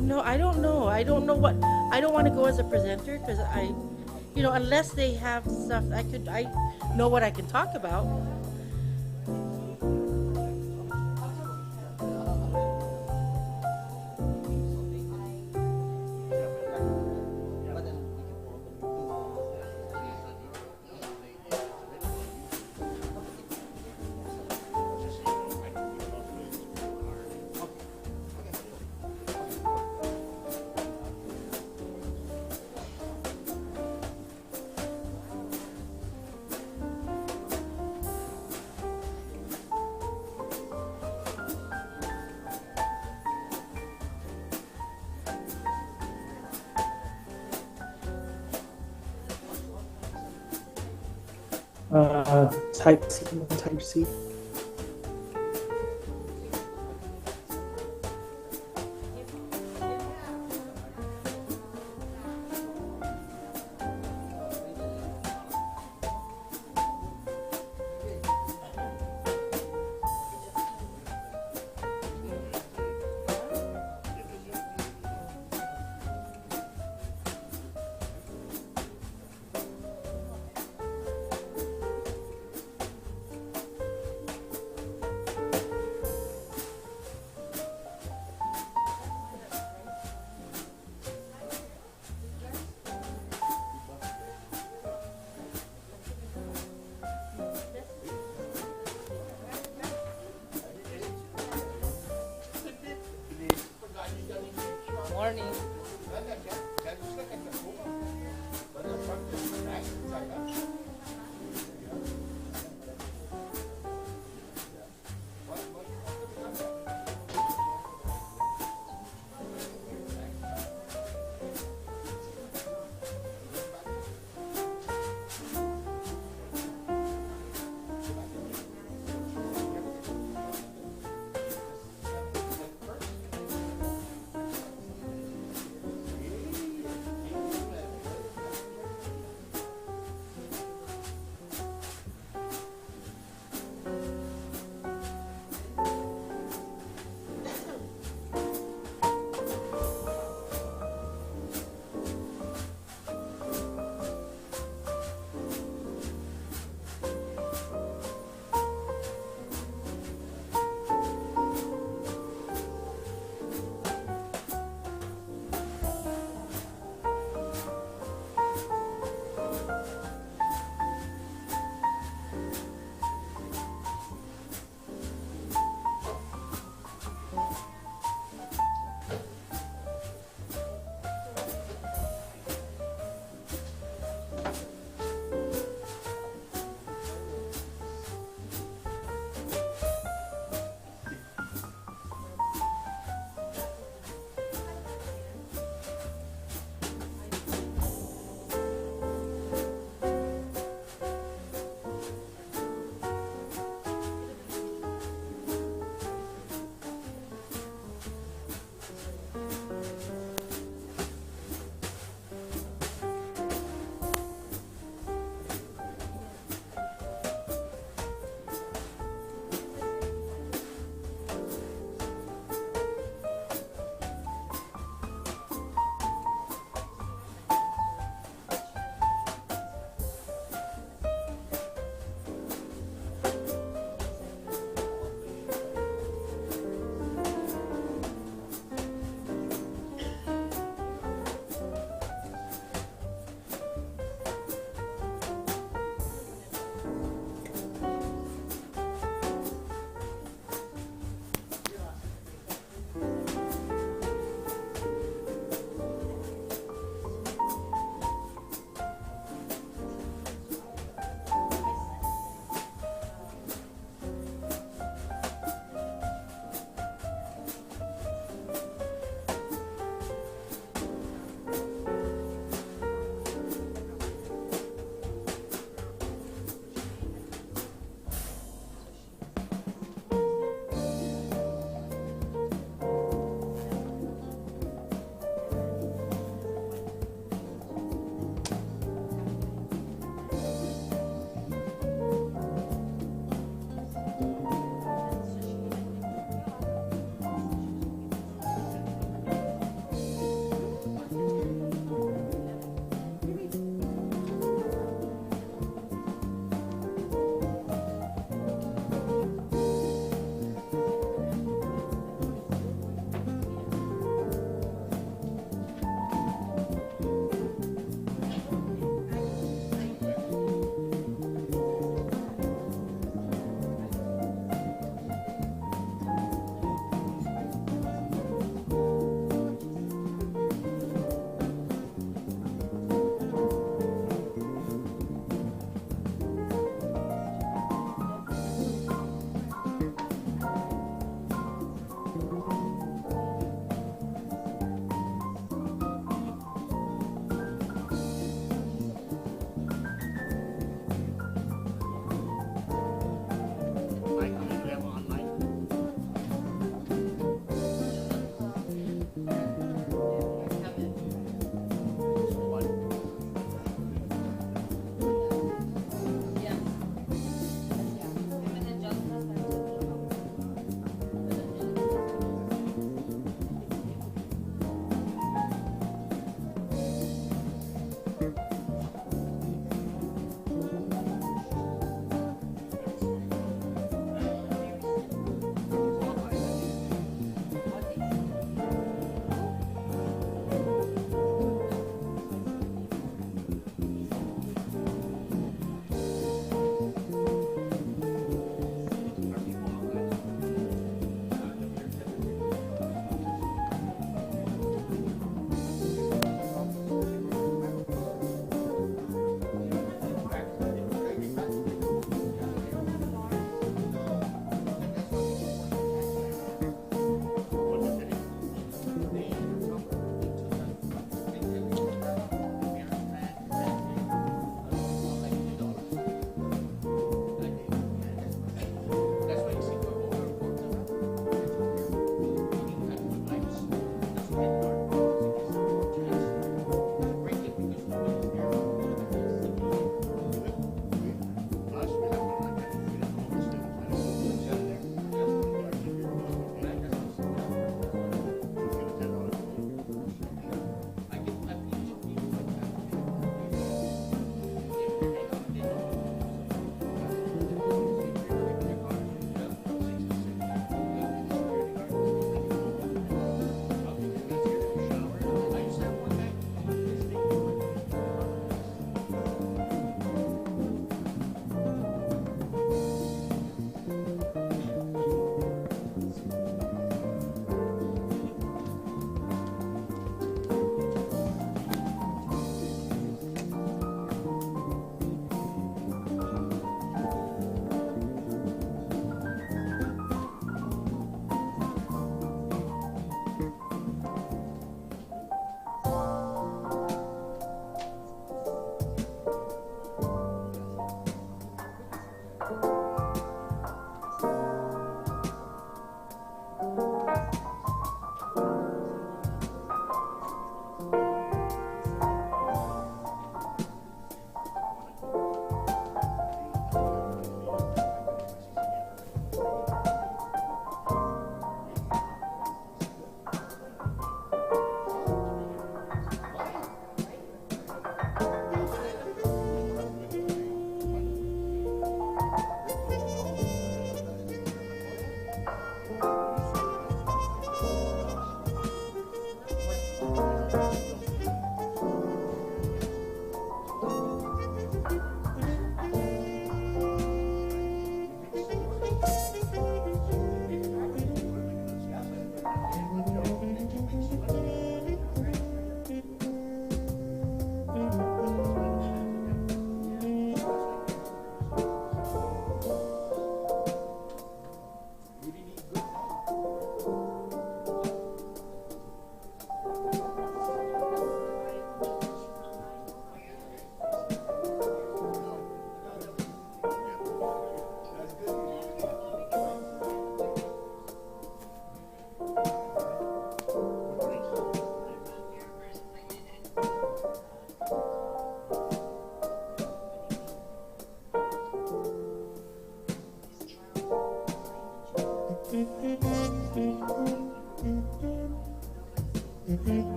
No, I don't know. I don't know what. I don't want to go as a presenter because unless they have stuff, I know what I can talk about. Type C, type C.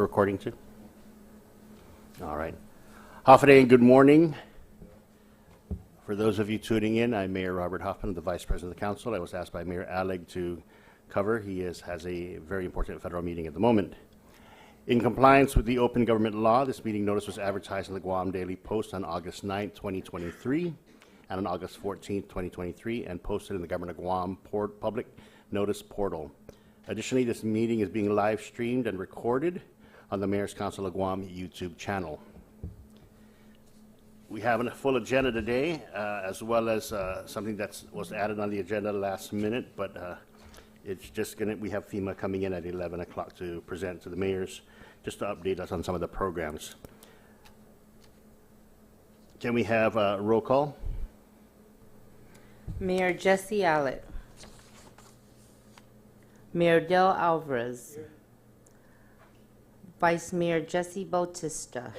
recording too? All right. Hafaday and good morning. For those of you tuning in, I'm Mayor Robert Hoffman, the Vice President of the Council. I was asked by Mayor Alleg to cover. He has a very important federal meeting at the moment. In compliance with the open government law, this meeting notice was advertised in the Guam Daily Post on August 9, 2023, and on August 14, 2023, and posted in the Government of Guam public notice portal. Additionally, this meeting is being live streamed and recorded on the Mayor's Council of Guam YouTube channel. We have a full agenda today, as well as something that was added on the agenda last minute, but it's just we have FEMA coming in at 11 o'clock to present to the mayors, just to update us on some of the programs. Can we have a roll call? Mayor Jesse Allett. Mayor Del Alvarez. Vice Mayor Jesse Bautista.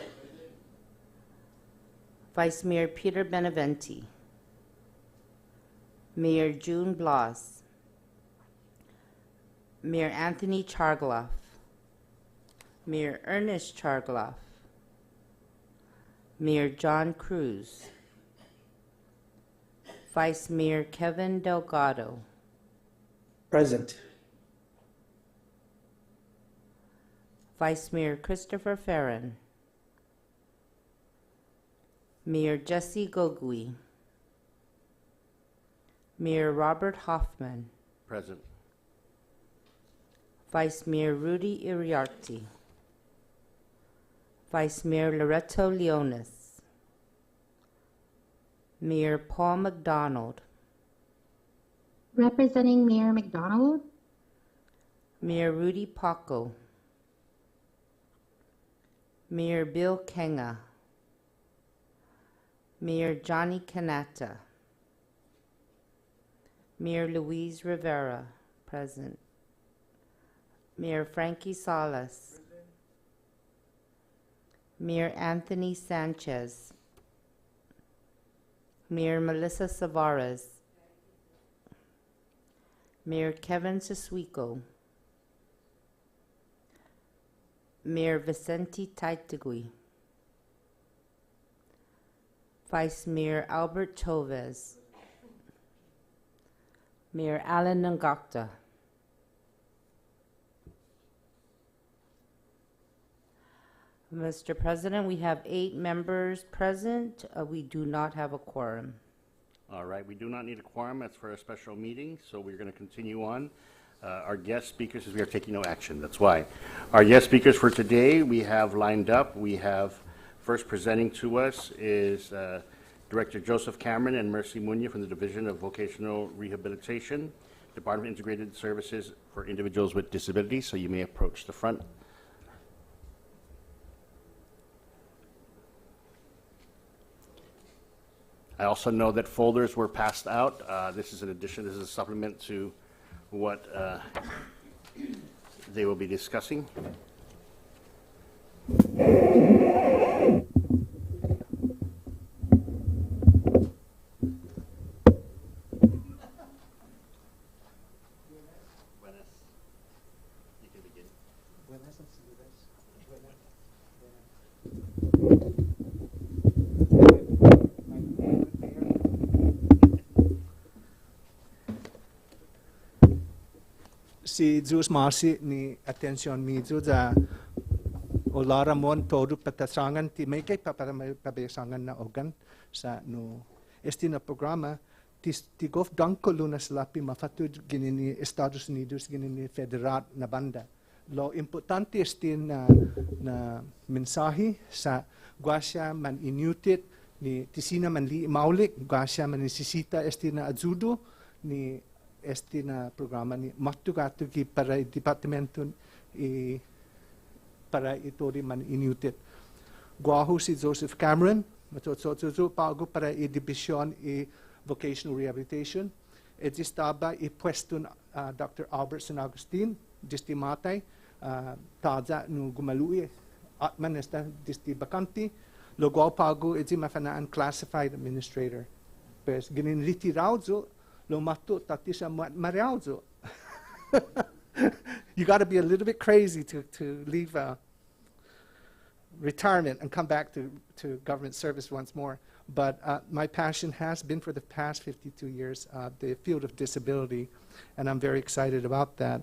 Vice Mayor Peter Beneventi. Mayor June Bloss. Mayor Anthony Chargloff. Mayor Ernest Chargloff. Mayor John Cruz. Vice Mayor Kevin Delgado. Present. Vice Mayor Christopher Farron. Mayor Jesse Gogui. Mayor Robert Hoffman. Present. Vice Mayor Rudy Iriarte. Vice Mayor Loreto Leonis. Mayor Paul McDonald. Representing Mayor McDonald. Mayor Rudy Paco. Mayor Bill Kenga. Mayor Johnny Kanata. Mayor Louise Rivera, present. Mayor Frankie Salas. Mayor Anthony Sanchez. Mayor Melissa Savares. Mayor Kevin Siswico. Mayor Vicente Taitigui. Vice Mayor Albert Chavez. Mayor Alan Ngakta. Mr. President, we have 8 members present. We do not have a quorum. All right, we do not need a quorum. That's for a special meeting, so we're going to continue on. Our guest speakers, we are taking no action. That's why. Our guest speakers for today, we have lined up. We have first presenting to us is Director Joseph Cameron and Mercy Munya from the Division of Vocational Rehabilitation, Department of Integrated Services for Individuals with Disabilities. So you may approach the front. I also know that folders were passed out. This is an addition, this is a supplement to what they will be discussing. Si Zeus Marcy ni attention mi Zeus olara mon produk patasangan ti may kay papasangan na organ sa no estina programa ti gof danko lunas lapi mafatud ginini Estados Unidos ginini federal na banda. Lo importante estin na mensahe sa guasya man inutit ni tisina man li maulik guasya man nisisita estina ajudo ni estina programa ni matugato ki para departamento para itori man inutit. Guaho si Joseph Cameron, matotso pago para division vocational rehabilitation. Estaba puesto Dr. Albert San Agustin, distimatay, taza no gumalui, atman esta disti bakanti, lo guaho pago mafanaan classified administrator. Pues ginin retirado lo mato tatisa mariauzo. You got to be a little bit crazy to leave retirement and come back to government service once more. But my passion has been for the past 52 years the field of disability, and I'm very excited about that.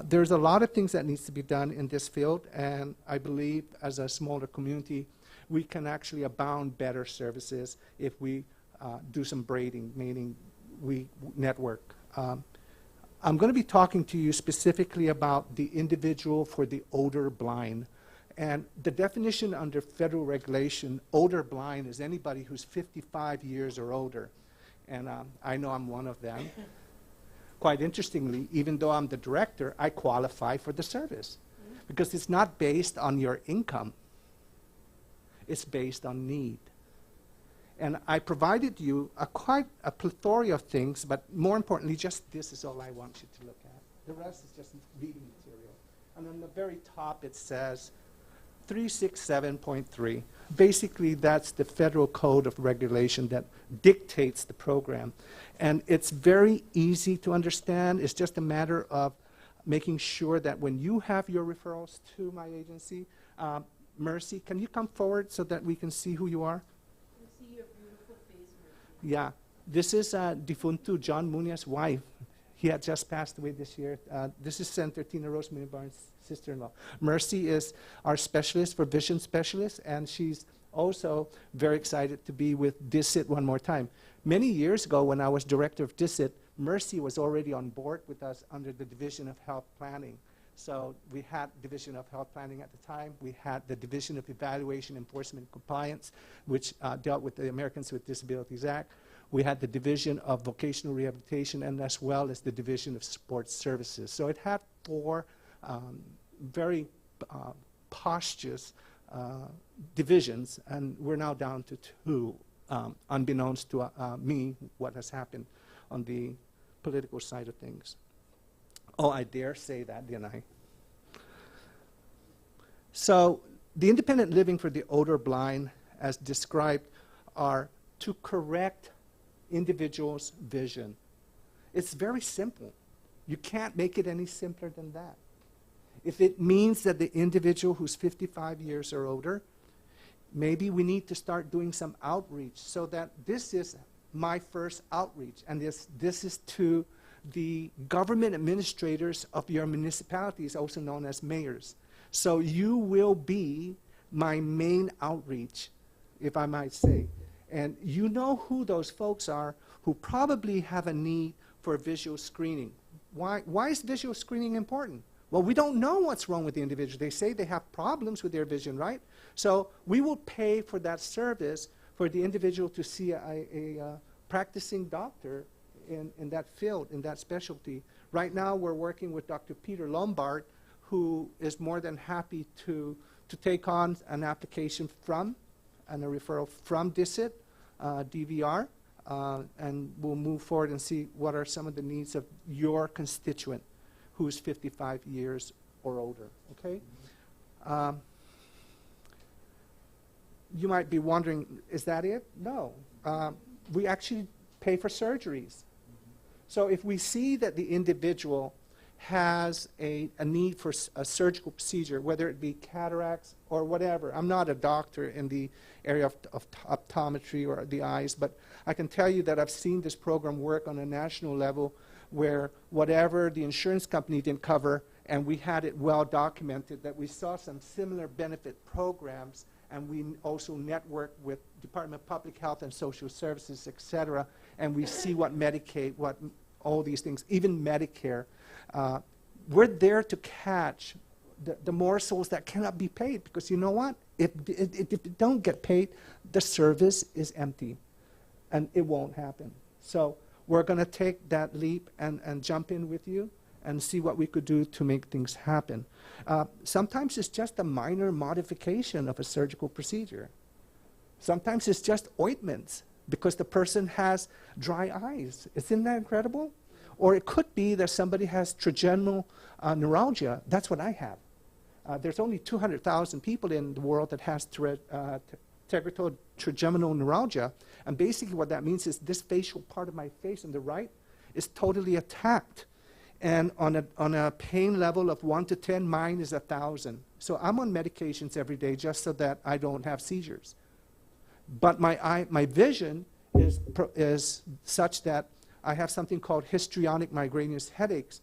There's a lot of things that needs to be done in this field, and I believe as a smaller community, we can actually abound better services if we do some braiding, meaning we network. I'm going to be talking to you specifically about the individual for the older blind. And the definition under federal regulation, older blind, is anybody who's 55 years or older. And I know I'm one of them. Quite interestingly, even though I'm the director, I qualify for the service. Because it's not based on your income. It's based on need. And I provided you quite a plethora of things, but more importantly, just this is all I want you to look at. The rest is just reading material. And on the very top it says 367.3. Basically, that's the federal code of regulation that dictates the program. And it's very easy to understand. It's just a matter of making sure that when you have your referrals to my agency, Mercy, can you come forward so that we can see who you are? I see your beautiful face, Mercy. Yeah. This is Difunto John Muno's wife. He had just passed away this year. This is Senator Tina Rosemary Barnes' sister-in-law. Mercy is our specialist for vision specialists, and she's also very excited to be with DISIT one more time. Many years ago, when I was director of DISIT, Mercy was already on board with us under the Division of Health Planning. So we had Division of Health Planning at the time. We had the Division of Evaluation, Enforcement, and Compliance, which dealt with the Americans with Disabilities Act. We had the Division of Vocational Rehabilitation, and as well as the Division of Support Services. So it had four very posthumous divisions, and we're now down to two, unbeknownst to me, what has happened on the political side of things. Oh, I dare say that, didn't I? So the independent living for the older blind, as described, are to correct individual's vision. It's very simple. You can't make it any simpler than that. If it means that the individual who's 55 years or older, maybe we need to start doing some outreach, so that this is my first outreach, and this is to the government administrators of your municipalities, also known as mayors. So you will be my main outreach, if I might say. And you know who those folks are who probably have a need for visual screening. Why is visual screening important? Well, we don't know what's wrong with the individual. They say they have problems with their vision, right? So we will pay for that service for the individual to see a practicing doctor in that field, in that specialty. Right now, we're working with Dr. Peter Lombard, who is more than happy to take on an application from and a referral from DISIT, DVR, and we'll move forward and see what are some of the needs of your constituent who's 55 years or older, okay? You might be wondering, is that it? No. We actually pay for surgeries. So if we see that the individual has a need for a surgical procedure, whether it be cataracts or whatever. I'm not a doctor in the area of optometry or the eyes, but I can tell you that I've seen this program work on a national level where whatever the insurance company didn't cover, and we had it well documented, that we saw some similar benefit programs, and we also network with Department of Public Health and Social Services, et cetera, and we see what Medicaid, what all these things, even Medicare. We're there to catch the morsels that cannot be paid, because you know what? If it don't get paid, the service is empty, and it won't happen. So we're going to take that leap and jump in with you and see what we could do to make things happen. Sometimes it's just a minor modification of a surgical procedure. Sometimes it's just ointments because the person has dry eyes. Isn't that incredible? Or it could be that somebody has trigeminal neuralgia. That's what I have. There's only 200,000 people in the world that has tegretol trigeminal neuralgia. And basically what that means is this facial part of my face on the right is totally attacked. And on a pain level of 1 to 10, mine is 1,000. So I'm on medications every day just so that I don't have seizures. But my vision is such that I have something called histrionic migraneous headaches.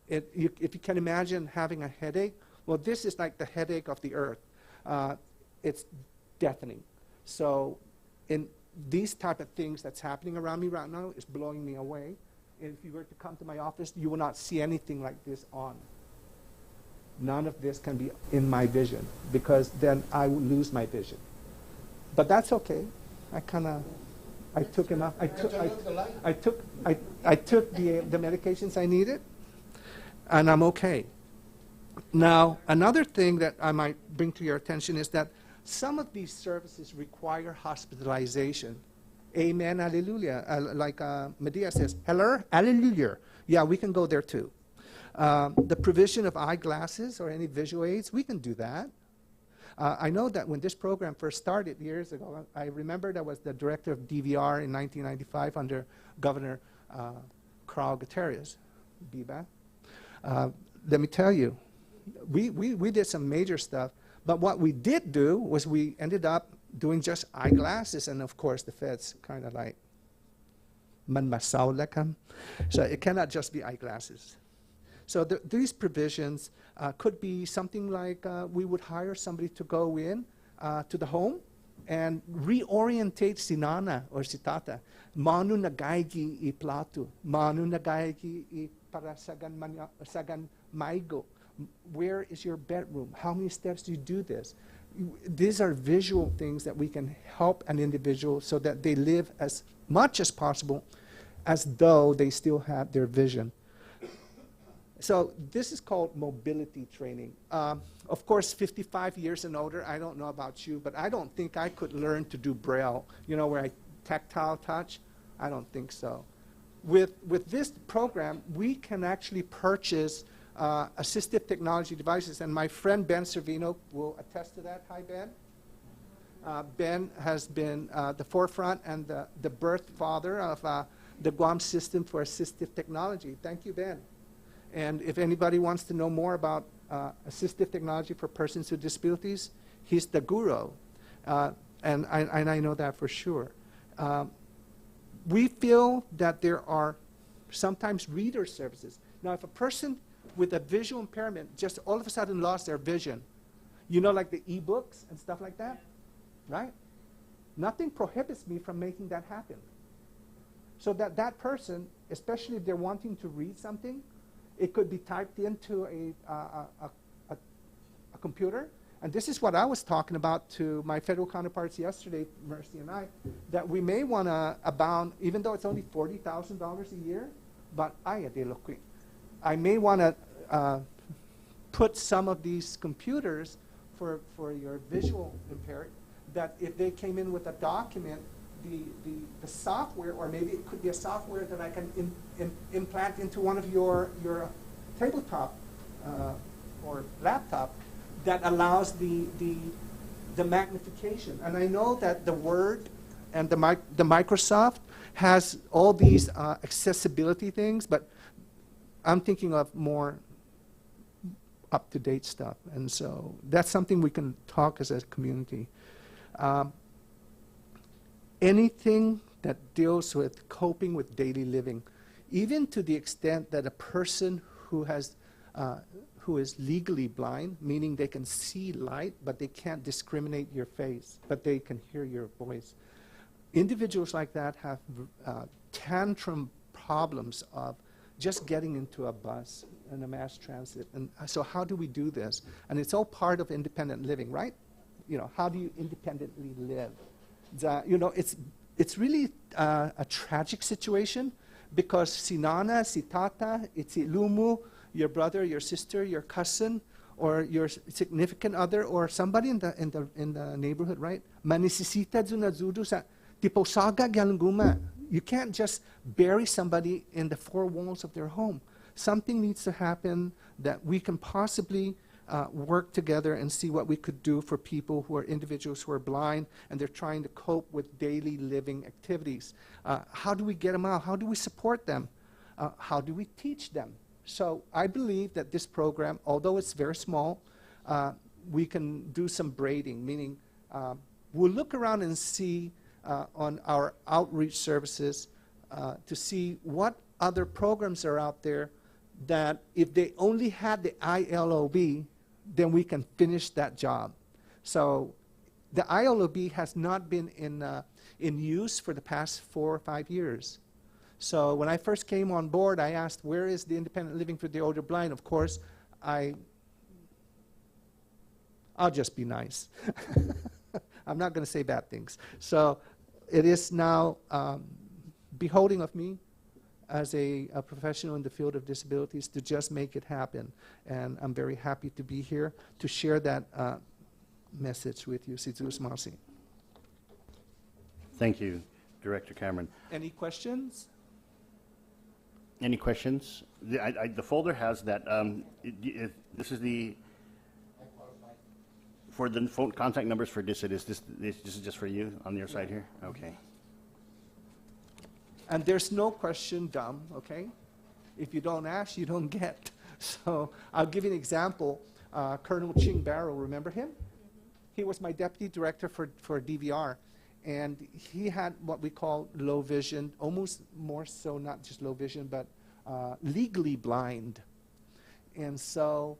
If you can imagine having a headache, well, this is like the headache of the earth. It's deafening. So in these type of things that's happening around me right now is blowing me away. And if you were to come to my office, you will not see anything like this on. None of this can be in my vision because then I will lose my vision. But that's okay. I took enough. I took the medications I needed, and I'm okay. Now, another thing that I might bring to your attention is that some of these services require hospitalization. Amen, hallelujah. Like Medea says, hello, hallelujah. Yeah, we can go there too. The provision of eyeglasses or any visual aids, we can do that. I know that when this program first started years ago, I remember I was the director of DVR in 1995 under Governor Carl Gutierrez, BBAC. Let me tell you, we did some major stuff, but what we did do was we ended up doing just eyeglasses, and of course the feds kind of like, man masaw lekam. So it cannot just be eyeglasses. So these provisions could be something like we would hire somebody to go in to the home and reorientate si nana or si tata. Manu nagaigi I plato, manu nagaigi I para sagan maigo. Where is your bedroom? How many steps do you do this? These are visual things that we can help an individual so that they live as much as possible as though they still have their vision. So this is called mobility training. Of course, 55 years and older, I don't know about you, but I don't think I could learn to do Braille, you know, where I tactile touch. I don't think so. With this program, we can actually purchase assistive technology devices, and my friend Ben Servino will attest to that. Hi, Ben. Ben has been the forefront and the birth father of the Guam System for Assistive Technology. Thank you, Ben. And if anybody wants to know more about assistive technology for persons with disabilities, he's the guru. And I know that for sure. We feel that there are sometimes reader services. Now, if a person with a visual impairment just all of a sudden lost their vision, you know, like the e-books and stuff like that, right? Nothing prohibits me from making that happen. So that person, especially if they're wanting to read something, it could be typed into a computer. And this is what I was talking about to my federal counterparts yesterday, Mercy and I, that we may want to abound, even though it's only $40,000 a year, but I may want to put some of these computers for your visual impaired, that if they came in with a document, the software, or maybe it could be a software that I can implant into one of your tabletop or laptop that allows the magnification. And I know that the Word and the Microsoft has all these accessibility things, but I'm thinking of more up-to-date stuff. And so that's something we can talk as a community. Anything that deals with coping with daily living, even to the extent that a person who is legally blind, meaning they can see light, but they can't discriminate your face, but they can hear your voice. Individuals like that have tantrum problems of just getting into a bus and a mass transit. And so how do we do this? And it's all part of independent living, right? You know, how do you independently live? You know, it's really a tragic situation because si nana, si tata, si lumu, your brother, your sister, your cousin, or your significant other, or somebody in the neighborhood, right? Manisisita zunazudu sa tiposaga galunguma. You can't just bury somebody in the four walls of their home. Something needs to happen that we can possibly work together and see what we could do for people who are individuals who are blind and they're trying to cope with daily living activities. How do we get them out? How do we support them? How do we teach them? So I believe that this program, although it's very small, we can do some braiding, meaning we'll look around and see on our outreach services to see what other programs are out there that if they only had the ILOB, then we can finish that job. So the ILOB has not been in use for the past 4 or 5 years. So when I first came on board, I asked, where is the independent living for the older blind? Of course, I'll just be nice. I'm not going to say bad things. So it is now beholding of me as a professional in the field of disabilities to just make it happen. And I'm very happy to be here to share that message with you. Si Zeus Masi. Thank you, Director Cameron. Any questions? Any questions? The folder has that, this is the, for the phone contact numbers for DISA, this is just for you on your side here? Okay. And there's no question dumb, okay? If you don't ask, you don't get. So I'll give you an example. Colonel Ching Barrow, remember him? He was my deputy director for DVR. And he had what we call low vision, almost more so not just low vision, but legally blind. And so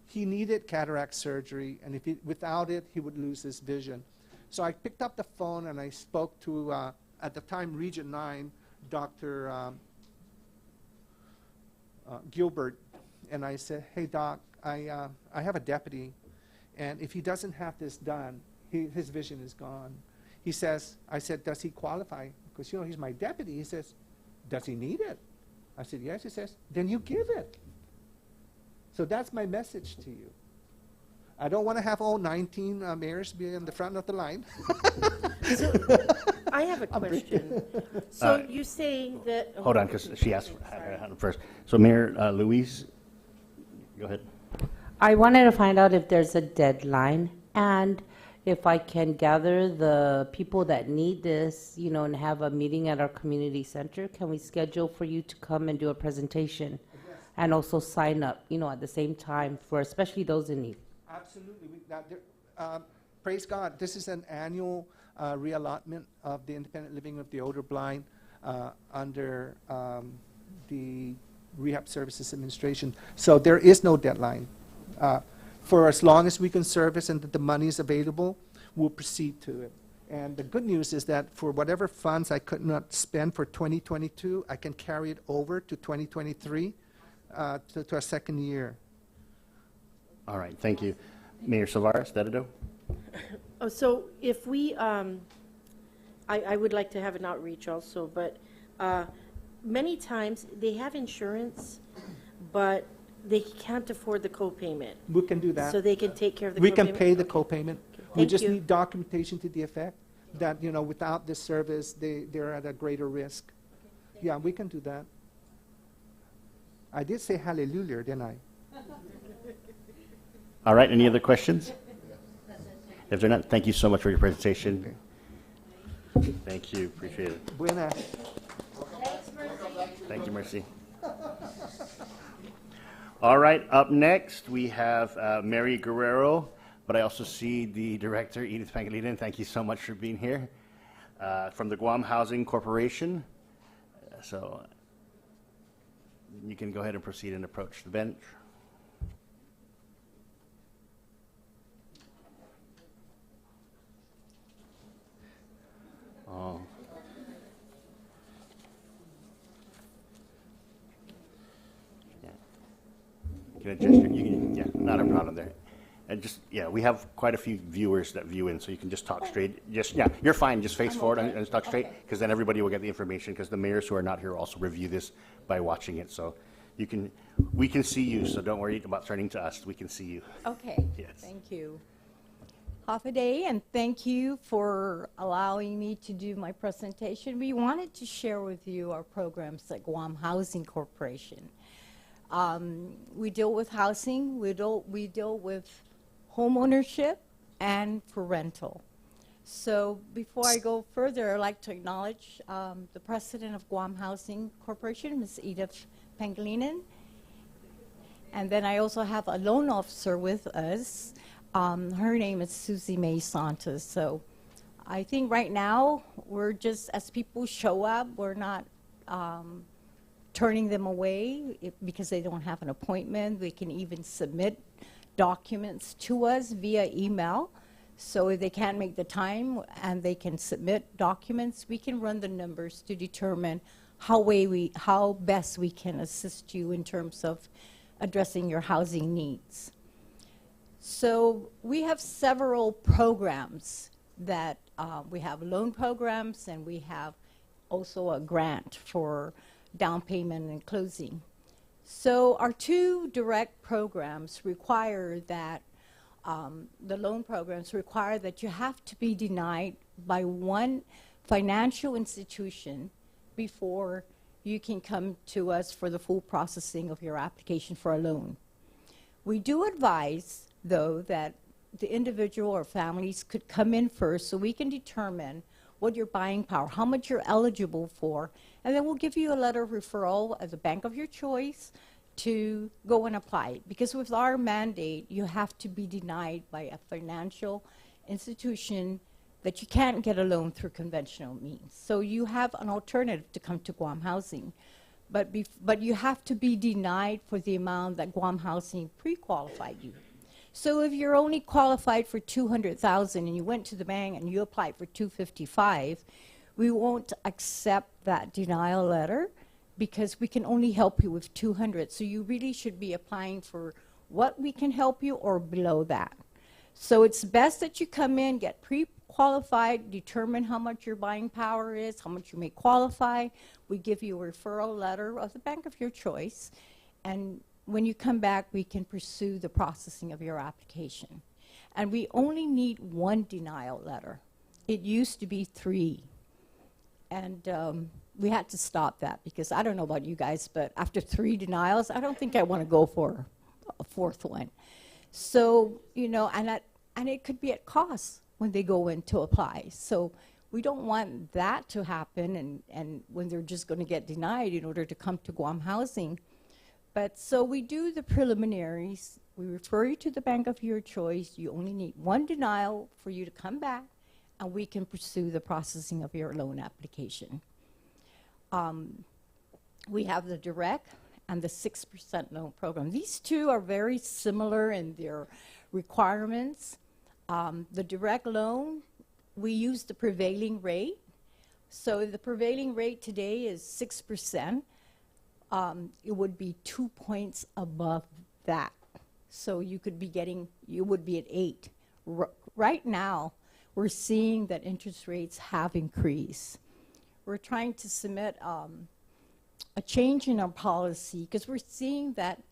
he needed cataract surgery, and without it, he would lose his vision. So I picked up the phone and I spoke to, at the time, Region 9, Dr. Gilbert, and I said, hey, Doc, I have a deputy, and if he doesn't have this done, his vision is gone. He says, I said, does he qualify? Because, you know, he's my deputy. He says, does he need it? I said, yes. He says, then you give it. So that's my message to you. I don't want to have all 19 mayors be in the front of the line. So, I have a question. So you're saying that... Hold on, because she asked first. So Mayor Louise, go ahead. I wanted to find out if there's a deadline and if I can gather the people that need this, you know, and have a meeting at our community center. Can we schedule for you to come and do a presentation? Yes. And also sign up, you know, at the same time for especially those in need? Absolutely. Praise God. This is an annual reallotment of the independent living of the older blind under the Rehab Services Administration. So there is no deadline. For as long as we can service and that the money is available, we'll proceed to it. And the good news is that for whatever funds I could not spend for 2022, I can carry it over to 2023 to a second year. All right, thank you. Mayor Silvares, Dededo? Oh, so if we, I would like to have an outreach also, but many times they have insurance, but they can't afford the co-payment. We can do that. So they can take care of the We co-payment? can pay the Okay. co-payment. Okay. We Thank just you. need documentation to the effect that, you know, without this service, they're at a greater risk. Yeah, we can do that. I did say hallelujah, didn't I? All right, any other questions? If they're not, thank you so much for your presentation. Thank you, appreciate it. Buenas. Thank you, Mercy. All right, up next, we have Mary Guerrero, but I also see the director, Edith Pangilinan. Thank you so much for being here, from the Guam Housing Corporation. So you can go ahead and proceed and approach the bench. Oh. Yeah. You can adjust your, yeah, not a problem there. And just, yeah, we have quite a few viewers that view in, so you can just talk straight. Just, yeah, you're fine. Just face forward and just talk straight, because then everybody will get the information, because the mayors who are not here also review this by watching it. So you can, we can see you, so don't worry about turning to us. We can see you. Okay. Yes. Thank you. Half a day, and thank you for allowing me to do my presentation. We wanted to share with you our programs at Guam Housing Corporation. We deal with housing, we deal with home ownership and for rental. So before I go further, I'd like to acknowledge the president of Guam Housing Corporation, Ms. Edith Pangilinan. And then I also have a loan officer with us. Her name is Susie May Santos. So I think right now we're just, as people show up, we're not turning them away because they don't have an appointment. They can even submit documents to us via email. So if they can't make the time and they can submit documents, we can run the numbers to determine how best we can assist you in terms of addressing your housing needs. So we have several programs that we have loan programs, and we have also a grant for down payment and closing. So our two direct programs require that the loan programs require that you have to be denied by one financial institution before you can come to us for the full processing of your application for a loan. We do advise, though, that the individual or families could come in first so we can determine what your buying power, how much you're eligible for, and then we'll give you a letter of referral at the bank of your choice to go and apply. Because with our mandate, you have to be denied by a financial institution that you can't get a loan through conventional means. So you have an alternative to come to Guam Housing. But you have to be denied for the amount that Guam Housing pre-qualified you. So if you're only qualified for $200,000 and you went to the bank and you applied for $255,000, we won't accept that denial letter because we can only help you with $200,000. So you really should be applying for what we can help you or below that. So it's best that you come in, get pre-qualified, determine how much your buying power is, how much you may qualify. We give you a referral letter of the bank of your choice, and when you come back, we can pursue the processing of your application. And we only need one denial letter. It used to be 3. And we had to stop that because I don't know about you guys, but after 3 denials, I don't think I want to go for a 4th one. So, you know, and it could be at cost when they go in to apply. So we don't want that to happen and when they're just going to get denied in order to come to Guam Housing. But so we do the preliminaries. We refer you to the bank of your choice. You only need one denial for you to come back, and we can pursue the processing of your loan application. We have the direct and the 6% loan program. These two are very similar in their requirements. The direct loan, we use the prevailing rate. So the prevailing rate today is 6%. It would be 2 points above that. So you could be getting, you would be at 8. Right now, we're seeing that interest rates have increased. We're trying to submit a change in our policy because we're seeing that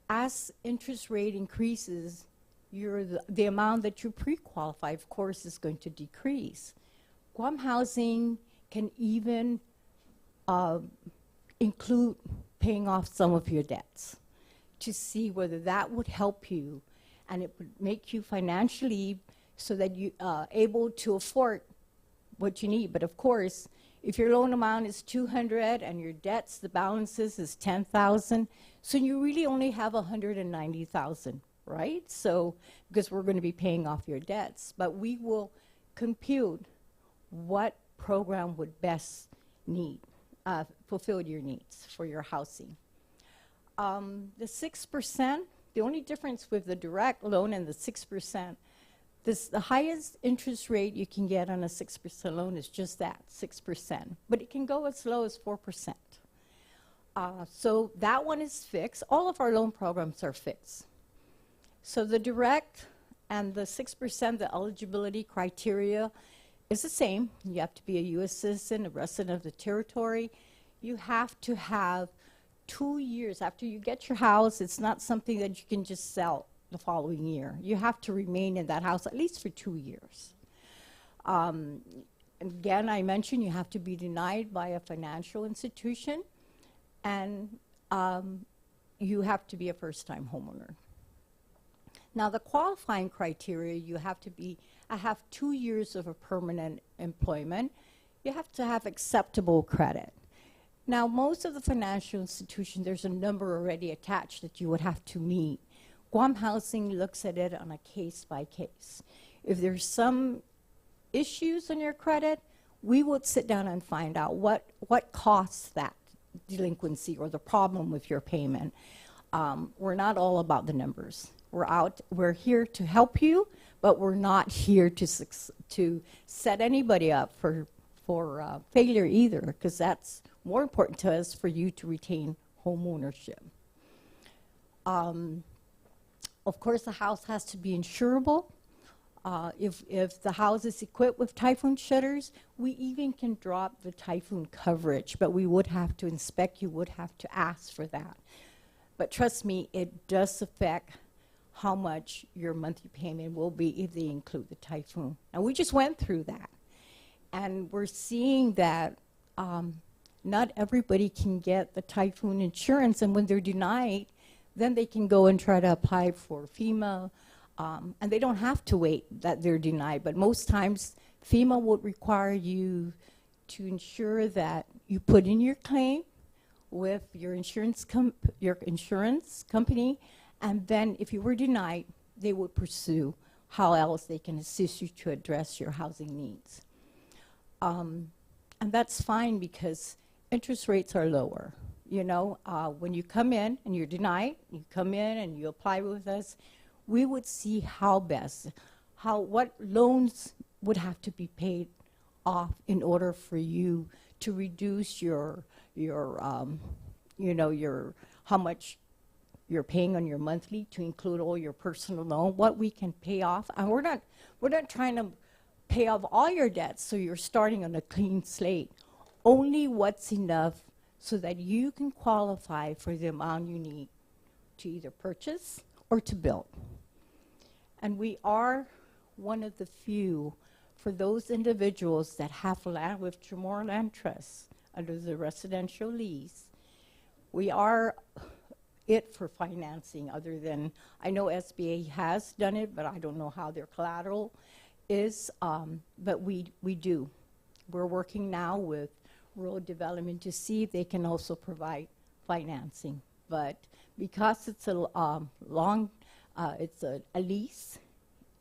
as interest rate increases, the amount that you pre-qualify, of course, is going to decrease. Guam Housing can even include paying off some of your debts to see whether that would help you and it would make you financially so that you are able to afford what you need. But of course, if your loan amount is $200 and your debts, the balances is $10,000, so you really only have $190,000, right? So because we're going to be paying off your debts, but we will compute what program would best fulfill your needs for your housing. The 6%, the only difference with the direct loan and the 6%, the highest interest rate you can get on a 6% loan is just that, 6%. But it can go as low as 4%. So that one is fixed. All of our loan programs are fixed. So the direct and the 6%, the eligibility criteria is the same. You have to be a U.S. citizen, a resident of the territory. You have to have 2 years after you get your house. It's not something that you can just sell the following year. You have to remain in that house at least for 2 years. Again, I mentioned you have to be denied by a financial institution, and you have to be a first-time homeowner. Now, the qualifying criteria, you have to have 2 years of a permanent employment. You have to have acceptable credit. Now, most of the financial institutions, there's a number already attached that you would have to meet. Guam Housing looks at it on a case by case. If there's some issues on your credit, we would sit down and find out what caused that delinquency or the problem with your payment. We're not all about the numbers. We're here to help you, but we're not here to set anybody up for failure either, because that's more important to us for you to retain home ownership. Of course, the house has to be insurable. If the house is equipped with typhoon shutters, we even can drop the typhoon coverage, but we would have to inspect, you would have to ask for that. But trust me, it does affect how much your monthly payment will be if they include the typhoon. And we just went through that. And we're seeing that not everybody can get the typhoon insurance, and when they're denied, then they can go and try to apply for FEMA, and they don't have to wait that they're denied, but most times FEMA would require you to ensure that you put in your claim with your insurance company, and then if you were denied, they would pursue how else they can assist you to address your housing needs. And that's fine because interest rates are lower. You know, when you come in and you're denied, you come in and you apply with us, we would see what loans would have to be paid off in order for you to reduce your how much you're paying on your monthly to include all your personal loan, what we can pay off. And we're not trying to pay off all your debts so you're starting on a clean slate. Only what's enough so that you can qualify for the amount you need to either purchase or to build. And we are one of the few for those individuals that have land with Chamorro Land Trust under the residential lease. We are it for financing, other than, I know SBA has done it, but I don't know how their collateral is, but we do. We're working now with rural development to see if they can also provide financing. But because it's a it's a lease,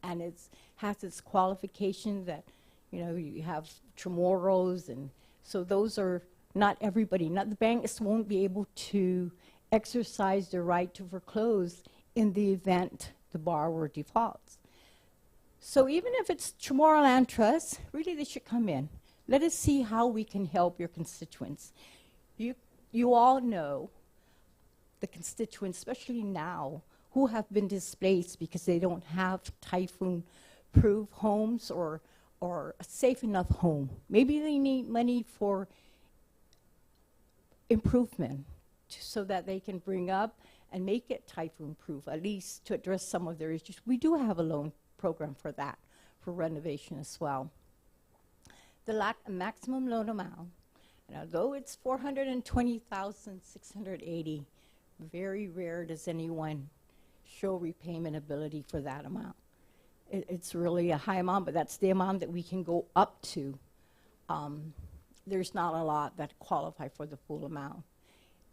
and it has its qualification that, you know, you have Chamorros, and so those are not everybody. Not the banks won't be able to exercise their right to foreclose in the event the borrower defaults. So even if it's Chamorro Land Trust, really they should come in. Let us see how we can help your constituents. You all know the constituents, especially now, who have been displaced because they don't have typhoon-proof homes or a safe enough home. Maybe they need money for improvement so that they can bring up and make it typhoon-proof, at least to address some of their issues. We do have a loan program for that, for renovation as well. The maximum loan amount, and although it's $420,680, very rare does anyone show repayment ability for that amount. It's really a high amount, but that's the amount that we can go up to. There's not a lot that qualify for the full amount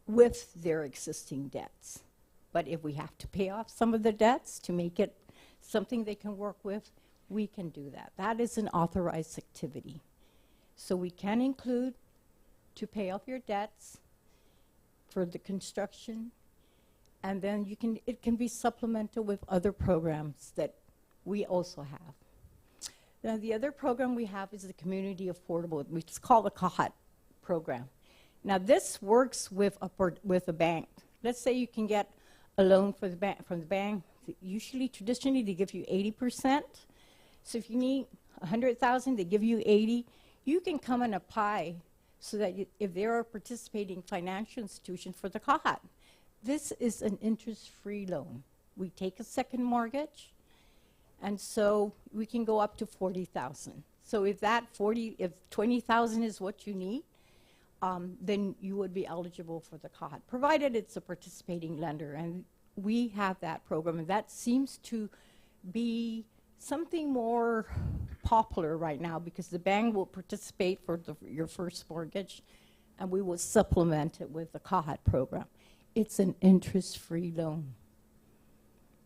with their existing debts. But if we have to pay off some of the debts to make it something they can work with, we can do that. That is an authorized activity. So we can include to pay off your debts for the construction, and then it can be supplemental with other programs that we also have. Now the other program we have is the Community Affordable, which is called the CAHAT program. Now this works with a bank. Let's say you can get a loan from the bank. Usually, traditionally, they give you 80%. So if you need $100,000, they give you 80. You can come and apply so that if they're a participating financial institution for the CAHAT, this is an interest-free loan. We take a second mortgage, and so we can go up to $40,000. So if if $20,000 is what you need, then you would be eligible for the CAHAT, provided it's a participating lender. And we have that program, and that seems to be something more popular right now because the bank will participate for your first mortgage. and we will supplement it with the CAHAT program. It's an interest-free loan,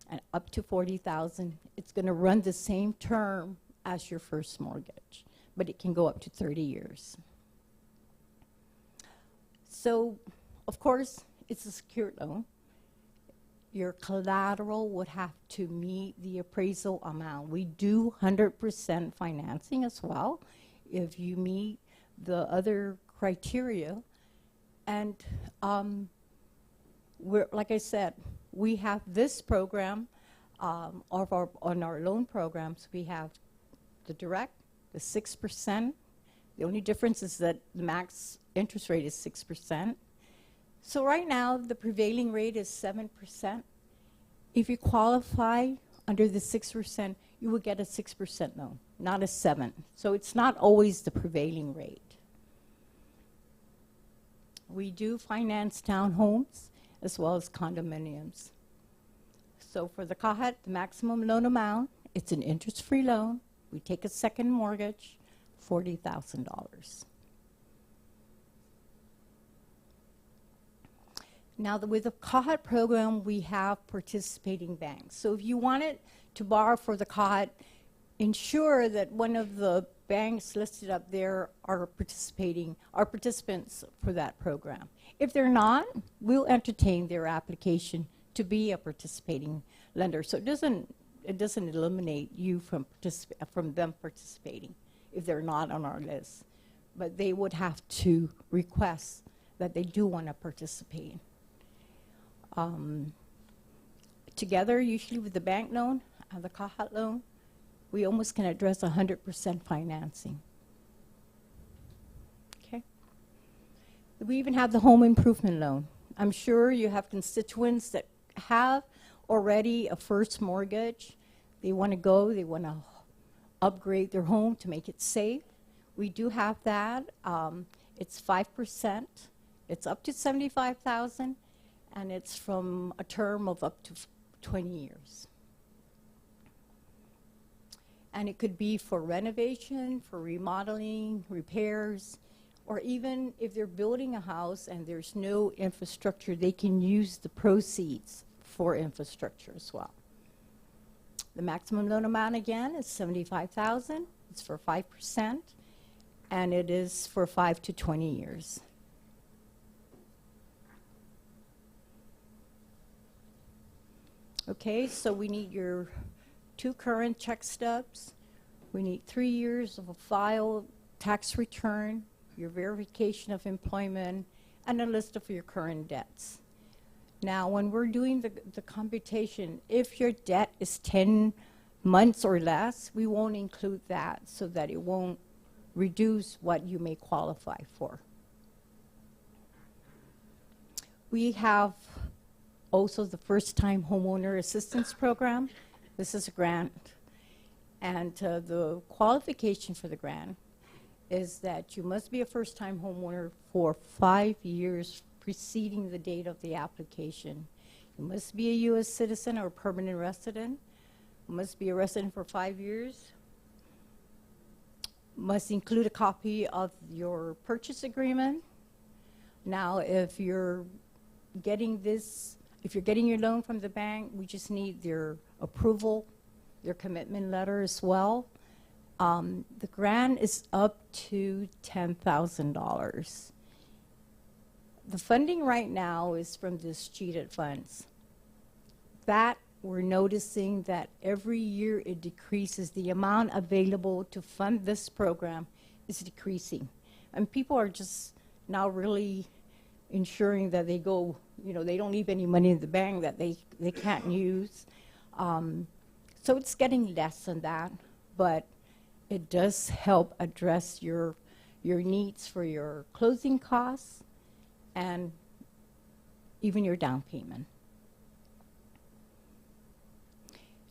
and up to $40,000. It's going to run the same term as your first mortgage, but it can go up to 30 years. So, of course, it's a secured loan. Your collateral would have to meet the appraisal amount. We do 100% financing as well if you meet the other criteria. And like I said, we have this program on our loan programs. We have the direct, the 6%. The only difference is that the max interest rate is 6%. So right now, the prevailing rate is 7%. If you qualify under the 6%, you would get a 6% loan, not a 7%. So it's not always the prevailing rate. We do finance townhomes as well as condominiums. So for the CAHAT, the maximum loan amount, it's an interest-free loan. We take a second mortgage, $40,000. Now, with the CAHAT program, we have participating banks. So if you wanted to borrow for the CAHAT, ensure that one of the banks listed up there are participants for that program. If they're not, we'll entertain their application to be a participating lender. So it doesn't eliminate you from them participating if they're not on our list. But they would have to request that they do want to participate. Together, usually with the bank loan and the CAHAT loan, we almost can address 100% financing. Okay. We even have the home improvement loan. I'm sure you have constituents that have already a first mortgage. They want to upgrade their home to make it safe. We do have that. It's 5%. It's up to $75,000, and it's from a term of up to 20 years. And it could be for renovation, for remodeling, repairs, or even if they're building a house and there's no infrastructure, they can use the proceeds for infrastructure as well. The maximum loan amount, again, is $75,000. It's for 5%, and it is for 5 to 20 years. Okay, so we need your 2 current check stubs. We need 3 years of a filed tax return, your verification of employment, and a list of your current debts. Now, when we're doing the computation, if your debt is 10 months or less, we won't include that so that it won't reduce what you may qualify for. We have also the first-time homeowner assistance program. This is a grant, and the qualification for the grant is that you must be a first-time homeowner for 5 years preceding the date of the application. You must be a U.S. citizen or permanent resident. You must be a resident for 5 years. Must include a copy of your purchase agreement. Now, if you're getting your loan from the bank, we just need their approval, their commitment letter as well. The grant is up to $10,000. The funding right now is from this cheated funds. That we're noticing that every year it decreases. The amount available to fund this program is decreasing. And people are just now really ensuring that they go, they don't leave any money in the bank that they can't use. So it's getting less than that, but it does help address your needs for your closing costs and even your down payment.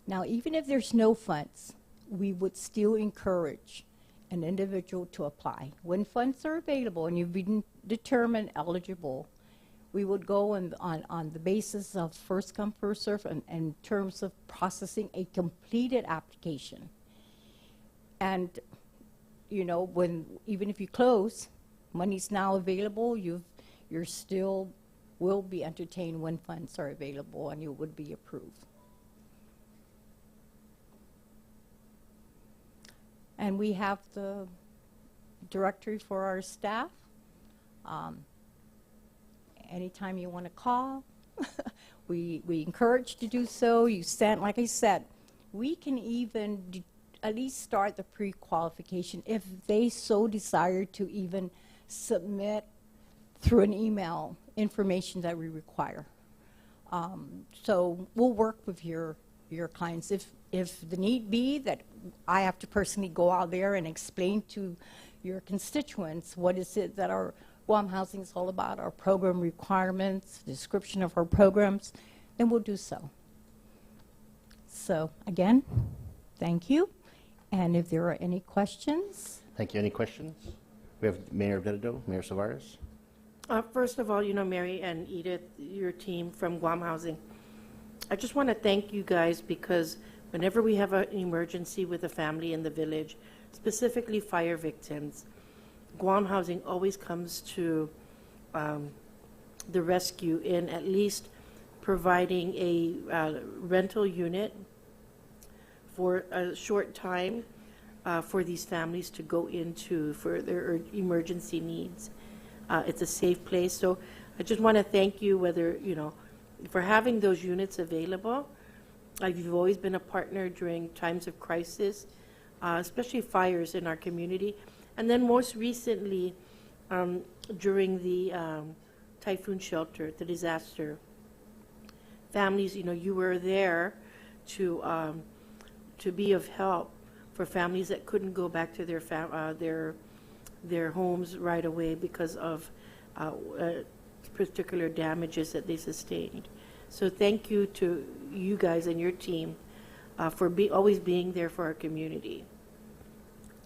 Now, even if there's no funds, we would still encourage an individual to apply. When funds are available and you've been determined eligible, we would go on the basis of first come, first serve in terms of processing a completed application. And, even if you close, money's now available, you're still will be entertained when funds are available and you would be approved. And we have the directory for our staff. Anytime you want to call, we encourage to do so. You send, like I said, we can even at least start the pre-qualification if they so desire to even submit through an email information that we require. So we'll work with your clients. If the need be that I have to personally go out there and explain to your constituents what is it that our Guam Housing is all about, our program requirements, description of our programs, then we'll do so. So again, thank you. And if there are any questions. Thank you. Any questions? We have Mayor Veredo, Mayor Savares. First of all, Mary and Edith, your team from Guam Housing, I just want to thank you guys because whenever we have an emergency with a family in the village, specifically fire victims, Guam Housing always comes to the rescue in at least providing a rental unit for a short time for these families to go into for their emergency needs. It's a safe place. So I just want to thank you for having those units available. You've always been a partner during times of crisis, especially fires in our community. And then most recently, during the typhoon shelter, the disaster, families, you were there to be of help for families that couldn't go back to their homes right away because of particular damages that they sustained. So thank you to you guys and your team for always being there for our community.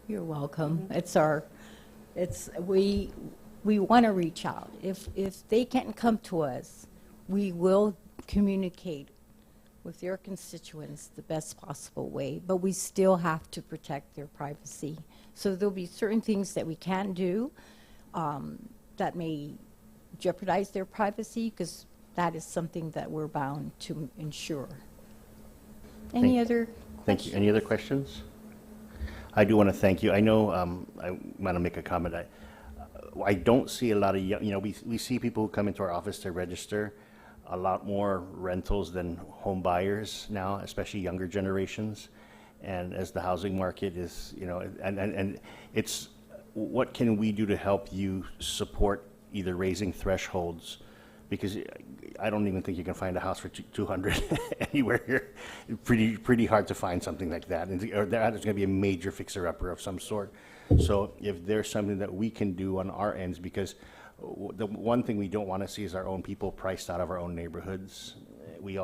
You're welcome. We want to reach out. If they can't come to us, we will communicate with their constituents the best possible way, but we still have to protect their privacy. So there'll be certain things that we can't do that may jeopardize their privacy, because that is something that we're bound to ensure. Any other questions? Thank you. Any other questions? I do want to thank you. I know I want to make a comment. I don't see a lot of young, we see people who come into our office to register, a lot more rentals than home buyers now, especially younger generations. And as the housing market is, and it's, what can we do to help you support either raising thresholds? Because I don't even think you can find a house for 200 anywhere here. Pretty hard to find something like that. Or there's going to be a major fixer-upper of some sort. So if there's something that we can do on our ends, because the one thing we don't want to see is our own people priced out of our own neighborhoods. We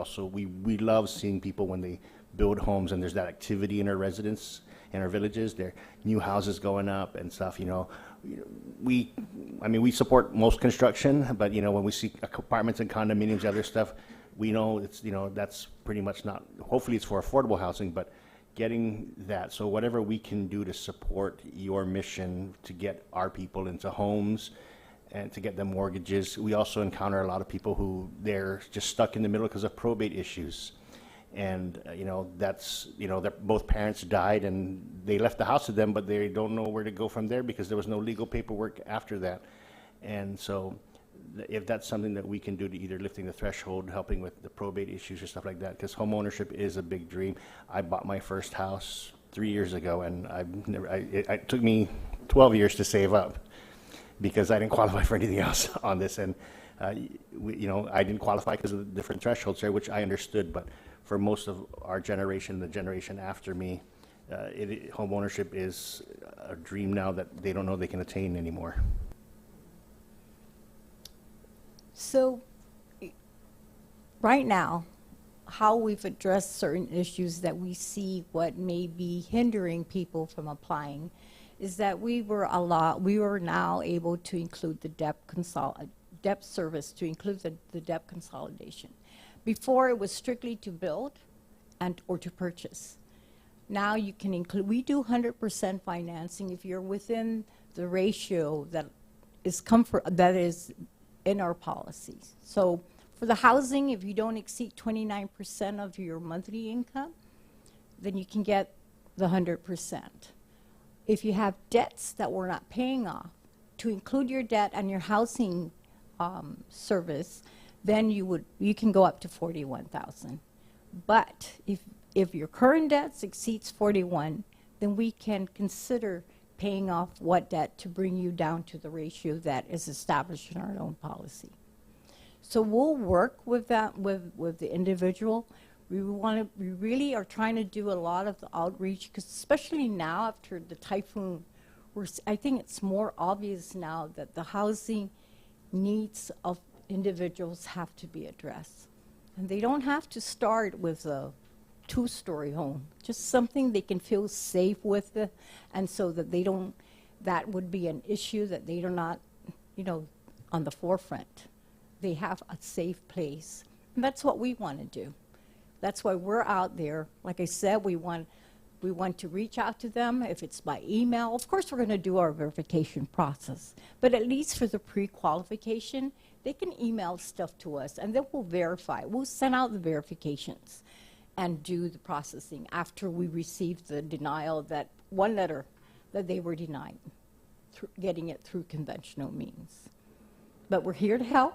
love seeing people when they build homes and there's that activity in our residents, in our villages, there are new houses going up and stuff, we support most construction, but when we see apartments and condominiums, other stuff, we know it's, that's pretty much not, hopefully it's for affordable housing, but getting that. So whatever we can do to support your mission to get our people into homes and to get them mortgages. We also encounter a lot of people who they're just stuck in the middle because of probate issues. And, that's, both parents died and they left the house with them, but they don't know where to go from there because there was no legal paperwork after that. And so if that's something that we can do to either lifting the threshold, helping with the probate issues or stuff like that, because home ownership is a big dream. I bought my first house 3 years ago, and it took me 12 years to save up because I didn't qualify for anything else on this. And, I didn't qualify because of the different thresholds there, which I understood, but for most of our generation, the generation after me, home ownership is a dream now that they don't know they can attain anymore. So right now, how we've addressed certain issues that we see what may be hindering people from applying is that we were now able to include the debt service, to include the debt consolidation. Before it was strictly to build or to purchase. Now you can include, we do 100% financing if you're within the ratio that that is in our policies. So for the housing, if you don't exceed 29% of your monthly income, then you can get the 100%. If you have debts that we're not paying off, to include your debt and your housing service, then you can go up to 41,000. But if your current debts exceeds 41, then we can consider paying off what debt to bring you down to the ratio that is established in our loan policy. So we'll work with that with the individual. We really are trying to do a lot of the outreach, because especially now after the typhoon, I think it's more obvious now that the housing needs of individuals have to be addressed. And they don't have to start with a two-story home, just something they can feel safe with, and so that that would be an issue that they are not, on the forefront. They have a safe place. And that's what we want to do. That's why we're out there. Like I said, we want to reach out to them. If it's by email, of course we're going to do our verification process. But at least for the pre-qualification, they can email stuff to us, and then we'll verify. We'll send out the verifications and do the processing after we receive the denial, that one letter that they were denied, getting it through conventional means. But we're here to help.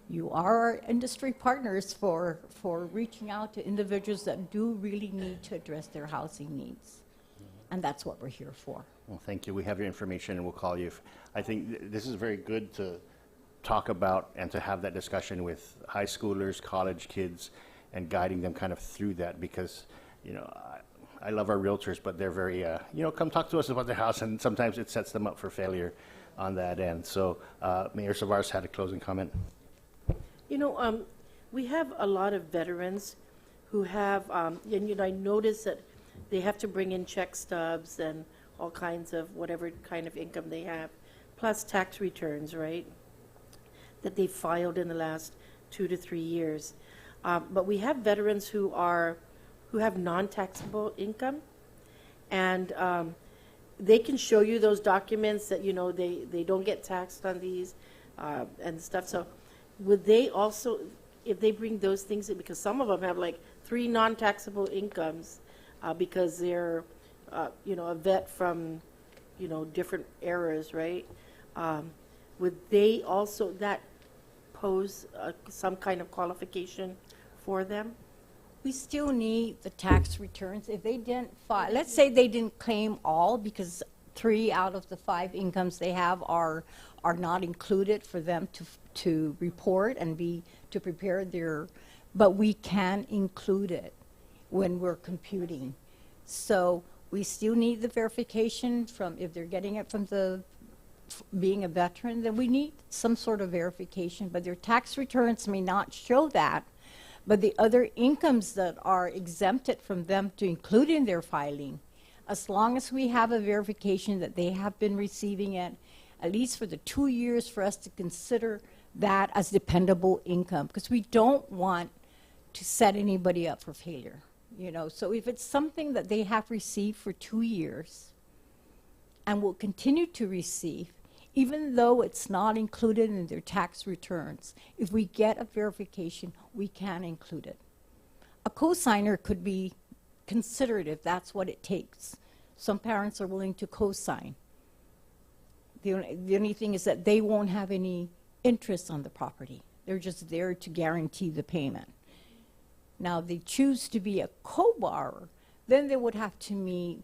You are our industry partners for reaching out to individuals that do really need to address their housing needs. And that's what we're here for. Well, thank you. We have your information, and we'll call you. I think this is very good to talk about and to have that discussion with high schoolers, college kids, and guiding them kind of through that, because, I love our realtors, but they're very, come talk to us about their house, and sometimes it sets them up for failure on that end. So Mayor Savares had a closing comment. We have a lot of veterans who have, and I notice that they have to bring in check stubs and all kinds of whatever kind of income they have, plus tax returns, right, that they filed in the last 2 to 3 years. But we have veterans who have non-taxable income, and they can show you those documents that they don't get taxed on these and stuff. So would they also, if they bring those things in, because some of them have like 3 non-taxable incomes because they're a vet from different eras, right? Would they also that pose some kind of qualification for them? We still need the tax returns. If they didn't file, let's say they didn't claim all, because 3 out of the 5 incomes they have are not included for them to report and to prepare but we can include it when we're computing. So we still need the verification from, if they're getting it from being a veteran, then we need some sort of verification, but their tax returns may not show that. But the other incomes that are exempted from them to include in their filing, as long as we have a verification that they have been receiving it, at least for the 2 years, for us to consider that as dependable income, because we don't want to set anybody up for failure. So if it's something that they have received for 2 years and will continue to receive, even though it's not included in their tax returns, if we get a verification, we can include it. A cosigner could be considered if that's what it takes. Some parents are willing to cosign. The only thing is that they won't have any interest on the property. They're just there to guarantee the payment. Now, if they choose to be a co-borrower, then they would have to meet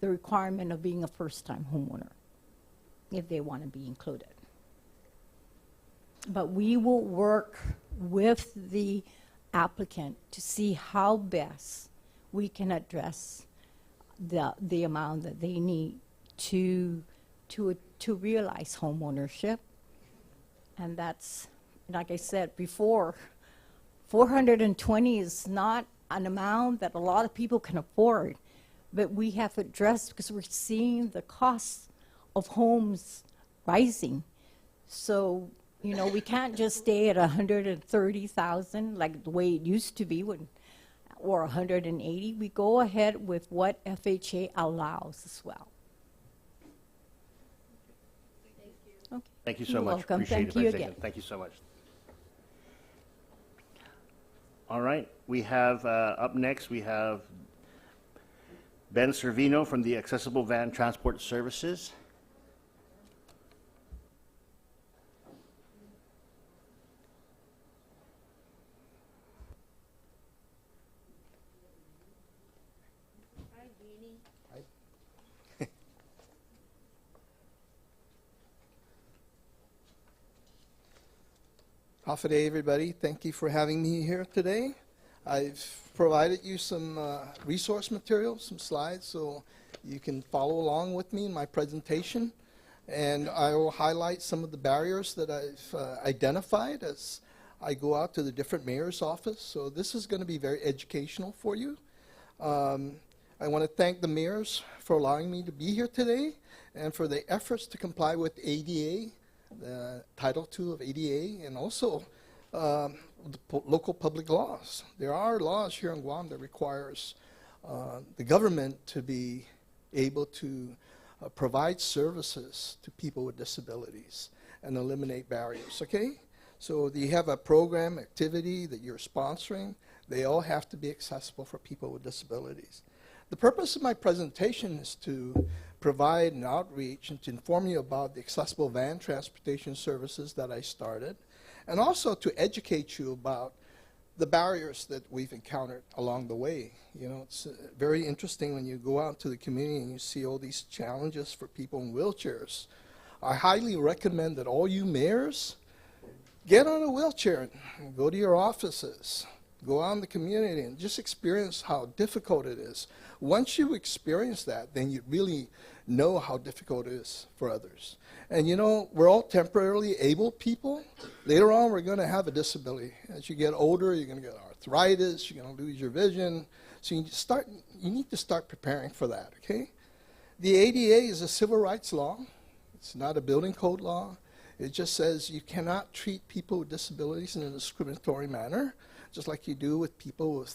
the requirement of being a first-time homeowner if they want to be included. But we will work with the applicant to see how best we can address the amount that they need to realize home ownership. And that's, like I said before, 420 is not an amount that a lot of people can afford, but we have addressed because we're seeing the costs of homes rising. So, we can't just stay at 130,000 like the way it used to be, or 180. We go ahead with what FHA allows as well. Thank you so You're much. welcome. Appreciate Thank it, you Vice again. Agent. Thank you so much. All right, we have, up next, we have Ben Servino from the Accessible Van Transport Services. Half a day, everybody. Thank you for having me here today. I've provided you some resource material, some slides, so you can follow along with me in my presentation. And I will highlight some of the barriers that I've identified as I go out to the different mayor's office. So this is going to be very educational for you. I want to thank the mayors for allowing me to be here today and for the efforts to comply with ADA, the Title II of ADA, and also the local public laws. There are laws here in Guam that requires the government to be able to provide services to people with disabilities and eliminate barriers, okay? So you have a program, activity that you're sponsoring. They all have to be accessible for people with disabilities. The purpose of my presentation is to provide an outreach and to inform you about the accessible van transportation services that I started, and also to educate you about the barriers that we've encountered along the way. You know, it's very interesting when you go out to the community and you see all these challenges for people in wheelchairs. I highly recommend that all you mayors get on a wheelchair and go to your offices, go out in the community and just experience how difficult it is. Once you experience that, then you really know how difficult it is for others. And you know, we're all temporarily able people. Later on, we're going to have a disability. As you get older, you're going to get arthritis, you're going to lose your vision. So you need to start preparing for that, okay? The ADA is a civil rights law. It's not a building code law. It just says you cannot treat people with disabilities in a discriminatory manner, just like you do with people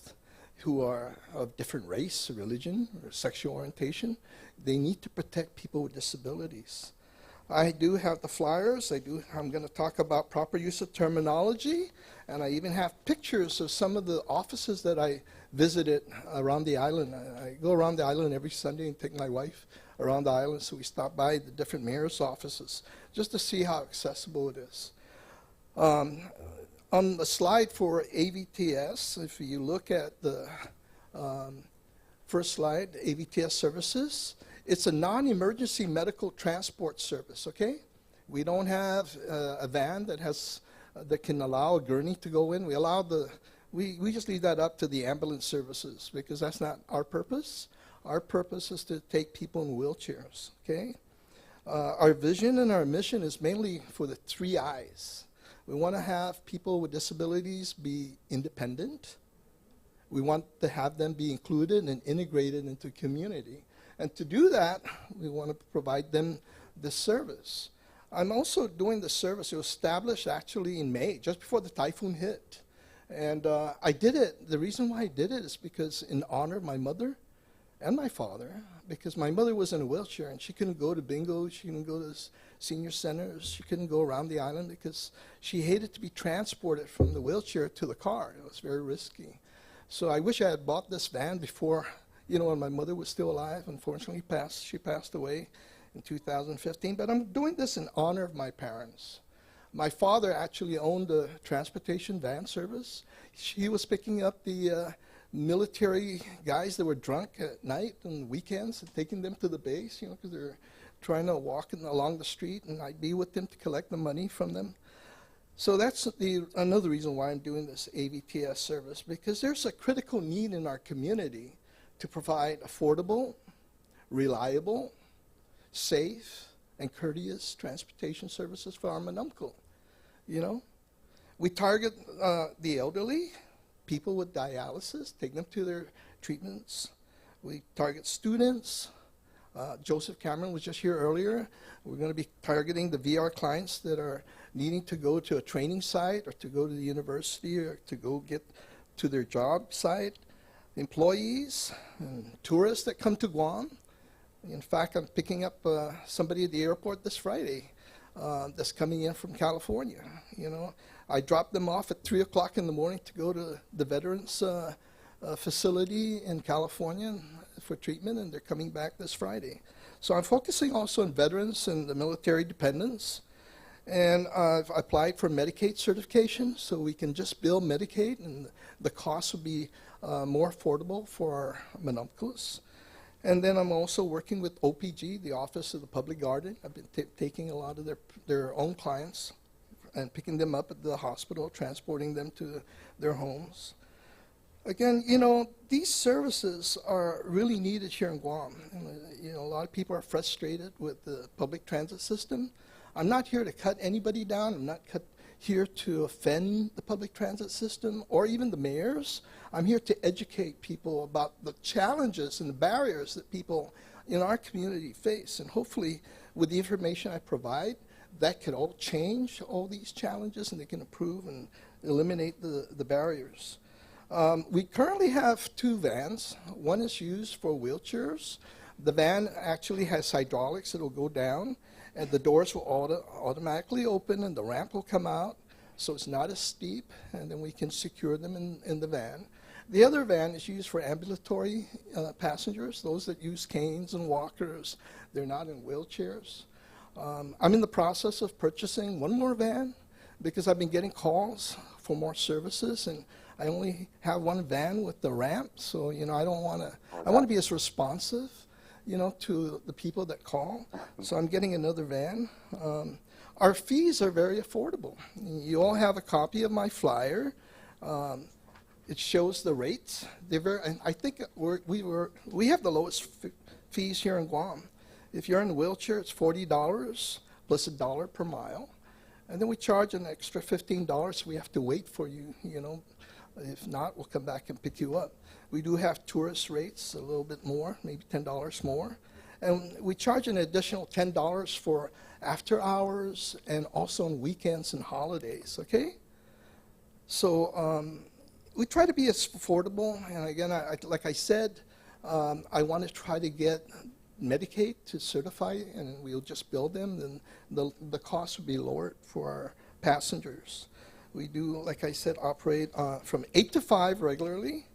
who are of different race, religion, or sexual orientation. They need to protect people with disabilities. I do have the flyers. I'm going to talk about proper use of terminology, and I even have pictures of some of the offices that I visited around the island. I go around the island every Sunday and take my wife around the island, so we stop by the different mayor's offices just to see how accessible it is. On the slide for AVTS, if you look at the first slide, AVTS services, it's a non-emergency medical transport service, okay? We don't have a van that can allow a gurney to go in. We just leave that up to the ambulance services because that's not our purpose. Our purpose is to take people in wheelchairs, okay? Our vision and our mission is mainly for the 3 I's. We want to have people with disabilities be independent. We want to have them be included and integrated into the community. And to do that, we want to provide them this service. I'm also doing the service. It was established actually in May, just before the typhoon hit. And I did it. The reason why I did it is because in honor of my mother and my father, because my mother was in a wheelchair and she couldn't go to bingo, she couldn't go to senior centers, she couldn't go around the island because she hated to be transported from the wheelchair to the car. It was very risky. So I wish I had bought this van before, you know, when my mother was still alive. Unfortunately, she passed away in 2015. But I'm doing this in honor of my parents. My father actually owned a transportation van service. He was picking up the military guys that were drunk at night and weekends and taking them to the base, you know, because they're trying to walk along the street, and I'd be with them to collect the money from them. So that's another reason why I'm doing this AVTS service, because there's a critical need in our community to provide affordable, reliable, safe, and courteous transportation services for our Manumco. You know, we target the elderly, people with dialysis, take them to their treatments. We target students. Joseph Cameron was just here earlier. We're going to be targeting the VR clients that are needing to go to a training site or to go to the university or to go get to their job site. Employees and tourists that come to Guam. In fact, I'm picking up somebody at the airport this Friday. that's coming in from California. I drop them off at 3 o'clock in the morning to go to the veterans facility in California for treatment, and they're coming back this Friday. So I'm focusing also on veterans and the military dependents. And I've applied for Medicaid certification, so we can just bill Medicaid, and the cost will be more affordable for our monoculous. And then I'm also working with OPG, the Office of the Public Guardian. I've been taking a lot of their own clients and picking them up at the hospital, transporting them to their homes. Again, these services are really needed here in Guam. And, a lot of people are frustrated with the public transit system. I'm not here to cut anybody down. I'm not here to offend the public transit system or even the mayors. I'm here to educate people about the challenges and the barriers that people in our community face. And hopefully, with the information I provide, that could all change all these challenges, and they can improve and eliminate the barriers. We currently have 2 vans. One is used for wheelchairs. The van actually has hydraulics that will go down, and the doors will automatically open, and the ramp will come out, so it's not as steep, and then we can secure them in the van. The other van is used for ambulatory passengers, those that use canes and walkers. They're not in wheelchairs. I'm in the process of purchasing one more van because I've been getting calls for more services, and I only have one van with the ramp, so I don't want to. I want to be as responsive, to the people that call. So I'm getting another van. Our fees are very affordable. You all have a copy of my flyer. It shows the rates. They're very. And I think we have the lowest fees here in Guam. If you're in a wheelchair, it's $40 plus $1 per mile, and then we charge an extra $15. So we have to wait for you. If not, we'll come back and pick you up. We do have tourist rates, a little bit more, maybe $10 more. And we charge an additional $10 for after hours and also on weekends and holidays, okay? So we try to be as affordable. And again, like I said, I want to try to get Medicaid to certify, and we'll just bill them, then the cost will be lowered for our passengers. We do, like I said, operate from 8 to 5 regularly,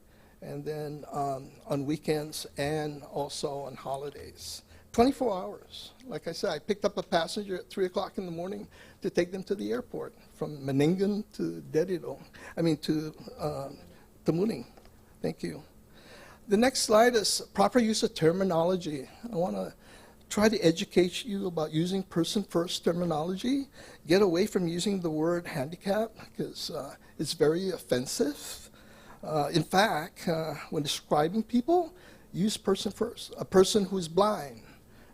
and then on weekends and also on holidays. 24 hours. Like I said, I picked up a passenger at 3 o'clock in the morning to take them to the airport from Meningan to to Tamuning. Thank you. The next slide is proper use of terminology. I want to try to educate you about using person-first terminology. Get away from using the word handicap because it's very offensive. In fact, when describing people, use person first. A person who's blind,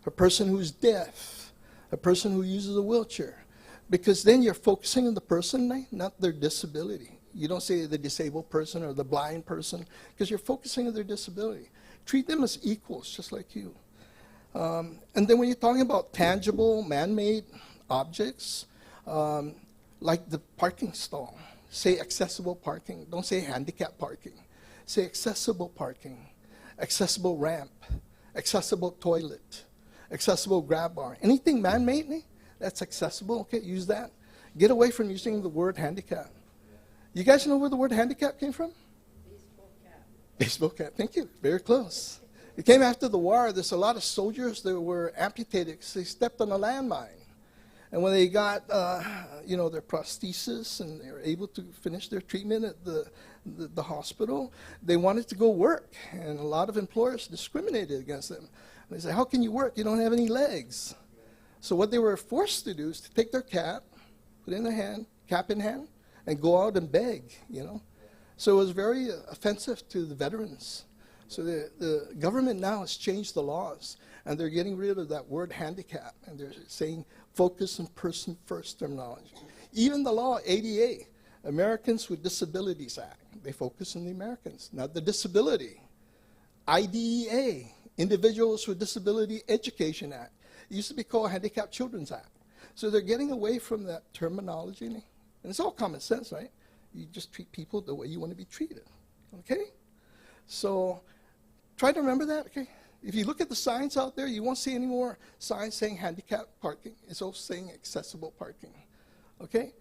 a person who's deaf, a person who uses a wheelchair. Because then you're focusing on the person, not their disability. You don't say the disabled person or the blind person because you're focusing on their disability. Treat them as equals, just like you. And then when you're talking about tangible, man-made objects, like the parking stall, say accessible parking. Don't say handicap parking. Say accessible parking, accessible ramp, accessible toilet, accessible grab bar. Anything man-made, that's accessible, okay, use that. Get away from using the word handicap. You guys know where the word handicap came from? Baseball cap. Baseball cap, thank you, very close. It came after the war. There's a lot of soldiers that were amputated because they stepped on a landmine. And when they got, their prosthesis and they were able to finish their treatment at the hospital, they wanted to go work. And a lot of employers discriminated against them. And they said, how can you work? You don't have any legs. So what they were forced to do is to take their cap, put it in their hand, cap in hand, and go out and beg, So it was very offensive to the veterans. So the government now has changed the laws, and they're getting rid of that word handicap, and they're saying focus on person-first terminology. Even the law, ADA, Americans with Disabilities Act, they focus on the Americans, not the disability. IDEA, Individuals with Disability Education Act. It used to be called Handicapped Children's Act. So they're getting away from that terminology. And it's all common sense, right? You just treat people the way you want to be treated, okay? So try to remember that, okay? If you look at the signs out there, you won't see any more signs saying handicap parking. It's all saying accessible parking. Okay?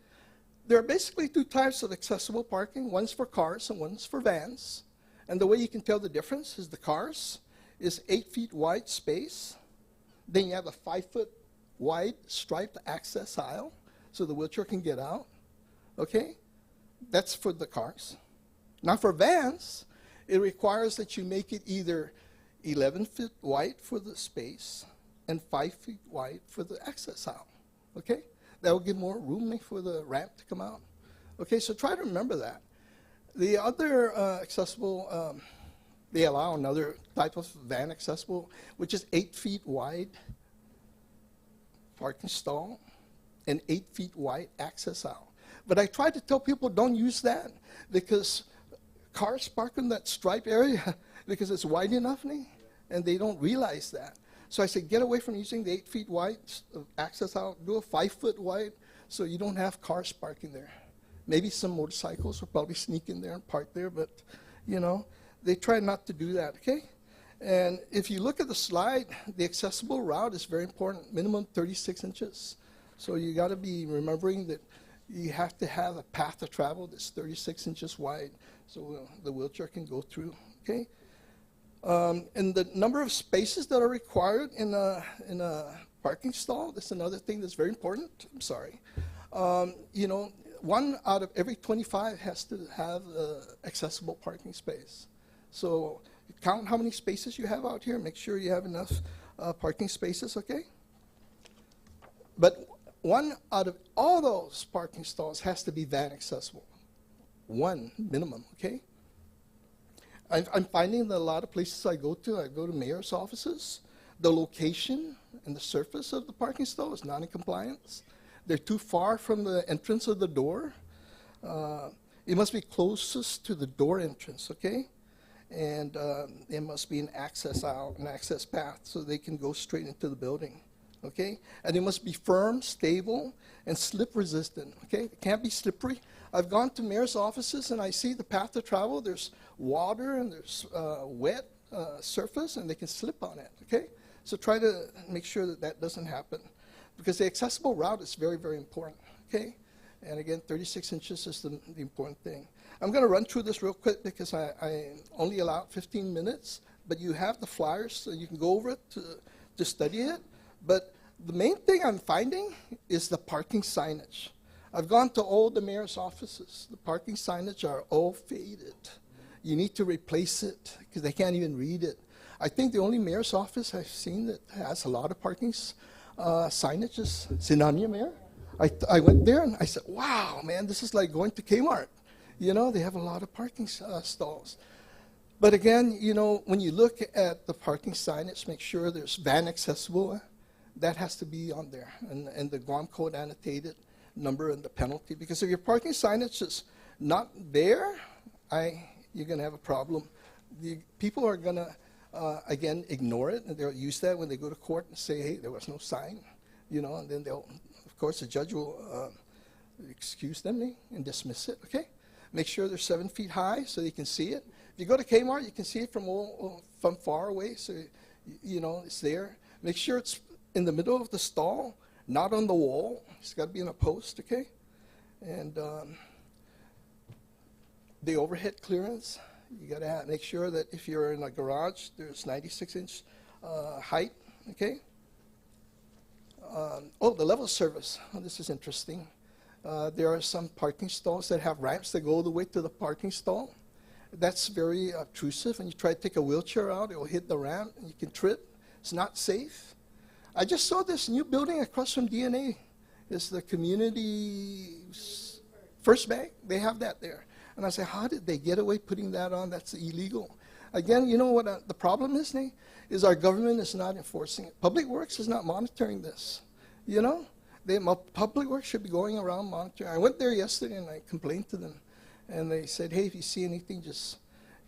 There are basically two types of accessible parking. One's for cars and one's for vans. And the way you can tell the difference is the cars is 8 feet wide space. Then you have a 5 foot wide striped access aisle so the wheelchair can get out. Okay? That's for the cars. Now for vans, it requires that you make it either 11 feet wide for the space and 5 feet wide for the access aisle. Okay? That will give more room for the ramp to come out. Okay, so try to remember that. The other accessible, they allow another type of van accessible, which is 8 feet wide parking stall and 8 feet wide access aisle. But I try to tell people don't use that because cars park in that stripe area because it's wide enough, and they don't realize that. So I said, get away from using the 8 feet wide access aisle, do a 5 foot wide so you don't have cars parking there. Maybe some motorcycles will probably sneak in there and park there, but, you know, they try not to do that, okay? And if you look at the slide, the accessible route is very important, minimum 36 inches. So you got to be remembering that you have to have a path of travel that's 36 inches wide so the wheelchair can go through, okay? And the number of spaces that are required in a parking stall, that's another thing that's very important. I'm sorry. You know, 1 out of every 25 has to have accessible parking space. So count how many spaces you have out here. Make sure you have enough parking spaces, okay? But 1 out of all those parking stalls has to be van accessible. 1 minimum, okay? I'm finding that a lot of places I go to mayor's offices, the location and the surface of the parking stall is not in compliance. They're too far from the entrance of the door. It must be closest to the door entrance, okay? And it must be an access aisle, an access path, so they can go straight into the building, okay? And it must be firm, stable, and slip resistant, okay? It can't be slippery. I've gone to mayor's offices and I see the path of travel. There's water and there's wet surface and they can slip on it, okay? So try to make sure that that doesn't happen because the accessible route is very, very important, okay? And again, 36 inches is the important thing. I'm going to run through this real quick because I only allowed 15 minutes, but you have the flyers so you can go over it to study it. But the main thing I'm finding is the parking signage. I've gone to all the mayor's offices. The parking signage are all faded. You need to replace it because they can't even read it. I think the only mayor's office I've seen that has a lot of parking signage is Sinania Mayor. I went there and I said, wow, man, this is like going to Kmart. You know, they have a lot of parking stalls. But again, you know, when you look at the parking signage, make sure there's van accessible. That has to be on there. And the Guam Code annotated number and the penalty. Because if your parking signage is not there, you're going to have a problem. People are going to, again, ignore it, and they'll use that when they go to court and say, hey, there was no sign, you know, and then they'll, of course, the judge will excuse them and dismiss it, okay? Make sure they're 7 feet high so you can see it. If you go to Kmart, you can see it from far away, so, you know, it's there. Make sure it's in the middle of the stall, not on the wall. It's got to be in a post, okay? And the overhead clearance, you got to make sure that if you're in a garage, there's 96-inch height, okay? The level of service. Oh, this is interesting. There are some parking stalls that have ramps that go all the way to the parking stall. That's very obtrusive. And you try to take a wheelchair out, it will hit the ramp, and you can trip. It's not safe. I just saw this new building across from DNA. It's the community first bank. They have that there. And I said, how did they get away putting that on? That's illegal. Again, you know what the problem is, Nate? Is our government is not enforcing it. Public Works is not monitoring this. You know? Public Works should be going around monitoring. I went there yesterday and I complained to them. And they said, hey, if you see anything, just,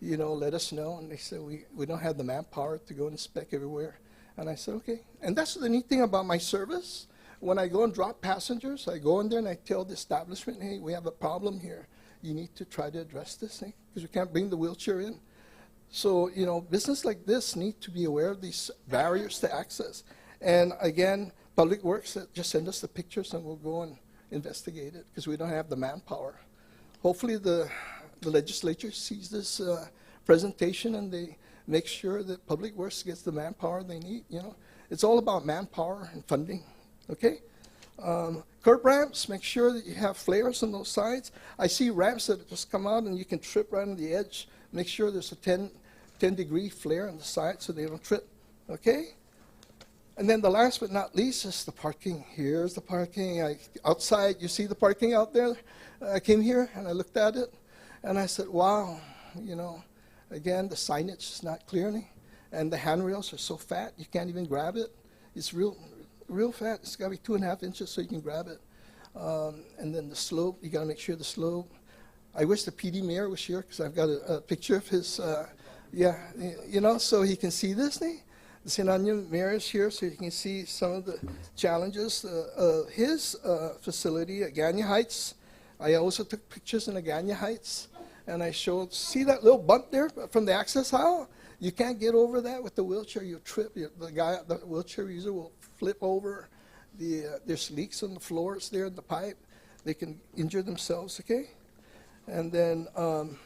you know, let us know. And they said, we don't have the manpower to go and inspect everywhere. And I said, okay. And that's the neat thing about my service. When I go and drop passengers, I go in there and I tell the establishment, hey, we have a problem here. You need to try to address this thing because we can't bring the wheelchair in. So, you know, business like this need to be aware of these barriers to access. And again, Public Works, just send us the pictures and we'll go and investigate it because we don't have the manpower. Hopefully the legislature sees this presentation and they make sure that Public Works gets the manpower they need, you know. It's all about manpower and funding, okay? Curb ramps, make sure that you have flares on those sides. I see ramps that just come out and you can trip right on the edge. Make sure there's a 10-degree flare on the side so they don't trip, okay? And then the last but not least is the parking. Here's the parking. Outside, you see the parking out there? I came here and I looked at it and I said, wow, you know, again, the signage is not clearly and the handrails are so fat you can't even grab it. It's real fat. It's got to be 2.5 inches so you can grab it. And then the slope, you got to make sure the slope. I wish the PD mayor was here because I've got a picture of his, you know, so he can see this thing. The St. Onion mayor is here so you can see some of the challenges of his facility at Ganya Heights. I also took pictures in Aganya Heights and I showed, see that little bump there from the access aisle? You can't get over that with the wheelchair. You'll trip. The wheelchair user will flip over. There's leaks on the floors there in the pipe. They can injure themselves, okay? And then, of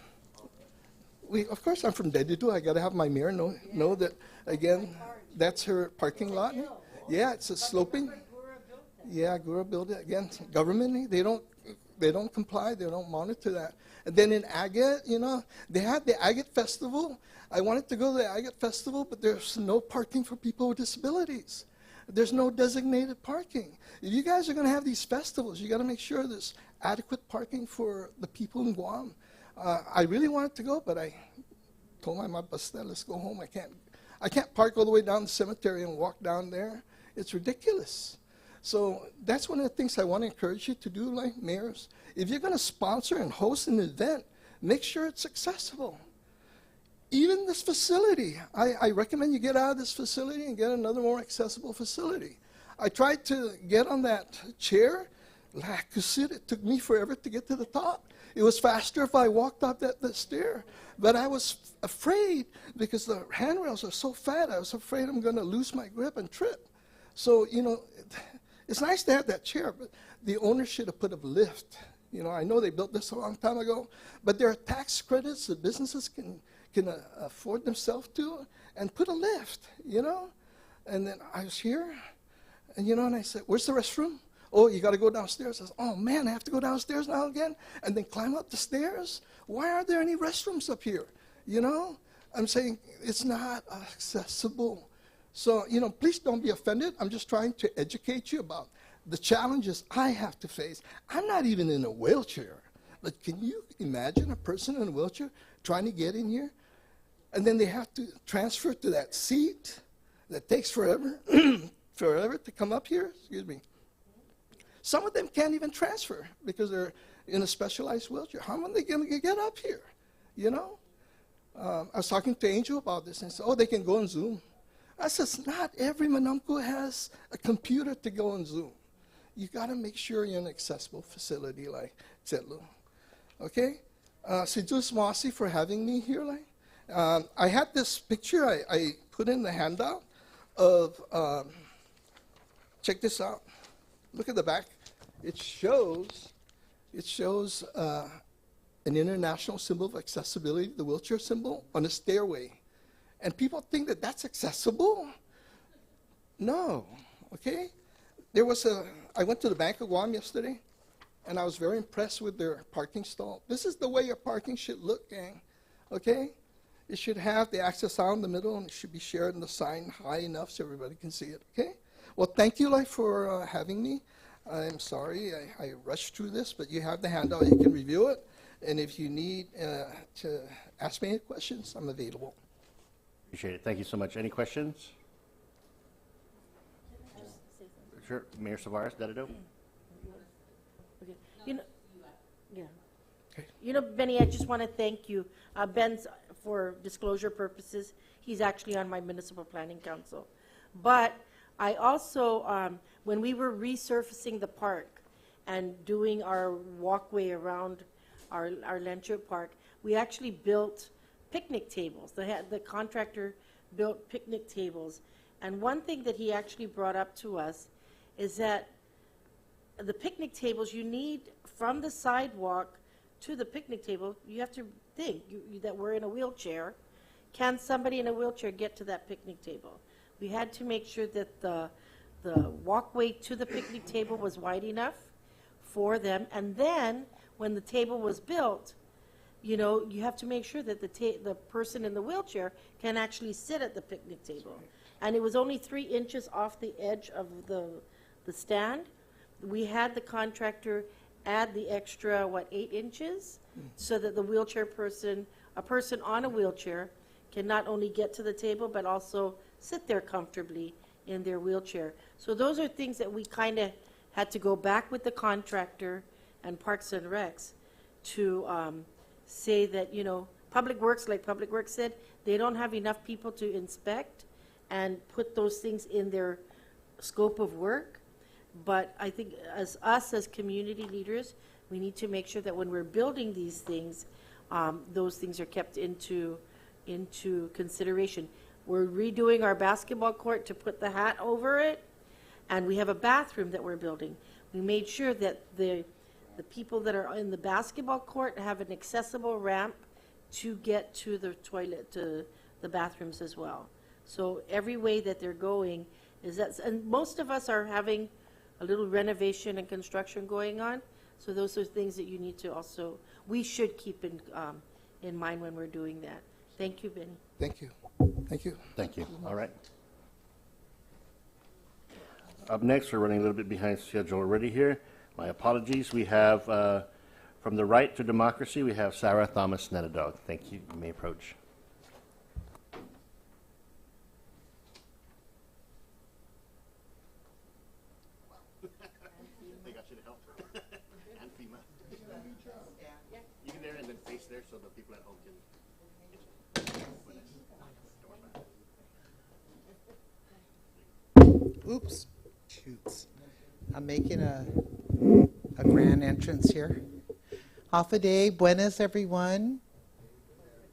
course, I'm from Dedido. I got to have my mayor know that, again, that's her parking lot. Yeah, it's a sloping. Yeah, Gura built it. Again, government, they don't comply. They don't monitor that. And then in Agate, you know, they had the Agate Festival. I wanted to go to the Agate Festival, but there's no parking for people with disabilities. There's no designated parking. If you guys are going to have these festivals, you got to make sure there's adequate parking for the people in Guam. I really wanted to go, but I told my basta, let's go home. I can't park all the way down the cemetery and walk down there. It's ridiculous. So that's one of the things I want to encourage you to do, like mayors. If you're going to sponsor and host an event, make sure it's accessible. Even this facility, I recommend you get out of this facility and get another more accessible facility. I tried to get on that chair. It took me forever to get to the top. It was faster if I walked up the stair. But I was afraid because the handrails are so fat, I was afraid I'm going to lose my grip and trip. So, you know, it's nice to have that chair, but the owner should have put a lift. You know, I know they built this a long time ago, but there are tax credits that businesses can afford themselves to and put a lift, you know. And then I was here, and, you know, and I said, where's the restroom? Oh, you got to go downstairs. I said, oh, man, I have to go downstairs now again and then climb up the stairs? Why aren't there any restrooms up here? You know, I'm saying it's not accessible. So, you know, please don't be offended. I'm just trying to educate you about the challenges I have to face. I'm not even in a wheelchair. But can you imagine a person in a wheelchair trying to get in here? And then they have to transfer to that seat that takes forever, forever to come up here. Excuse me. Some of them can't even transfer because they're in a specialized wheelchair. How are they going to get up here? You know? I was talking to Angel about this and said, oh, they can go on Zoom. I said, not every Manamco has a computer to go on Zoom. You got to make sure you're in an accessible facility like Zetlo. Okay? Si Diyos Masi for having me here. I had this picture I put in the handout of, check this out. Look at the back. It shows an international symbol of accessibility, the wheelchair symbol, on a stairway. And people think that that's accessible. No, okay? I went to the Bank of Guam yesterday, and I was very impressed with their parking stall. This is the way your parking should look, gang, okay? It should have the access out in the middle, and it should be shared in the sign high enough so everybody can see it, okay? Well, thank you, for having me. I'm sorry I rushed through this, but you have the handout. You can review it. And if you need to ask me any questions, I'm available. Appreciate it. Thank you so much. Any questions? Sure. Mayor Savares, Dedido? Okay. You know, yeah. Okay. You know, Benny, I just want to thank you. Ben's, for disclosure purposes, he's actually on my municipal planning council. But I also, when we were resurfacing the park and doing our walkway around our Lenture Park, we actually built picnic tables. The contractor built picnic tables. And one thing that he actually brought up to us is that the picnic tables you need from the sidewalk to the picnic table, you have to think that we're in a wheelchair. Can somebody in a wheelchair get to that picnic table? We had to make sure that the walkway to the picnic table was wide enough for them. And then when the table was built, you know, you have to make sure that the person in the wheelchair can actually sit at the picnic table. And it was only 3 inches off the edge of the stand. We had the contractor add the extra, 8 inches, so that the wheelchair person, a person on a wheelchair, can not only get to the table, but also sit there comfortably in their wheelchair. So those are things that we kind of had to go back with the contractor and Parks and Recs to say that, you know, Public Works, like Public Works said, they don't have enough people to inspect and put those things in their scope of work. But I think as us, as community leaders, we need to make sure that when we're building these things, those things are kept into consideration. We're redoing our basketball court to put the hat over it, and we have a bathroom that we're building. We made sure that the people that are in the basketball court have an accessible ramp to get to the toilet, to the bathrooms as well. So every way that they're going is that, and most of us are having a little renovation and construction going on. So those are things that you need to also, we should keep in mind when we're doing that. Thank you, Benny. Thank you. Thank you. Thank you. All right. Up next, we're running a little bit behind schedule already here. My apologies. We have, from the right to democracy, we have Sarah Thomas Netadog. Thank you. You may approach. They got you to help. And FEMA. You can there and then face there so the people at home can. Oops, shoots. I'm making a grand entrance here. Hafa Day, buenas everyone.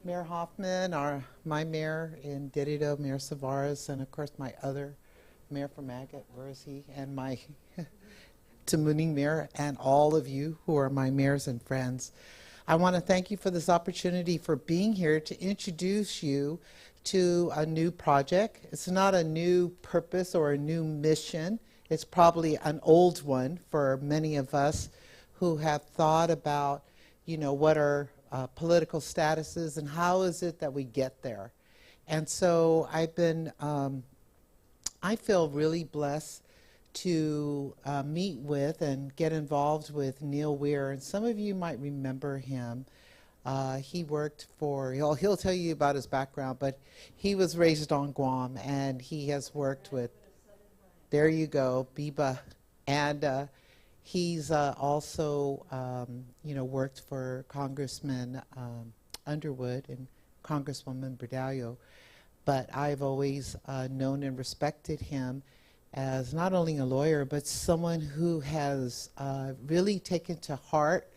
Mayor Hoffman, my mayor in Derrida, Mayor Savaras, and of course my other mayor from Agate, where is he? And my Tamuning mayor, and all of you who are my mayors and friends. I want to thank you for this opportunity for being here to introduce you to a new project. It's not a new purpose or a new mission. It's probably an old one for many of us who have thought about, you know, what our political statuses and how is it that we get there. And so I've been, I feel really blessed to meet with and get involved with Neil Weir. And some of you might remember him. He worked for, he'll tell you about his background, but he was raised on Guam, and he has worked with, there you go, Biba. And he's also, you know, worked for Congressman Underwood and Congresswoman Berdallo. But I've always known and respected him as not only a lawyer, but someone who has really taken to heart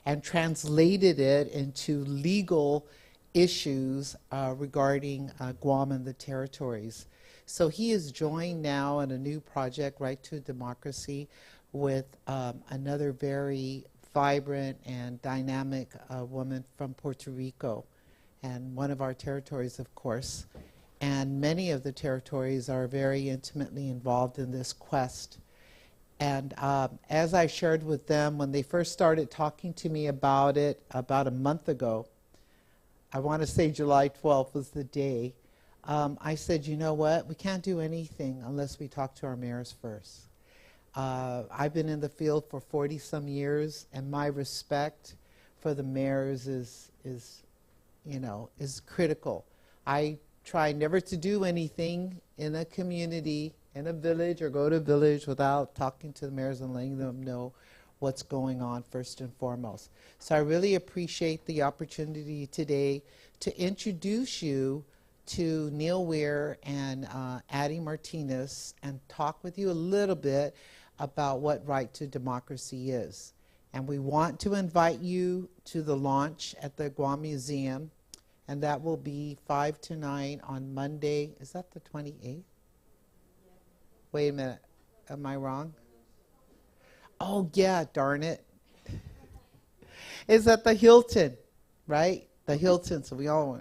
and translated it into legal issues regarding Guam and the territories. So he is joined now in a new project, Right to Democracy, with another very vibrant and dynamic woman from Puerto Rico, and one of our territories, of course. And many of the territories are very intimately involved in this quest. And as I shared with them when they first started talking to me about it about a month ago, I want to say July 12th was the day, I said, you know what, we can't do anything unless we talk to our mayors first. I've been in the field for 40-some years, and my respect for the mayors is you know, is critical. I try never to do anything in a community, in a village, or go to a village without talking to the mayors and letting them know what's going on first and foremost. So I really appreciate the opportunity today to introduce you to Neil Weir and Addie Martinez and talk with you a little bit about what Right to Democracy is. And we want to invite you to the launch at the Guam Museum and that will be 5 to 9 on Monday. Is that the 28th? Wait a minute. Am I wrong? Oh, yeah, darn it. It's at the Hilton, right? The Hilton. So we all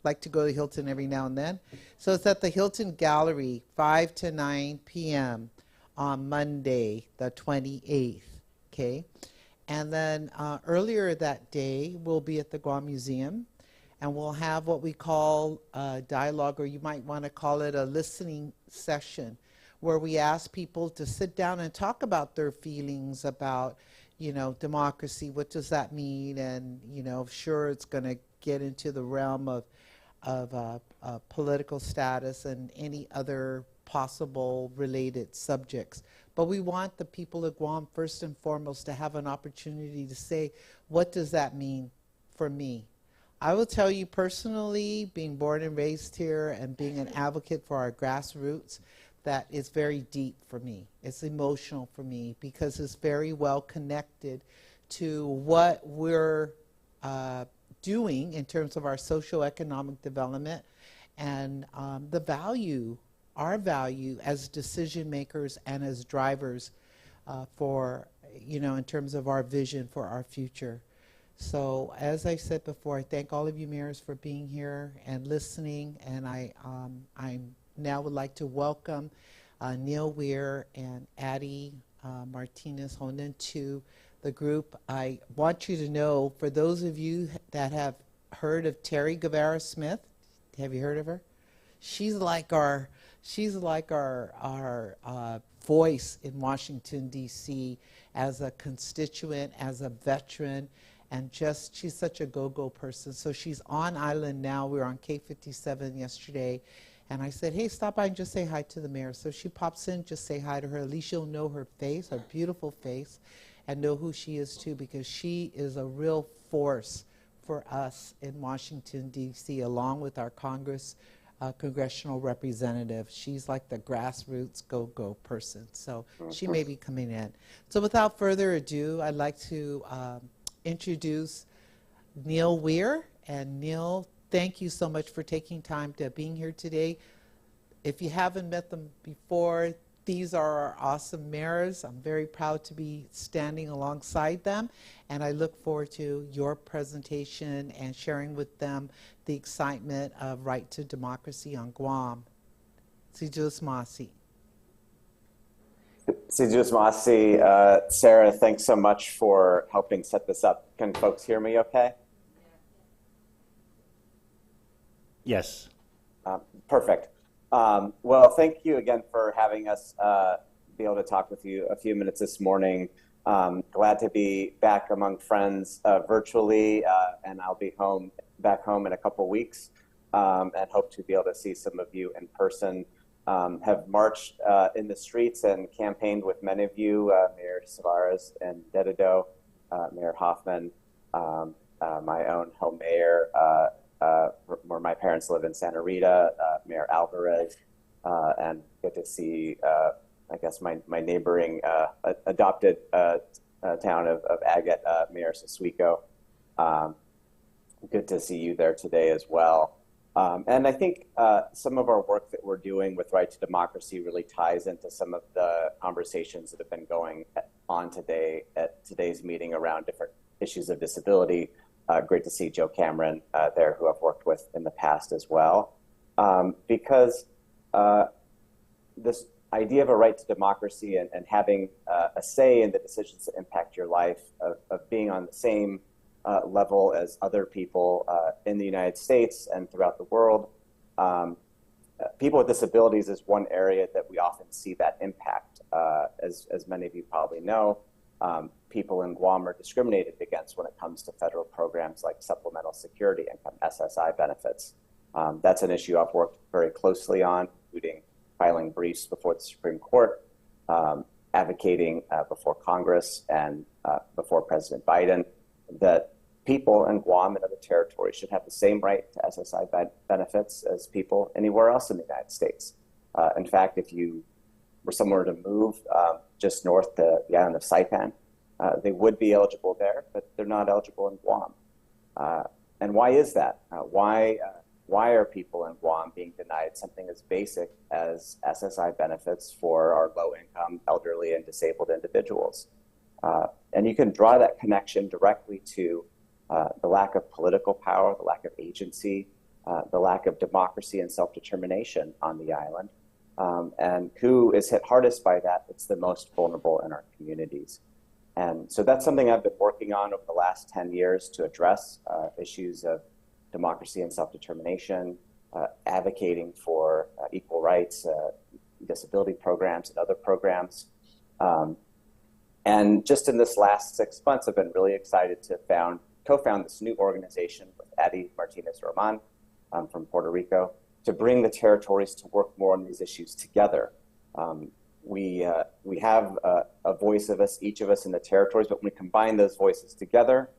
like to go to the Hilton every now and then. So it's at the Hilton Gallery, 5 to 9 p.m. on Monday, the 28th. Okay? And then earlier that day, we'll be at the Guam Museum, and we'll have what we call a dialogue, or you might want to call it a listening session, where we ask people to sit down and talk about their feelings about, you know, democracy. What does that mean? And, you know, sure, it's going to get into the realm of political status and any other possible related subjects. But we want the people of Guam, first and foremost, to have an opportunity to say, what does that mean for me? I will tell you personally, being born and raised here and being an advocate for our grassroots, that is very deep for me. It's emotional for me because it's very well connected to what we're doing in terms of our socioeconomic development and the value, our value as decision makers and as drivers for, you know, in terms of our vision for our future. So as I said before, I thank all of you mayors for being here and listening, and I now would like to welcome Neil Weir and Addie Martinez Honan to the group. I want you to know, for those of you that have heard of Terry Guevara Smith, have you heard of her? She's like our voice in Washington, D.C. as a constituent, as a veteran, and just she's such a go-go person. So she's on island now. We were on K57 yesterday, and I said, hey, stop by and just say hi to the mayor. So she pops in, just say hi to her. At least you'll know her face, her beautiful face, and know who she is too, because she is a real force for us in Washington, D.C., along with our congressional representative. She's like the grassroots go-go person. So she may be coming in. So without further ado, I'd like to introduce Neil Weir. And Neil, thank you so much for taking time to being here today. If you haven't met them before, these are our awesome mayors. I'm very proud to be standing alongside them, and I look forward to your presentation and sharing with them the excitement of right to democracy on Guam. Si Diyos Masi. Si Diyos Masi. Sarah, thanks so much for helping set this up. Can folks hear me okay? Yes. Perfect. Well, thank you again for having us be able to talk with you a few minutes this morning. Glad to be back among friends virtually, and I'll be back home in a couple weeks, and hope to be able to see some of you in person. Have marched in the streets and campaigned with many of you, Mayor Suarez and Dedido, Mayor Hoffman, my own home mayor, where my parents live in Santa Rita, Mayor Alvarez, and good to see, I guess, my neighboring adopted town of Agate, Mayor Soswico. Good to see you there today as well. And I think some of our work that we're doing with Right to Democracy really ties into some of the conversations that have been going on today at today's meeting around different issues of disability. Great to see Joe Cameron there, who I've worked with in the past as well. Because this idea of a right to democracy and having a say in the decisions that impact your life, of being on the same level as other people in the United States and throughout the world. People with disabilities is one area that we often see that impact. As many of you probably know, people in Guam are discriminated against when it comes to federal programs like Supplemental Security Income, SSI benefits. That's an issue I've worked very closely on, including filing briefs before the Supreme Court, advocating before Congress and before President Biden that people in Guam and other territories should have the same right to SSI benefits as people anywhere else in the United States. In fact, if you were somewhere to move just north to the island of Saipan, they would be eligible there, but they're not eligible in Guam. And why is that? Why are people in Guam being denied something as basic as SSI benefits for our low-income, elderly, and disabled individuals? And you can draw that connection directly to the lack of political power, the lack of agency, the lack of democracy and self-determination on the island. And who is hit hardest by that? It's the most vulnerable in our communities. And so that's something I've been working on over the last 10 years to address issues of democracy and self-determination, advocating for equal rights, disability programs, and other programs. And just in this last 6 months, I've been really excited to co-found this new organization with Addie Martinez-Roman from Puerto Rico to bring the territories to work more on these issues together. We have a voice of us, each of us in the territories, but when we combine those voices together,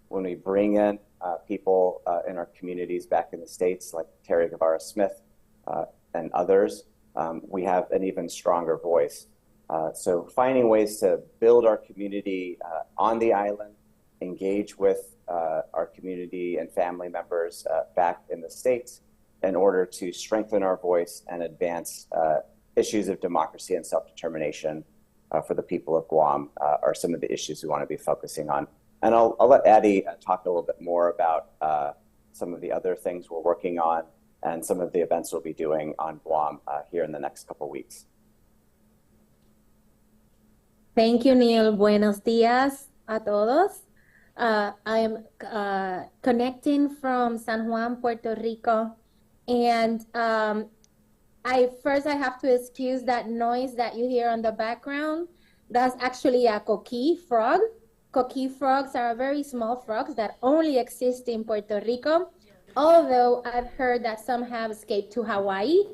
when we bring in people in our communities back in the States, like Terry Guevara-Smith and others, we have an even stronger voice. So finding ways to build our community on the island, engage with our community and family members back in the States in order to strengthen our voice and advance issues of democracy and self-determination for the people of Guam are some of the issues we want to be focusing on. And I'll let Addie talk a little bit more about some of the other things we're working on and some of the events we'll be doing on Guam here in the next couple of weeks. Thank you, Neil. Buenos días a todos. I am connecting from San Juan, Puerto Rico. And first I have to excuse that noise that you hear on the background. That's actually a coqui frog. Coqui frogs are very small frogs that only exist in Puerto Rico, although I've heard that some have escaped to Hawaii.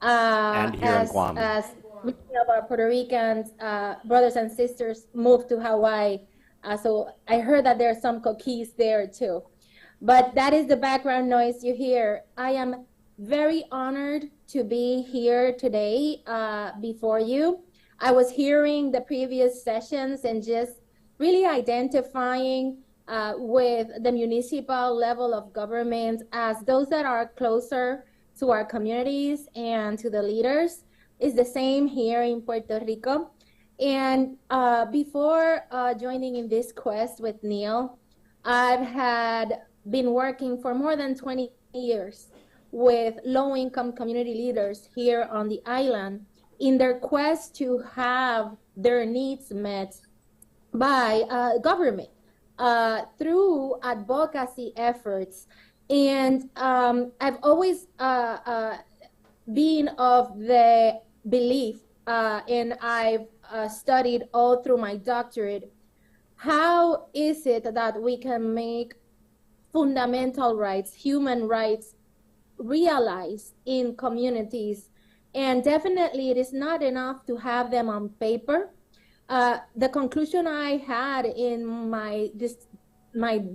And here in Guam. As many of our Puerto Ricans, brothers and sisters, moved to Hawaii. So I heard that there are some coquis there too. But that is the background noise you hear. I am very honored to be here today before you. I was hearing the previous sessions and just really identifying with the municipal level of government as those that are closer to our communities and to the leaders. Is the same here in Puerto Rico. And before joining in this quest with Neil, I've had been working for more than 20 years with low-income community leaders here on the island in their quest to have their needs met by government through advocacy efforts. And I've always been of the belief, and I've studied all through my doctorate, how is it that we can make fundamental rights, human rights, realized in communities? And definitely it is not enough to have them on paper. The conclusion I had in my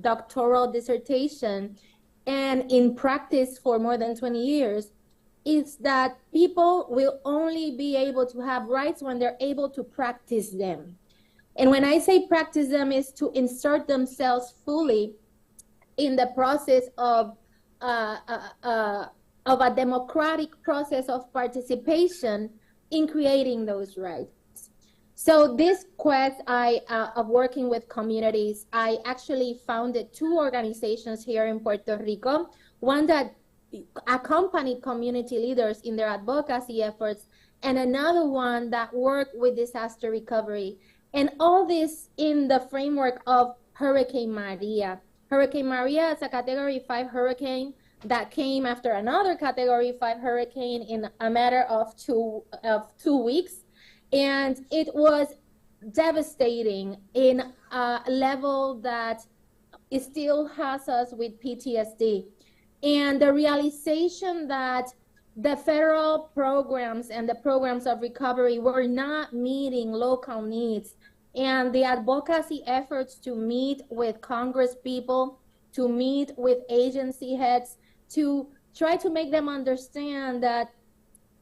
doctoral dissertation and in practice for more than 20 years is that people will only be able to have rights when they're able to practice them. And when I say practice them, is to insert themselves fully in the process of a democratic process of participation in creating those rights. So this quest of working with communities, I actually founded 2 organizations here in Puerto Rico, one that accompanied community leaders in their advocacy efforts, and another one that worked with disaster recovery. And all this in the framework of Hurricane Maria. Hurricane Maria is a Category 5 hurricane that came after another Category 5 hurricane in a matter of two weeks. And it was devastating in a level that it still has us with PTSD. And the realization that the federal programs and the programs of recovery were not meeting local needs, and the advocacy efforts to meet with Congress people, to meet with agency heads, to try to make them understand that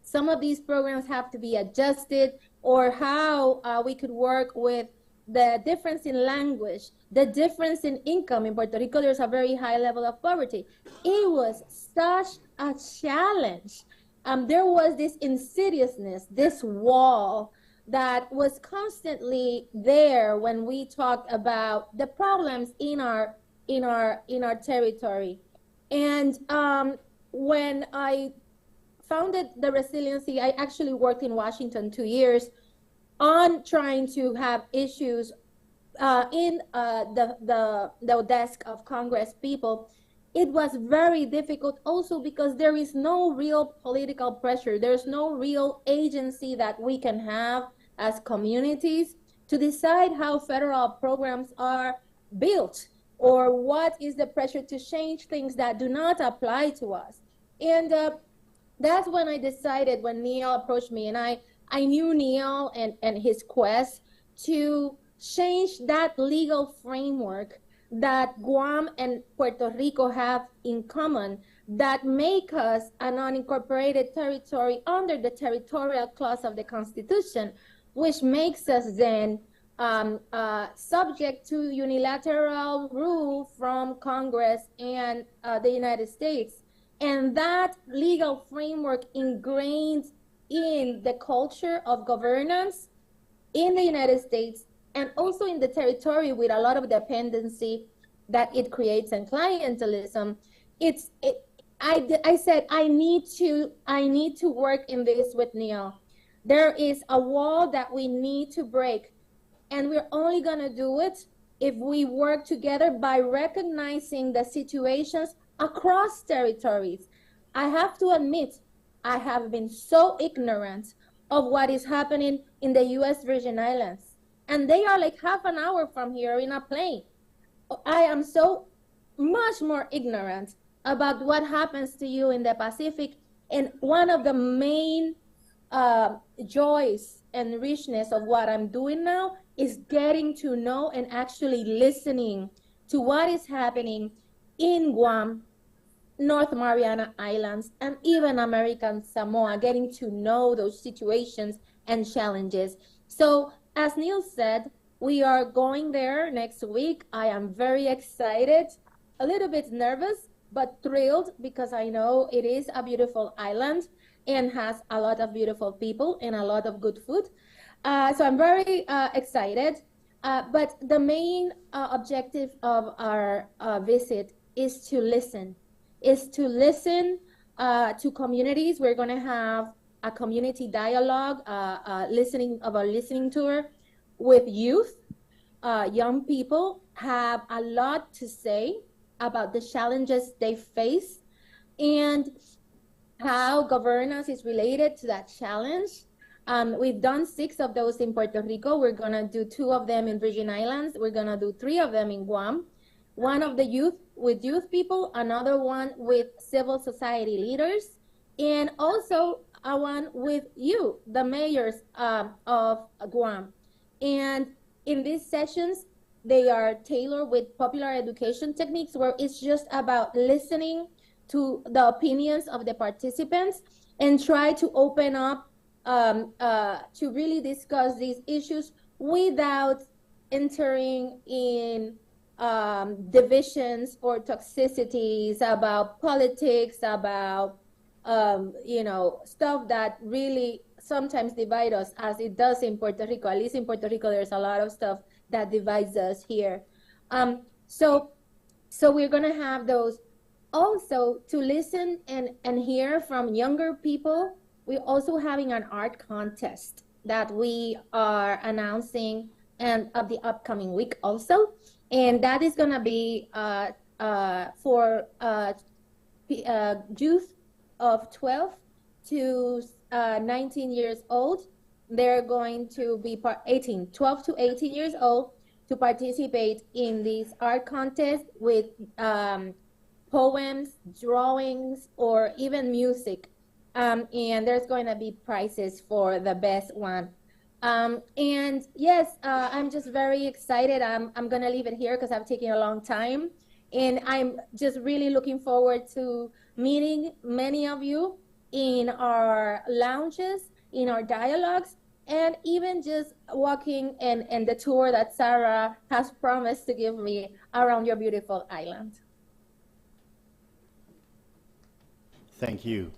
some of these programs have to be adjusted, or how we could work with the difference in language, the difference in income. In Puerto Rico, there's a very high level of poverty. It was such a challenge. There was this insidiousness, this wall that was constantly there when we talked about the problems in our territory. And when I founded the resiliency, I actually worked in Washington 2 years on trying to have issues in the desk of Congress people. It was very difficult also because there is no real political pressure. There's no real agency that we can have as communities to decide how federal programs are built or what is the pressure to change things that do not apply to us. And that's when I decided, when Neil approached me, and I knew Neil and his quest to change that legal framework that Guam and Puerto Rico have in common that make us an unincorporated territory under the territorial clause of the Constitution, which makes us then subject to unilateral rule from Congress and the United States. And that legal framework ingrained in the culture of governance in the United States and also in the territory with a lot of dependency that it creates and clientelism. I said, I need to work in this with Neil. There is a wall that we need to break, and we're only gonna do it if we work together by recognizing the situations across territories. I have to admit, I have been so ignorant of what is happening in the U.S. Virgin Islands. And they are like half an hour from here in a plane. I am so much more ignorant about what happens to you in the Pacific. And one of the main joys and richness of what I'm doing now is getting to know and actually listening to what is happening in Guam, North Mariana Islands, and even American Samoa, getting to know those situations and challenges. So as Neil said, we are going there next week. I am very excited, a little bit nervous, but thrilled because I know it is a beautiful island and has a lot of beautiful people and a lot of good food. So I'm very excited. But the main objective of our visit is to listen, to communities. We're going to have a community dialogue, listening tour with youth. Young people have a lot to say about the challenges they face and how governance is related to that challenge. We've done 6 of those in Puerto Rico. We're going to do 2 of them in Virgin Islands. We're going to do 3 of them in Guam. One of the youth people, another one with civil society leaders, and also one with you, the mayors of Guam. And in these sessions, they are tailored with popular education techniques where it's just about listening to the opinions of the participants and try to open up to really discuss these issues without entering in divisions or toxicities about politics, about stuff that really sometimes divide us, as it does in Puerto Rico. At least in Puerto Rico, there's a lot of stuff that divides us here. So we're gonna have those. Also, to listen and hear from younger people, we're also having an art contest that we are announcing and of the upcoming week also. And that is gonna be for youth of 12 to 19 years old. They're going to be 12 to 18 years old to participate in this art contest with poems, drawings, or even music. And there's going to be prizes for the best one. And yes, I'm just very excited. I'm going to leave it here because I've taken a long time. And I'm just really looking forward to meeting many of you in our lounges, in our dialogues, and even just walking and the tour that Sarah has promised to give me around your beautiful island. Thank you.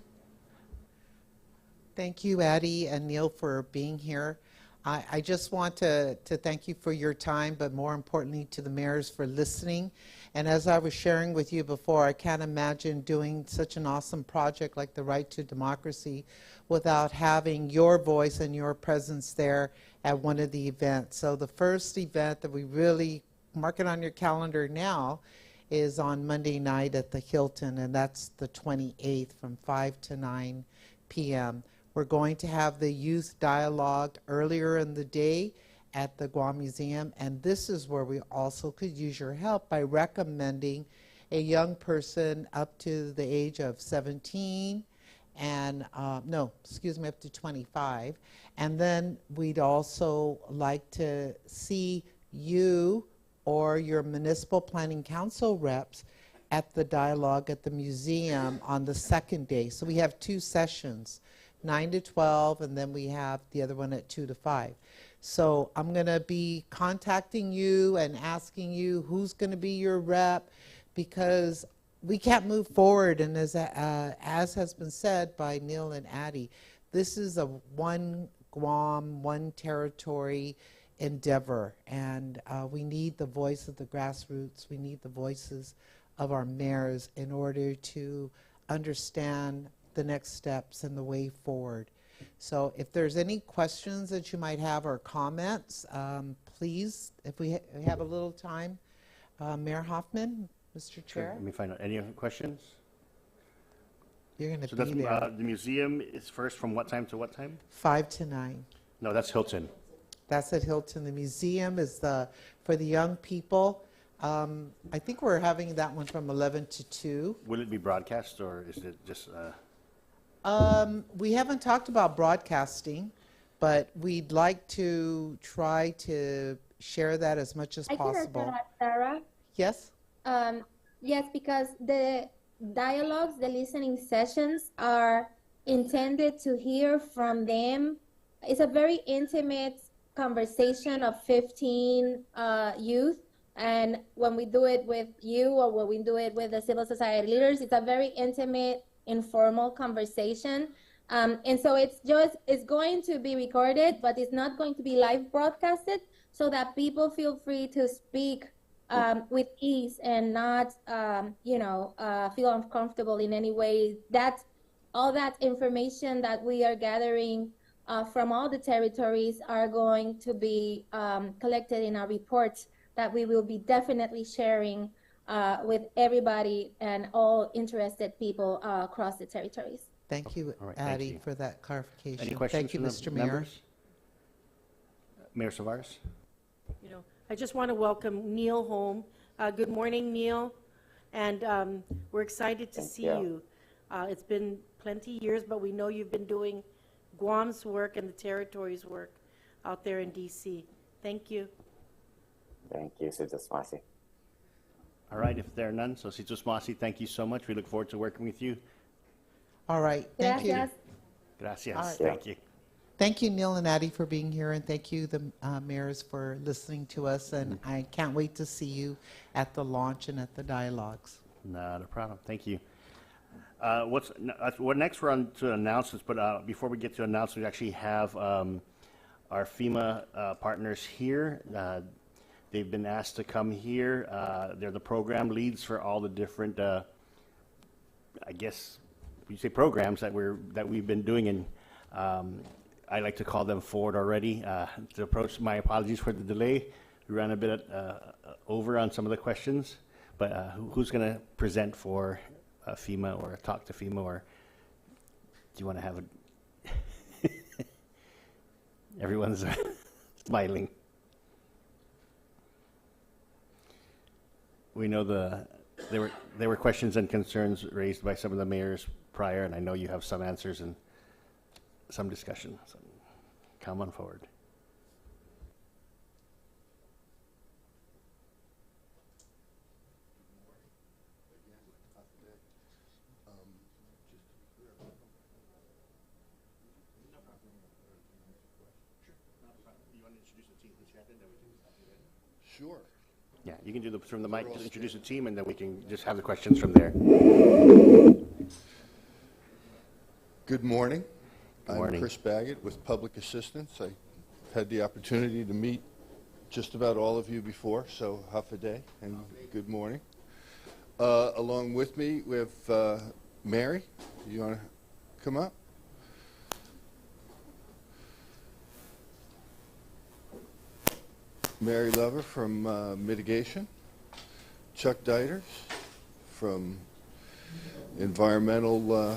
Thank you, Addie and Neil, for being here. I just want to thank you for your time, but more importantly to the mayors for listening. And as I was sharing with you before, I can't imagine doing such an awesome project like the Right to Democracy without having your voice and your presence there at one of the events. So the first event that we really mark it on your calendar now is on Monday night at the Hilton, and that's the 28th from 5 to 9 p.m. We're going to have the youth dialogue earlier in the day at the Guam Museum, and this is where we also could use your help by recommending a young person up to the age of 17 and, up to 25. And then we'd also like to see you or your municipal planning council reps at the dialogue at the museum on the second day. So we have 2 sessions, 9 to 12, and then we have the other one at 2 to 5. So I'm going to be contacting you and asking you who's going to be your rep, because we can't move forward. And as has been said by Neil and Addie, this is a one Guam, one territory endeavor. And we need the voice of the grassroots. We need the voices of our mayors in order to understand the next steps and the way forward. So if there's any questions that you might have or comments, please, if we have a little time. Mayor Hoffman, Mr. Chair. Let me find out. Any other questions? You're going to So be there. the museum is first from what time to what time? 5 to 9. No, that's Hilton. That's at Hilton. The museum is for the young people. I think we're having that one from 11 to 2. Will it be broadcast, or is it just... We haven't talked about broadcasting, but we'd like to try to share that as much as possible. I can answer that, Sarah. Yes? Yes, because the dialogues, the listening sessions are intended to hear from them. It's a very intimate conversation of 15 youth. And when we do it with you or when we do it with the civil society leaders, it's a very intimate, informal conversation. And so it's going to be recorded, but it's not going to be live broadcasted, so that people feel free to speak with ease and not, feel uncomfortable in any way. All that information that we are gathering from all the territories are going to be collected in our reports that we will be definitely sharing with everybody and all interested people across the territories. Thank you, All right, thank Addie, you. for that clarification. Any questions Thank you, from Mr. the Mayor. members? Mayor Savares? I just want to welcome Neil home. Good morning, Neil. And we're excited to see you. It's been plenty years, but we know you've been doing Guam's work and the territory's work out there in D.C. Thank you. Thank you, Sujas Masi. All right, if there are none, so Situs Masi, thank you so much. We look forward to working with you. All right. Thank you. Gracias. Gracias. All right. Thank you. Thank you, Neil and Addie, for being here, and thank you, the mayors, for listening to us. And I can't wait to see you at the launch and at the dialogues. Not a problem. Thank you. What next? We're on to announcements, but before we get to announcements, we actually have our FEMA partners here. They've been asked to come here. They're the program leads for all the different, I guess, you say programs that we've been doing, and I like to call them forward already. To approach, my apologies for the delay. We ran a bit over on some of the questions, but who's going to present for FEMA or talk to FEMA, or do you want to have a? Everyone's smiling. We know there were questions and concerns raised by some of the mayors prior, and I know you have some answers and some discussion. So come on forward. Sure. Yeah, you can do the from the mic, just introduce the team, and then we can just have the questions from there. Good morning. Good morning. I'm Chris Baggett with Public Assistance. I've had the opportunity to meet just about all of you before, so Hafaday and good morning. Along with me, we have Mary. You want to come up? Mary Lover from Mitigation. Chuck Deiters from Environmental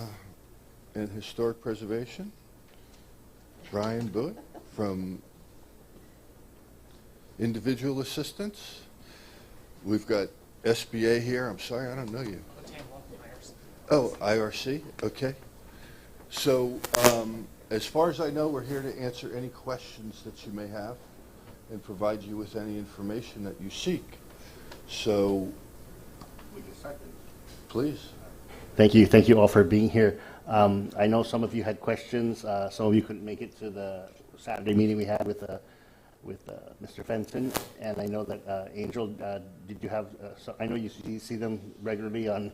and Historic Preservation. Brian Bowie from Individual Assistance. We've got SBA here. I'm sorry, I don't know you. Oh, IRC, okay. So as far as I know, we're here to answer any questions that you may have and provide you with any information that you seek. So, We can start then. please. Thank you all for being here. I know some of you had questions. Some of you couldn't make it to the Saturday meeting we had with Mr. Fenton, and I know that Angel, did you have? I know you see them regularly on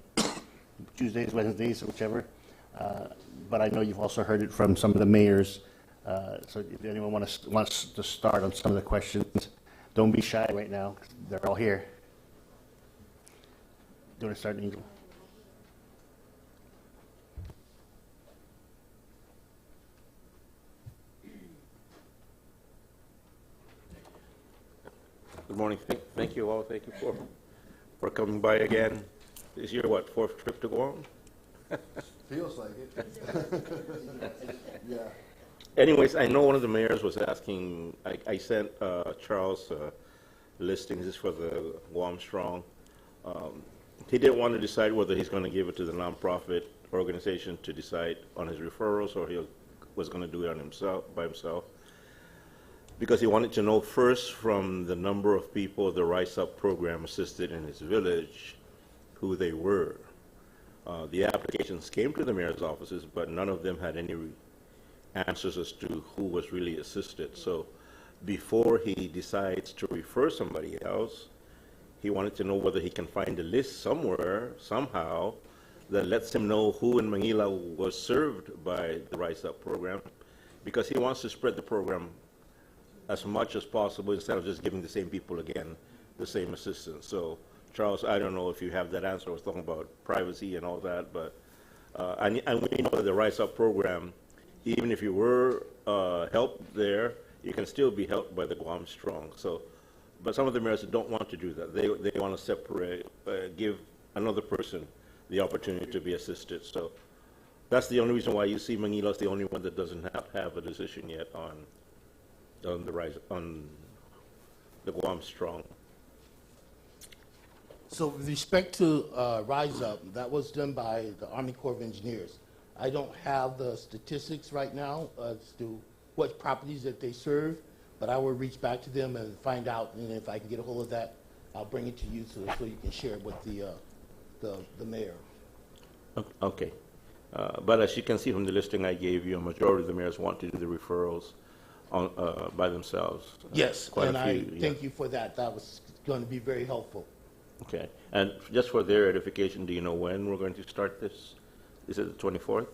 Tuesdays, Wednesdays, whichever. But I know you've also heard it from some of the mayors. So if anyone wants to start on some of the questions, don't be shy right now. 'Cause they're all here. Do you want to start, Angel? Good morning. Thank you all. Thank you for coming by again. This is your, what, fourth trip to Guam? Feels like it. Yeah. Anyways, I know one of the mayors was asking, I sent Charles listings just for the Guam Strong. He didn't want to decide whether he's going to give it to the nonprofit organization to decide on his referrals, or he was going to do it on by himself. Because he wanted to know first from the number of people the Rise Up program assisted in his village, who they were. The applications came to the mayor's offices, but none of them had any answers as to who was really assisted. So before he decides to refer somebody else, he wanted to know whether he can find a list somewhere, somehow, that lets him know who in Manila was served by the Rise Up program, because he wants to spread the program as much as possible instead of just giving the same people again the same assistance. So Charles, I don't know if you have that answer. I was talking about privacy and all that, but and we know that the Rise Up program, even if you were helped there, you can still be helped by the Guam Strong. So, but some of the mayors don't want to do that. They want to separate, give another person the opportunity to be assisted. So that's the only reason why you see Manila's the only one that doesn't have a decision yet on the Guam Strong. So with respect to Rise Up, that was done by the Army Corps of Engineers. I don't have the statistics right now as to what properties that they serve, but I will reach back to them and find out, and if I can get a hold of that, I'll bring it to you so you can share it with the mayor. Okay. But as you can see from the listing I gave you, a majority of the mayors want to do the referrals on, by themselves. Yes, quite and a few, I thank you for that. That was going to be very helpful. Okay. And just for their edification, do you know when we're going to start this? Is it the 24th?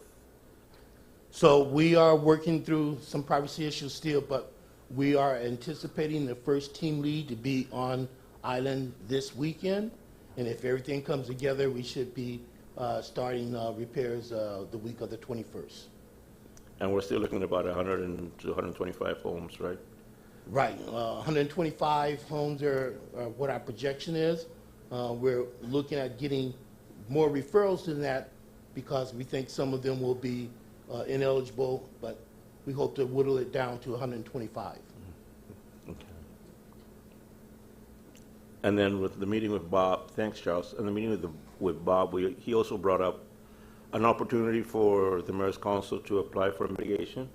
So we are working through some privacy issues still, but we are anticipating the first team lead to be on island this weekend. And if everything comes together, we should be starting repairs the week of the 21st. And we're still looking at about 100 to 125 homes, right? Right. 125 homes are what our projection is. We're looking at getting more referrals than that because we think some of them will be ineligible, but we hope to whittle it down to 125. Okay. And then with the meeting with Bob, thanks, Charles. And the meeting with Bob, he also brought up an opportunity for the Mayor's Council to apply for mitigation.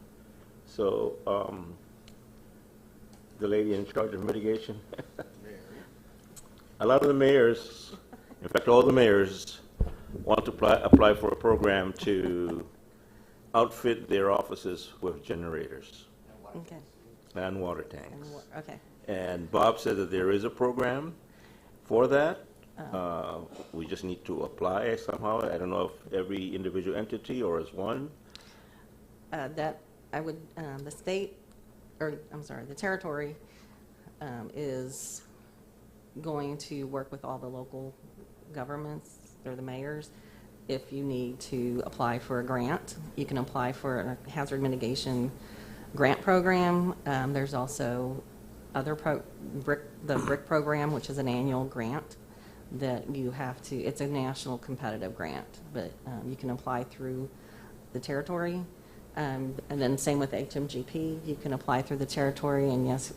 So the lady in charge of mitigation, a lot of the mayors, in fact, all the mayors want to apply for a program to outfit their offices with generators. Okay. And water tanks. Okay. And Bob said that there is a program for that. We just need to apply somehow. I don't know if every individual entity or as one. That I would, the state, or I'm sorry, the territory is going to work with all the local governments, they're the mayors. If you need to apply for a grant, you can apply for a hazard mitigation grant program. There's also other the BRIC program, which is an annual grant that you have to, it's a national competitive grant, but you can apply through the territory. And then same with HMGP, you can apply through the territory, and yes,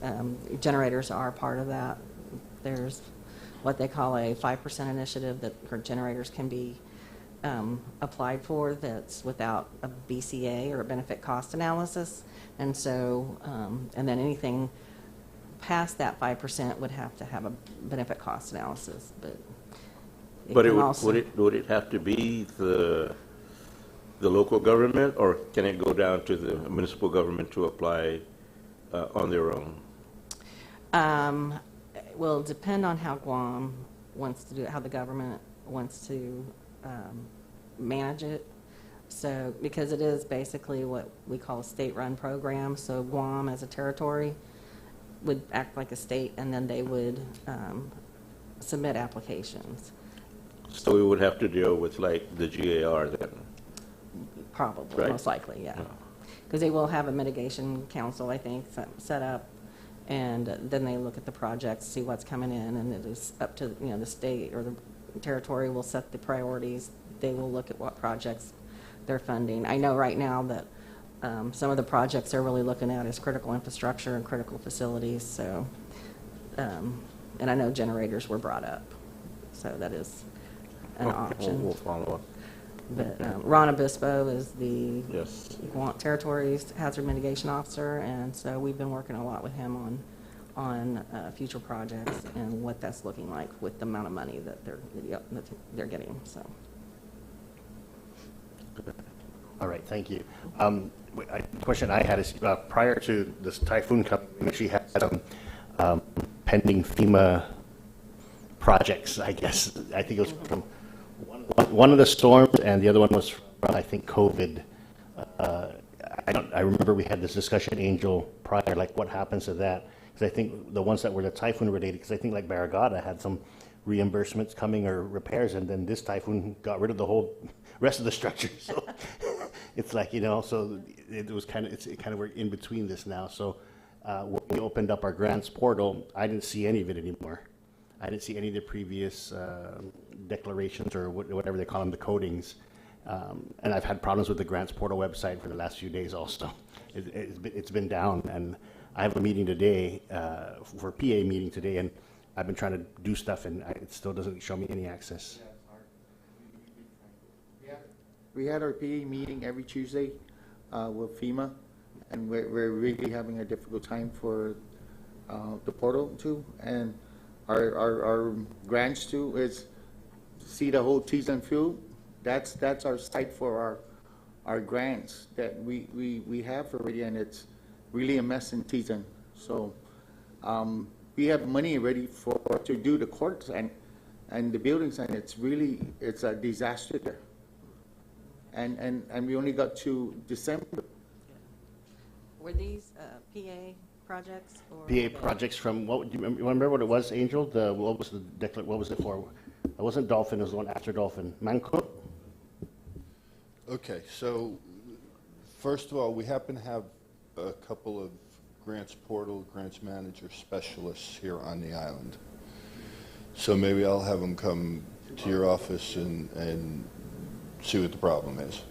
generators are part of that. There's what they call a 5% initiative that generators can be applied for that's without a BCA or a benefit cost analysis. And so, and then anything past that 5% would have to have a benefit cost analysis. But would it have to be the local government, or can it go down to the municipal government to apply on their own? Will depend on how Guam wants to do it, how the government wants to manage it. So, because it is basically what we call a state-run program, so Guam as a territory would act like a state, and then they would submit applications. So we would have to deal with like the GAR then? Probably, right? Most likely, yeah. Because they will have a mitigation council, I think, set up, and then they look at the projects, see what's coming in, and it is up to, you know, the state or the territory will set the priorities. They will look at what projects they're funding. I know right now that some of the projects they're really looking at is critical infrastructure and critical facilities. So, and I know generators were brought up, so that is an option. We'll follow up. But Ron Obispo is the Yes. Guam Territory's hazard mitigation officer, and so we've been working a lot with him on future projects and what that's looking like with the amount of money that they're getting. So. All right, thank you. Question I had is, prior to this typhoon coming, we actually had some pending FEMA projects, I guess. I think it was from one of the storms, and the other one was from, I think, COVID. I remember we had this discussion, Angel, prior, like what happens to that? Because I think the ones that were the typhoon related, because I think like Barragata had some reimbursements coming or repairs, and then this typhoon got rid of the whole rest of the structure. So it's like, you know, so it was kind of we're in between this now. So when we opened up our grants portal, I didn't see any of it anymore. I didn't see any of the previous declarations or whatever they call them, the codings. And I've had problems with the grants portal website for the last few days also. It's been down, and I have a meeting today, for a PA meeting today, and I've been trying to do stuff, and it still doesn't show me any access. We had our PA meeting every Tuesday with FEMA, and we're really having a difficult time for the portal too, and our grants too is see the whole Teason field. That's our site for our grants that we have already, and it's really a mess in Teason. So we have money ready to do the courts and the buildings, and it's a disaster there. And we only got to December. Were these PA projects? Or PA projects from, what, do you remember what it was, Angel? What was it for? It wasn't Dolphin, it was the one after Dolphin. MCOG? Okay, so first of all, we happen to have a couple of grants portal, grants manager specialists here on the island. So maybe I'll have them come to your office and see what the problem is.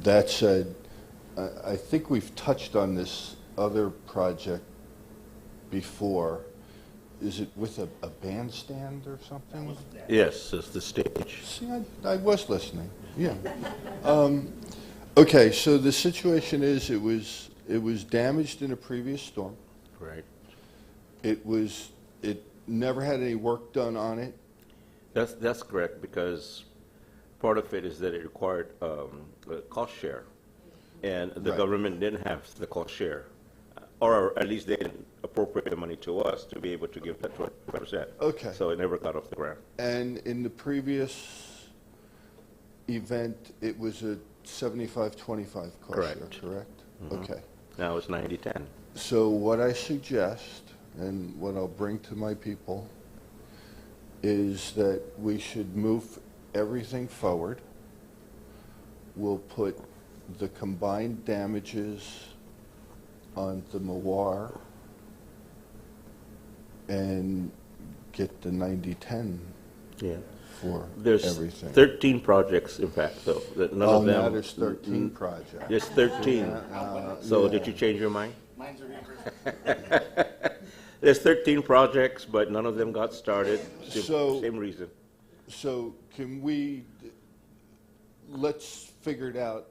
That said, I think we've touched on this other project before. Is it with a bandstand or something? Yes, it's the stage. See, I was listening. Yeah. Okay, so the situation is it was damaged in a previous storm. Right. It never had any work done on it. That's correct, because part of it is that it required a cost share, and the Right. government didn't have the cost share. or at least they didn't appropriate the money to us to be able to give that 20%. Okay. So it never got off the ground. And in the previous event, it was a 75-25 cost Correct. share, correct? Mhm. Okay. Now it's 90-10. So what I suggest, and what I'll bring to my people, is that we should move everything forward. We'll put the combined damages on the Mawar and get the 90-10 Yeah. for There's everything. 13 projects, in fact, though, that none of them. Now there's 13 projects. There's 13. So did yeah. you change your mind? Mine's a reverse. There's 13 projects, but none of them got started. So- Same reason. So can we, let's figure it out.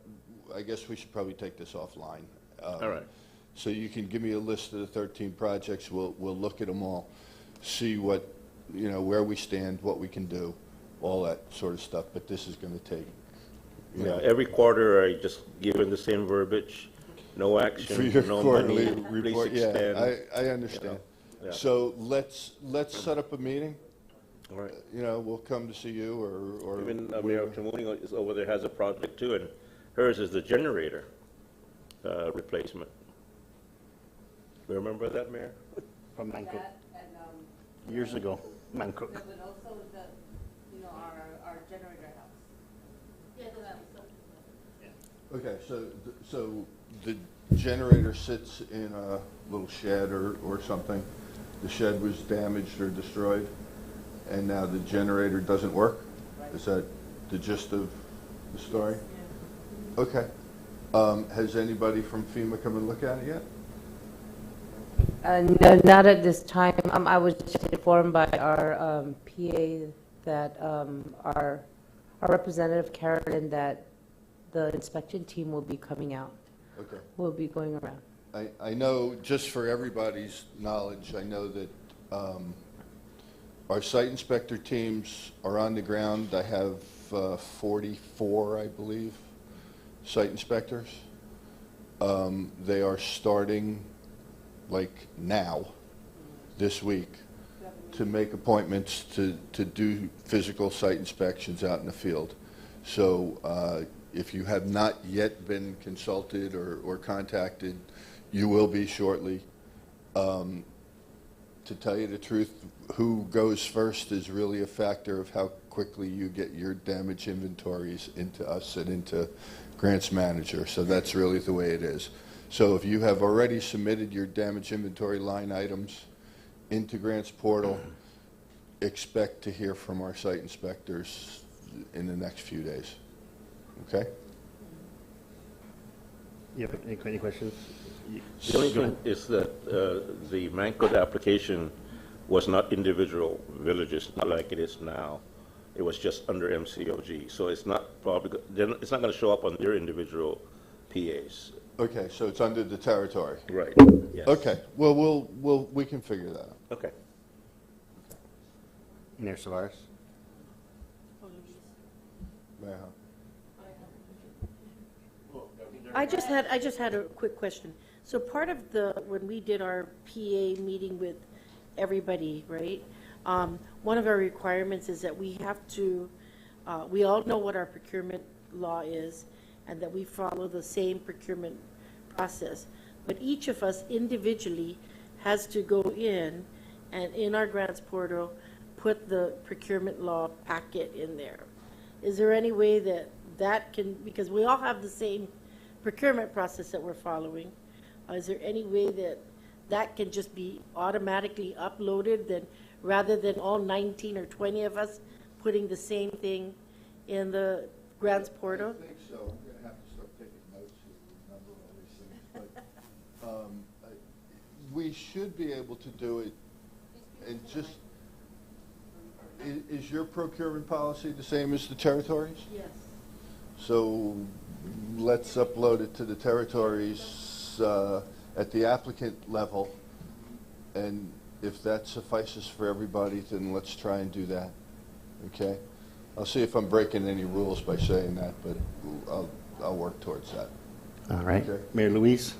I guess we should probably take this offline. All right. So you can give me a list of the 13 projects. We'll look at them all, see what, where we stand, what we can do, all that sort of stuff. But this is going to take, Yeah, every quarter I just give them the same verbiage, no action, for your no quarterly money, please report. extend. Yeah, I understand. Yeah. So let's set up a meeting. All right. We'll come to see you or. Even Mayor Chamuni is over there has a project too, and hers is the generator replacement. Remember that, Mayor? From Mancook. Years ago, Mancook. But also the, our generator house. Okay, so the generator sits in a little shed or something. The shed was damaged or destroyed, and now the generator doesn't work? Is that the gist of the story? Okay. Has anybody from FEMA come and look at it yet? No, not at this time. I was just informed by our PA that our representative Carolyn that the inspection team will be coming out. Okay. Will be going around. I know, just for everybody's knowledge, I know that our site inspector teams are on the ground. I have 44, I believe, site inspectors. They are starting, like now, this week, to make appointments to do physical site inspections out in the field. So if you have not yet been consulted or contacted, you will be shortly. To tell you the truth, who goes first is really a factor of how quickly you get your damage inventories into us and into grants manager. So that's really the way it is. So if you have already submitted your damage inventory line items into grants portal, expect to hear from our site inspectors in the next few days. Okay? You have any questions? The only thing is that the Mancook application was not individual villages, not like it is now. It was just under MCOG, so it's not probably it's not going to show up on their individual PAs. Okay, so it's under the territory. Right. Yes. Okay. Well, we can figure that out. Okay. Mayor Savares? Mayor. I just had a quick question. So part of when we did our PA meeting with everybody, right? One of our requirements is that we have to, we all know what our procurement law is and that we follow the same procurement process. But each of us individually has to go in and in our grants portal, put the procurement law packet in there. Is there any way that can, because we all have the same procurement process that we're following, is there any way that can just be automatically uploaded then rather than all 19 or 20 of us putting the same thing in the grants portal? I think so. I'm going to have to start taking notes to remember all these things. But we should be able to do it. And just, is your procurement policy the same as the territories? Yes. So let's upload it to the territories at the applicant level, and if that suffices for everybody, then let's try and do that. Okay? I'll see if I'm breaking any rules by saying that, but I'll work towards that. All right. Okay. Mayor Luis?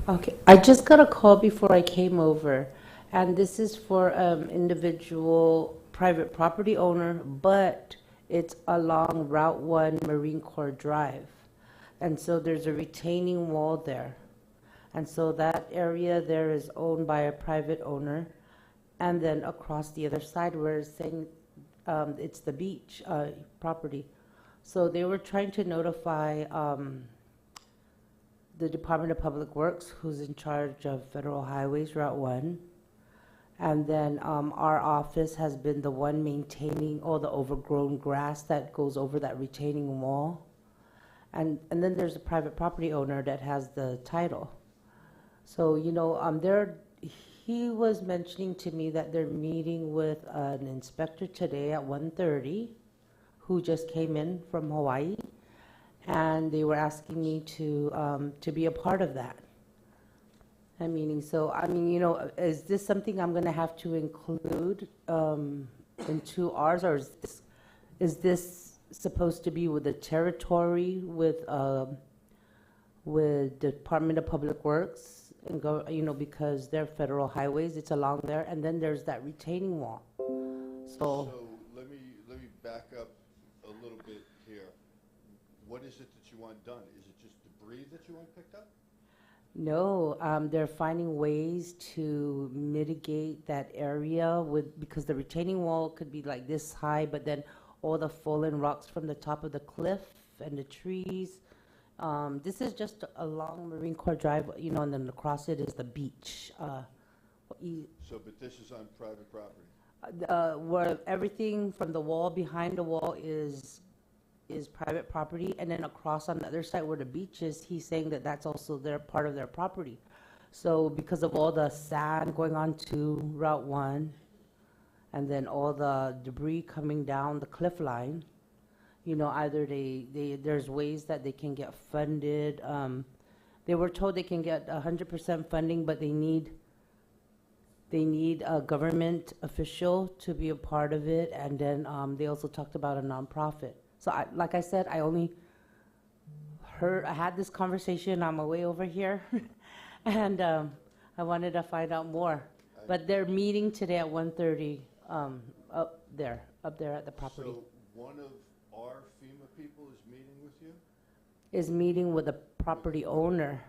Okay, I just got a call before I came over, and this is for individual private property owner, but it's along Route 1 Marine Corps Drive. And so there's a retaining wall there. And so that area there is owned by a private owner. And then across the other side, we're saying it's the beach property. So they were trying to notify the Department of Public Works, who's in charge of Federal Highways, Route 1. And then our office has been the one maintaining all the overgrown grass that goes over that retaining wall. And then there's a private property owner that has the title. So, you know, he was mentioning to me that they're meeting with an inspector today at 1:30 who just came in from Hawaii. And they were asking me to be a part of that. So, I mean, you know, is this something I'm going to have to include into ours, or is this supposed to be with the territory, with Department of Public Works, and go, you know, because they're federal highways, it's along there, and then there's that retaining wall. So let me back up a little bit here. What is it that you want done? Is it just debris that you want picked up? No, they're finding ways to mitigate that area because the retaining wall could be like this high, but then all the fallen rocks from the top of the cliff and the trees. This is just along Marine Corps Drive, you know, and then across it is the beach. But this is on private property? Where everything from the wall behind the wall is private property, and then across on the other side where the beach is, he's saying that that's also their part of their property. So because of all the sand going on to Route 1, and then all the debris coming down the cliff line, you know, either there's ways that they can get funded. They were told they can get 100% funding, but they need a government official to be a part of it, and then they also talked about a nonprofit. So like I said, I had this conversation on my way over here, and I wanted to find out more. But they're meeting today at 1:30 up there at the property. So one of our FEMA people is meeting with you? Is meeting with the property owner.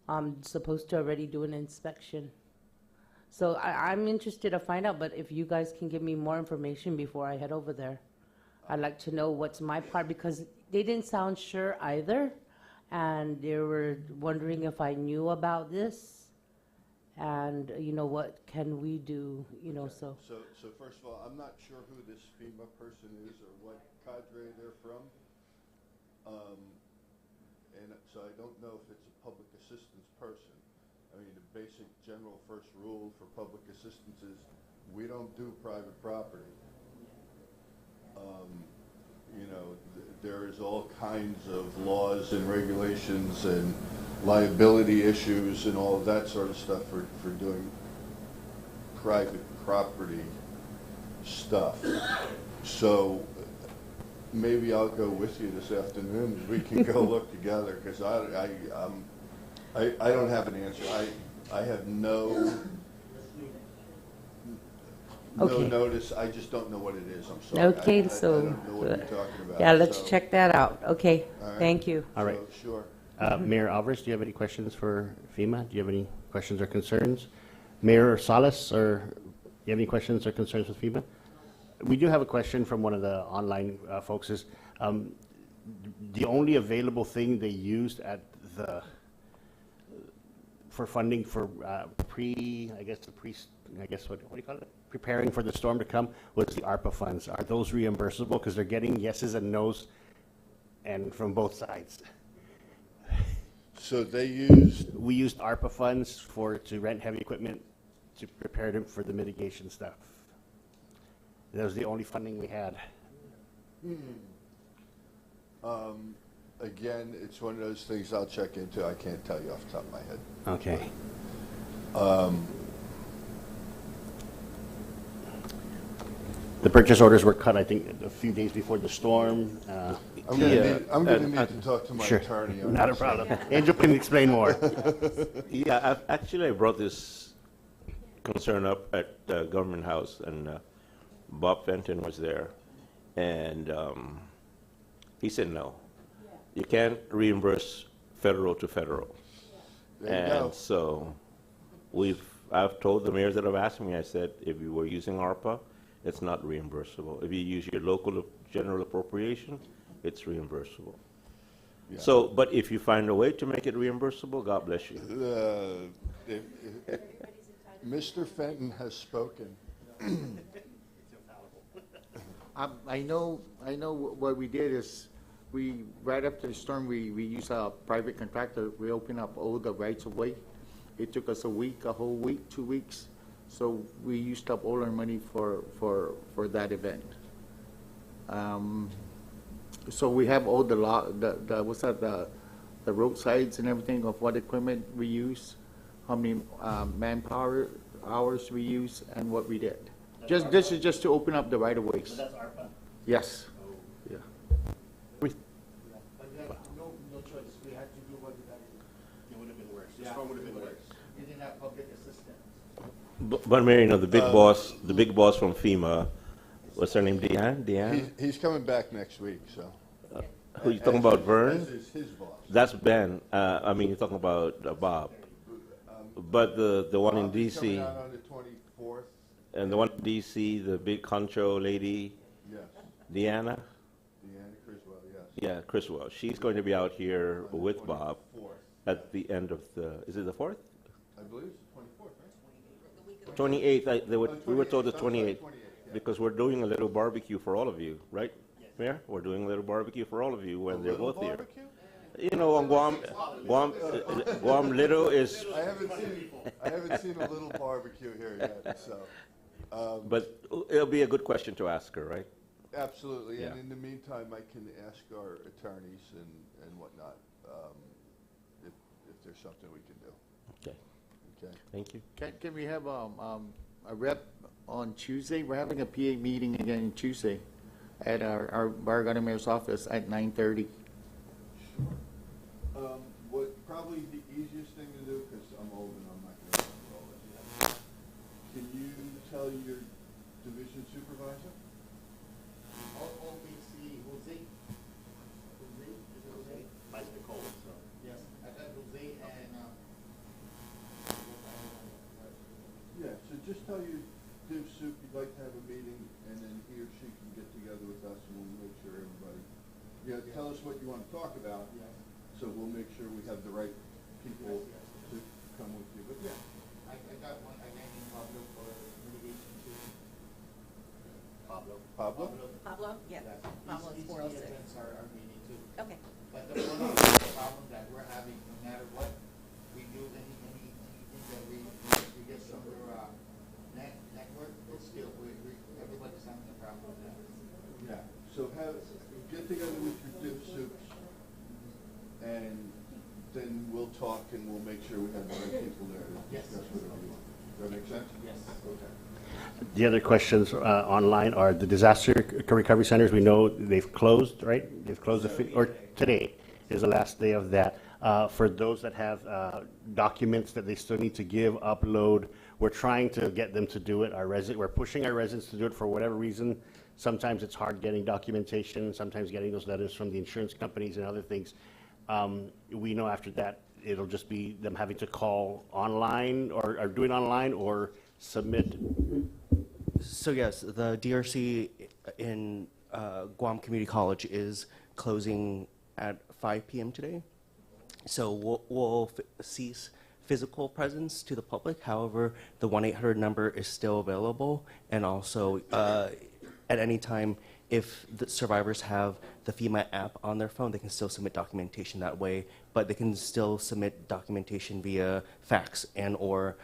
I'm supposed to already do an inspection. So I'm interested to find out, but if you guys can give me more information before I head over there. I'd like to know what's my part, because they didn't sound sure either, and they were wondering if I knew about this, and, you know, what can we do, you know, so. So first of all, I'm not sure who this FEMA person is or what cadre they're from. And so I don't know if it's a public assistance person. I mean, the basic general first rule for public assistance is we don't do private property. You know, there's all kinds of laws and regulations and liability issues and all of that sort of stuff for doing private property stuff. So maybe I'll go with you this afternoon. We can go look together, because I don't have an answer. I have no notice. I just don't know what it is. I'm sorry. Okay, I don't know what you're talking about. Yeah, let's check that out. Okay, right. Thank you. All right. Sure. Mayor Alvarez, do you have any questions for FEMA? Do you have any questions or concerns? Mayor Salas, do you have any questions or concerns with FEMA? We do have a question from one of the online folks. Is the only available thing they used at for funding for what do you call it? Preparing for the storm to come was the ARPA funds. Are those reimbursable? Because they're getting yeses and nos, and from both sides. So we used ARPA funds to rent heavy equipment to prepare them for the mitigation stuff. That was the only funding we had. Again, it's one of those things I'll check into. I can't tell you off the top of my head. Okay. The purchase orders were cut, I think, a few days before the storm. I'm gonna Yeah, need, I'm gonna need to talk to my Sure, attorney on not a this. problem. Angel can explain more. Yeah, I brought this concern up at the government house, and Bob Fenton was there, and he said no. You can't reimburse federal to federal. There you go. And so I've told the mayors that have asked me, I said, if you were using ARPA, it's not reimbursable. If you use your local general appropriation, it's reimbursable. Yeah. So, but if you find a way to make it reimbursable, God bless you. If Mr. Fenton has spoken. I know what we did is, right after the storm, we used a private contractor. We opened up all the rights of way. It took us a whole week, 2 weeks. So we used up all our money for that event. So we have all the roadsides and everything of what equipment we use, how many manpower hours we use, and what we did. This is just to open up the right of ways. That's ARPA? Yes. Yeah. But no choice, we had to do what we had to do. It would have been worse. The storm would have been worse. We didn't have public assistance. But Mary, the big boss from FEMA, what's her name, Deanne? He's coming back next week, so. Who you talking about, Vern? As is his boss. That's Ben. I mean, you're talking about Bob. But the one in He's coming DC, out on the 24th. and the one in DC, the big concho lady, Yes. Deanna? Deanna Criswell, yes. Yeah, Criswell. She's going to be out here On the with Bob 24th. at the end of is it the 4th? I believe it's the 24th, right? 28th. We were told the 28th. 28th. Because we're doing a little barbecue for all of you, right? Mayor? We're doing a little barbecue for all of you when they're both here. Barbecue? You know, on Guam Little is, I haven't seen a little barbecue here yet, so. but it'll be a good question to ask her, right? Absolutely, and Yeah. in the meantime, I can ask our attorneys and whatnot, if there's something we can do. Okay, Okay? thank you. Can we have a rep on Tuesday? We're having a PA meeting again on Tuesday at our Bargana Mayor's office at 9:30. What probably the easiest thing to do, because I'm old and I'm not going to remember all this yet. Can you tell your division supervisor? OBC, Jose? Jose? Is it Jose? Vice Nicole, so. Yes, I got Jose and, Yeah, so just tell your div soup you'd like to have a meeting, and then he or she can get together with us, and we'll make sure everybody, tell us what you want to talk about. yes, So we'll make sure we have the right people to come with you, but yeah. I got one, I got in Pablo for mitigation too. Pablo. Pablo? Pablo? Yeah, Pablo is He's 406. attends our meeting too. Okay. But the problem that we're having, no matter what we do, anything that we get some of our network, it's still, everybody's having a problem with that. Yeah, so get together with your div soups, and then we'll talk and we'll make sure we have the right people there to discuss whatever you want. Does that make sense? Yes. Okay. The other questions online are the disaster recovery centers. We know they've closed, right? They've closed, or today is the last day of that. For those that have documents that they still need to give, upload, we're trying to get them to do it. We're pushing our residents to do it for whatever reason. Sometimes it's hard getting documentation, sometimes getting those letters from the insurance companies and other things. We know after that, it'll just be them having to call online or do it online or submit. So yes, the DRC in Guam Community College is closing at 5 p.m. today. So we'll cease physical presence to the public. However, the 1-800 number is still available, and also at any time, if the survivors have the FEMA app on their phone, they can still submit documentation that way, but they can still submit documentation via fax and or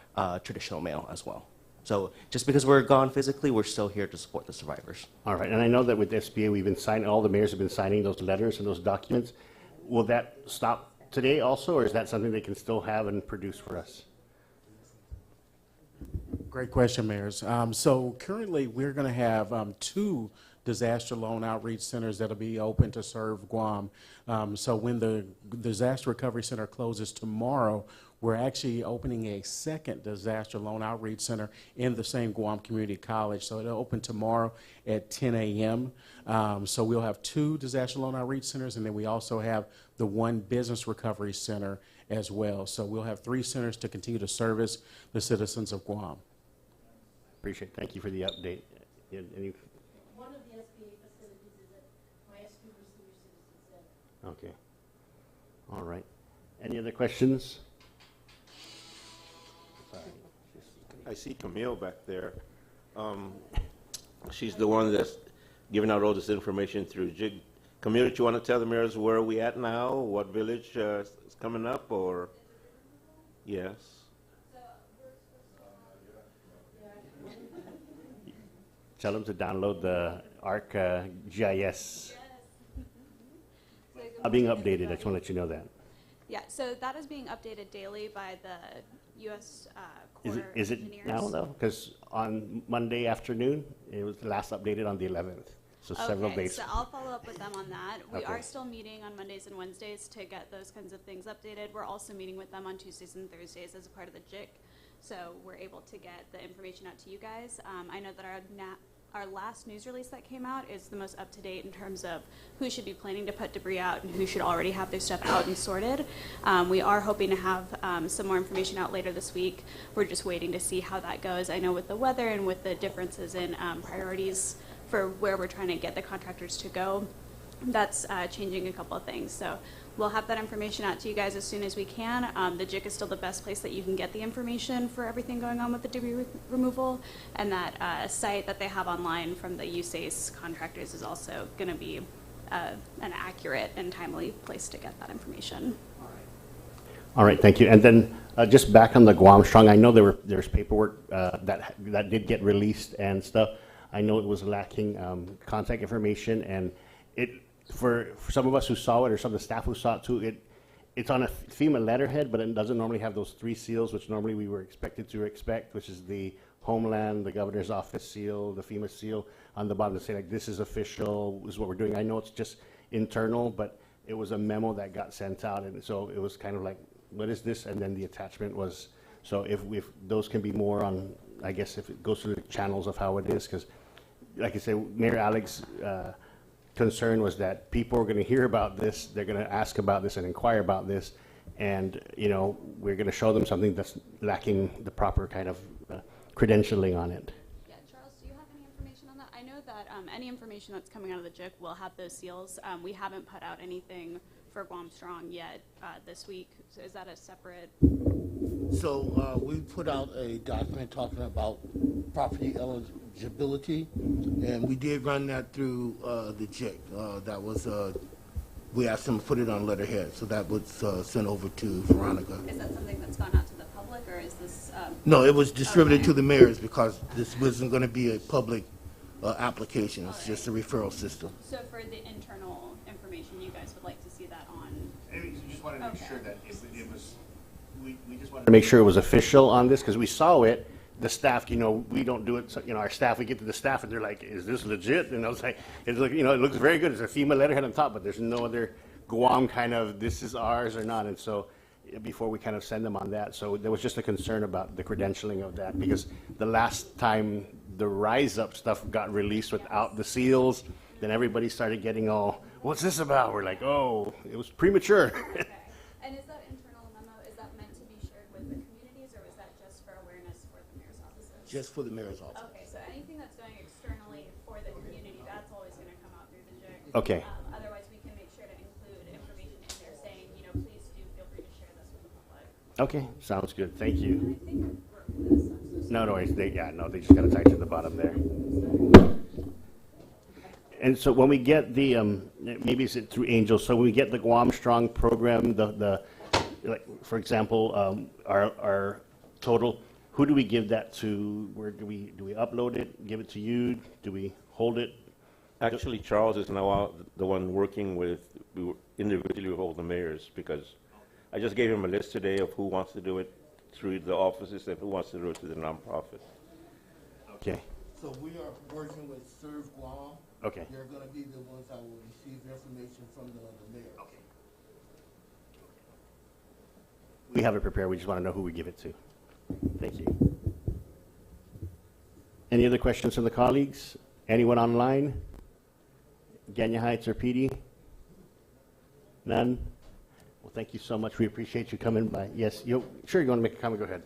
traditional mail as well. So just because we're gone physically, we're still here to support the survivors. All right, and I know that with SBA, we've been signing, all the mayors have been signing those letters and those documents. Will that stop today also, or is that something they can still have and produce for us? Great question, Mayors. So currently, we're going to have 2 disaster loan outreach centers that'll be open to serve Guam. So when the disaster recovery center closes tomorrow, we're actually opening a second disaster loan outreach center in the same Guam Community College. So it'll open tomorrow at 10 a.m. So we'll have 2 disaster loan outreach centers, and then we also have the 1 business recovery center as well. So we'll have 3 centers to continue to service the citizens of Guam. Appreciate it. Thank you for the update. Any? One of the SBA facilities is at Maestro Senior Citizen Center. Okay. All right. Any other questions? Sorry. I see Camille back there. She's the one that's giving out all this information through JIG. Camille, do you want to tell the mayors where are we at now? What village is coming up, or? Yes. Tell them to download the ARC GIS. Being updated, I just want to let you know that. Yeah, so that is being updated daily by the U.S. Corps of Is it Engineers. now, though? Because on Monday afternoon, it was last updated on the 11th. So several days. So I'll follow up with them on that. We Okay. are still meeting on Mondays and Wednesdays to get those kinds of things updated. We're also meeting with them on Tuesdays and Thursdays as a part of the JIC, so we're able to get the information out to you guys. I know that our last news release that came out is the most up-to-date in terms of who should be planning to put debris out and who should already have their stuff out and sorted. We are hoping to have some more information out later this week. We're just waiting to see how that goes. I know with the weather and with the differences in priorities for where we're trying to get the contractors to go, that's changing a couple of things. So we'll have that information out to you guys as soon as we can. The JIC is still the best place that you can get the information for everything going on with the debris removal, and that site that they have online from the USACE contractors is also going to be an accurate and timely place to get that information. All right, thank you. And then just back on the Guam Strong, I know there's paperwork that did get released and stuff. I know it was lacking contact information, and for some of us who saw it, or some of the staff who saw it too, it's on a FEMA letterhead, but it doesn't normally have those 3 seals, which normally we were expected to expect, which is the Homeland, the Governor's Office seal, the FEMA seal on the bottom to say, like, this is official, this is what we're doing. I know it's just internal, but it was a memo that got sent out, and so it was kind of like, what is this? And then the attachment was, so if those can be more on, I guess if it goes through the channels of how it is, because like I said, Mayor Alex's concern was that people are going to hear about this, they're going to ask about this and inquire about this, and we're going to show them something that's lacking the proper kind of credentialing on it. Yeah, Charles, do you have any information on that? I know that any information that's coming out of the JIC will have those seals. We haven't put out anything for Guam Strong yet this week. So is that a separate? So we put out a document talking about property eligibility, and we did run that through the JIC. That was, we asked them to put it on letterhead, so that was sent over to Veronica. Is that something that's gone out to the public, or is this? No, it was distributed okay. to the mayors because this wasn't going to be a public application. It's just a referral system. So for the internal information, you guys would like to see that on? We just wanted to make Okay. sure that it was, we just wanted to make sure it was official on this, because we saw it, the staff, we don't do it, so, our staff, we get to the staff and they're like, is this legit? And I was like, it's like, it looks very good. It's a FEMA letterhead on top, but there's no other Guam kind of, this is ours or not. And so before we kind of send them on that, so there was just a concern about the credentialing of that, because the last time the Rise Up stuff got released without the seals, then everybody started getting all, what's this about? We're like, oh, it was premature. Okay. And is that internal memo, is that meant to be shared with the communities, or was that just for awareness for the mayor's offices? Just for the mayor's office. Okay, so anything that's going externally for the community, that's always going to come out through the JIC. Okay. Otherwise, we can make sure to include information in there saying, please do feel free to share this with the public. Okay, sounds good. Thank you. No worries. They just got to type to the bottom there. And so when we get the, maybe it's through Angel, so when we get the Guam Strong program, like, for example, our total, who do we give that to? Where do we upload it, give it to you? Do we hold it? Actually, Charles is now the one working individually with all the mayors, because I just gave him a list today of who wants to do it through the offices and who wants to do it through the nonprofit. Okay. So we are working with Serve Guam. Okay. They're going to be the ones that will receive information from the mayor. Okay. We have it prepared. We just want to know who we give it to. Thank you. Any other questions from the colleagues? Anyone online? Ganya Heights or PD? None? Well, thank you so much. We appreciate you coming by. Yes, sure, you want to make a comment? Go ahead.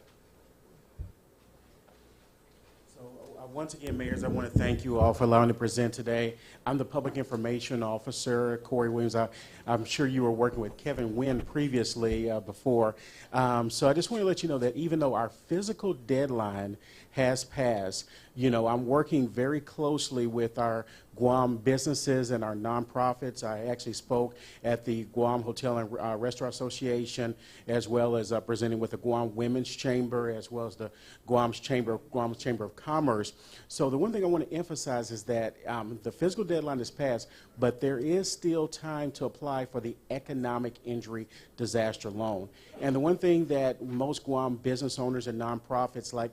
Once again, mayors, I want to thank you all for allowing me to present today. I'm the Public Information Officer, Corey Williams. I'm sure you were working with Kevin Wynn previously before. So I just want to let you know that even though our physical deadline has passed, I'm working very closely with our Guam businesses and our nonprofits. I actually spoke at the Guam Hotel and Restaurant Association, as well as presenting with the Guam Women's Chamber, as well as the Guam's Chamber of Commerce. So the one thing I want to emphasize is that the physical deadline is passed, but there is still time to apply for the economic injury disaster loan. And the one thing that most Guam business owners and nonprofits like,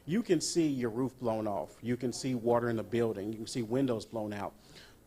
you can see your roof blown off. You can see water in the building. You can see windows blown out.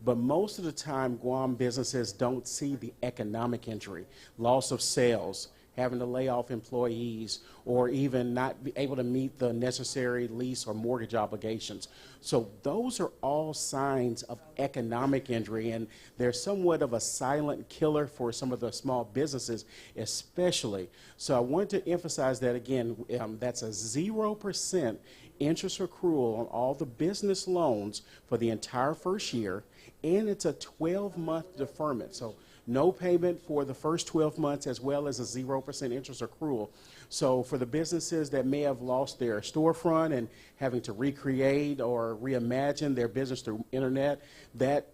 But most of the time, Guam businesses don't see the economic injury, loss of sales, having to lay off employees, or even not be able to meet the necessary lease or mortgage obligations. So those are all signs of economic injury, and they're somewhat of a silent killer for some of the small businesses especially. So I want to emphasize that again, that's a 0% interest accrual on all the business loans for the entire first year, and it's a 12-month deferment. So no payment for the first 12 months, as well as a 0% interest accrual. So for the businesses that may have lost their storefront and having to recreate or reimagine their business through internet, that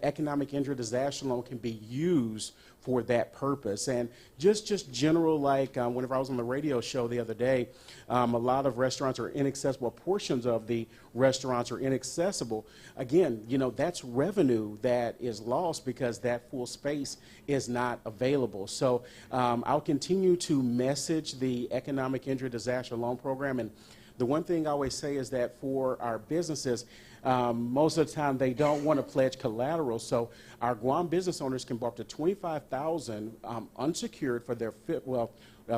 economic injury disaster loan can be used for that purpose. And just general, like whenever I was on the radio show the other day, a lot of restaurants are inaccessible. Portions of the restaurants are inaccessible. Again, that's revenue that is lost because that full space is not available. So I'll continue to message the Economic Injury Disaster Loan Program. And the one thing I always say is that for our businesses, most of the time they don't want to pledge collateral, so our Guam business owners can borrow up to $25,000 unsecured for their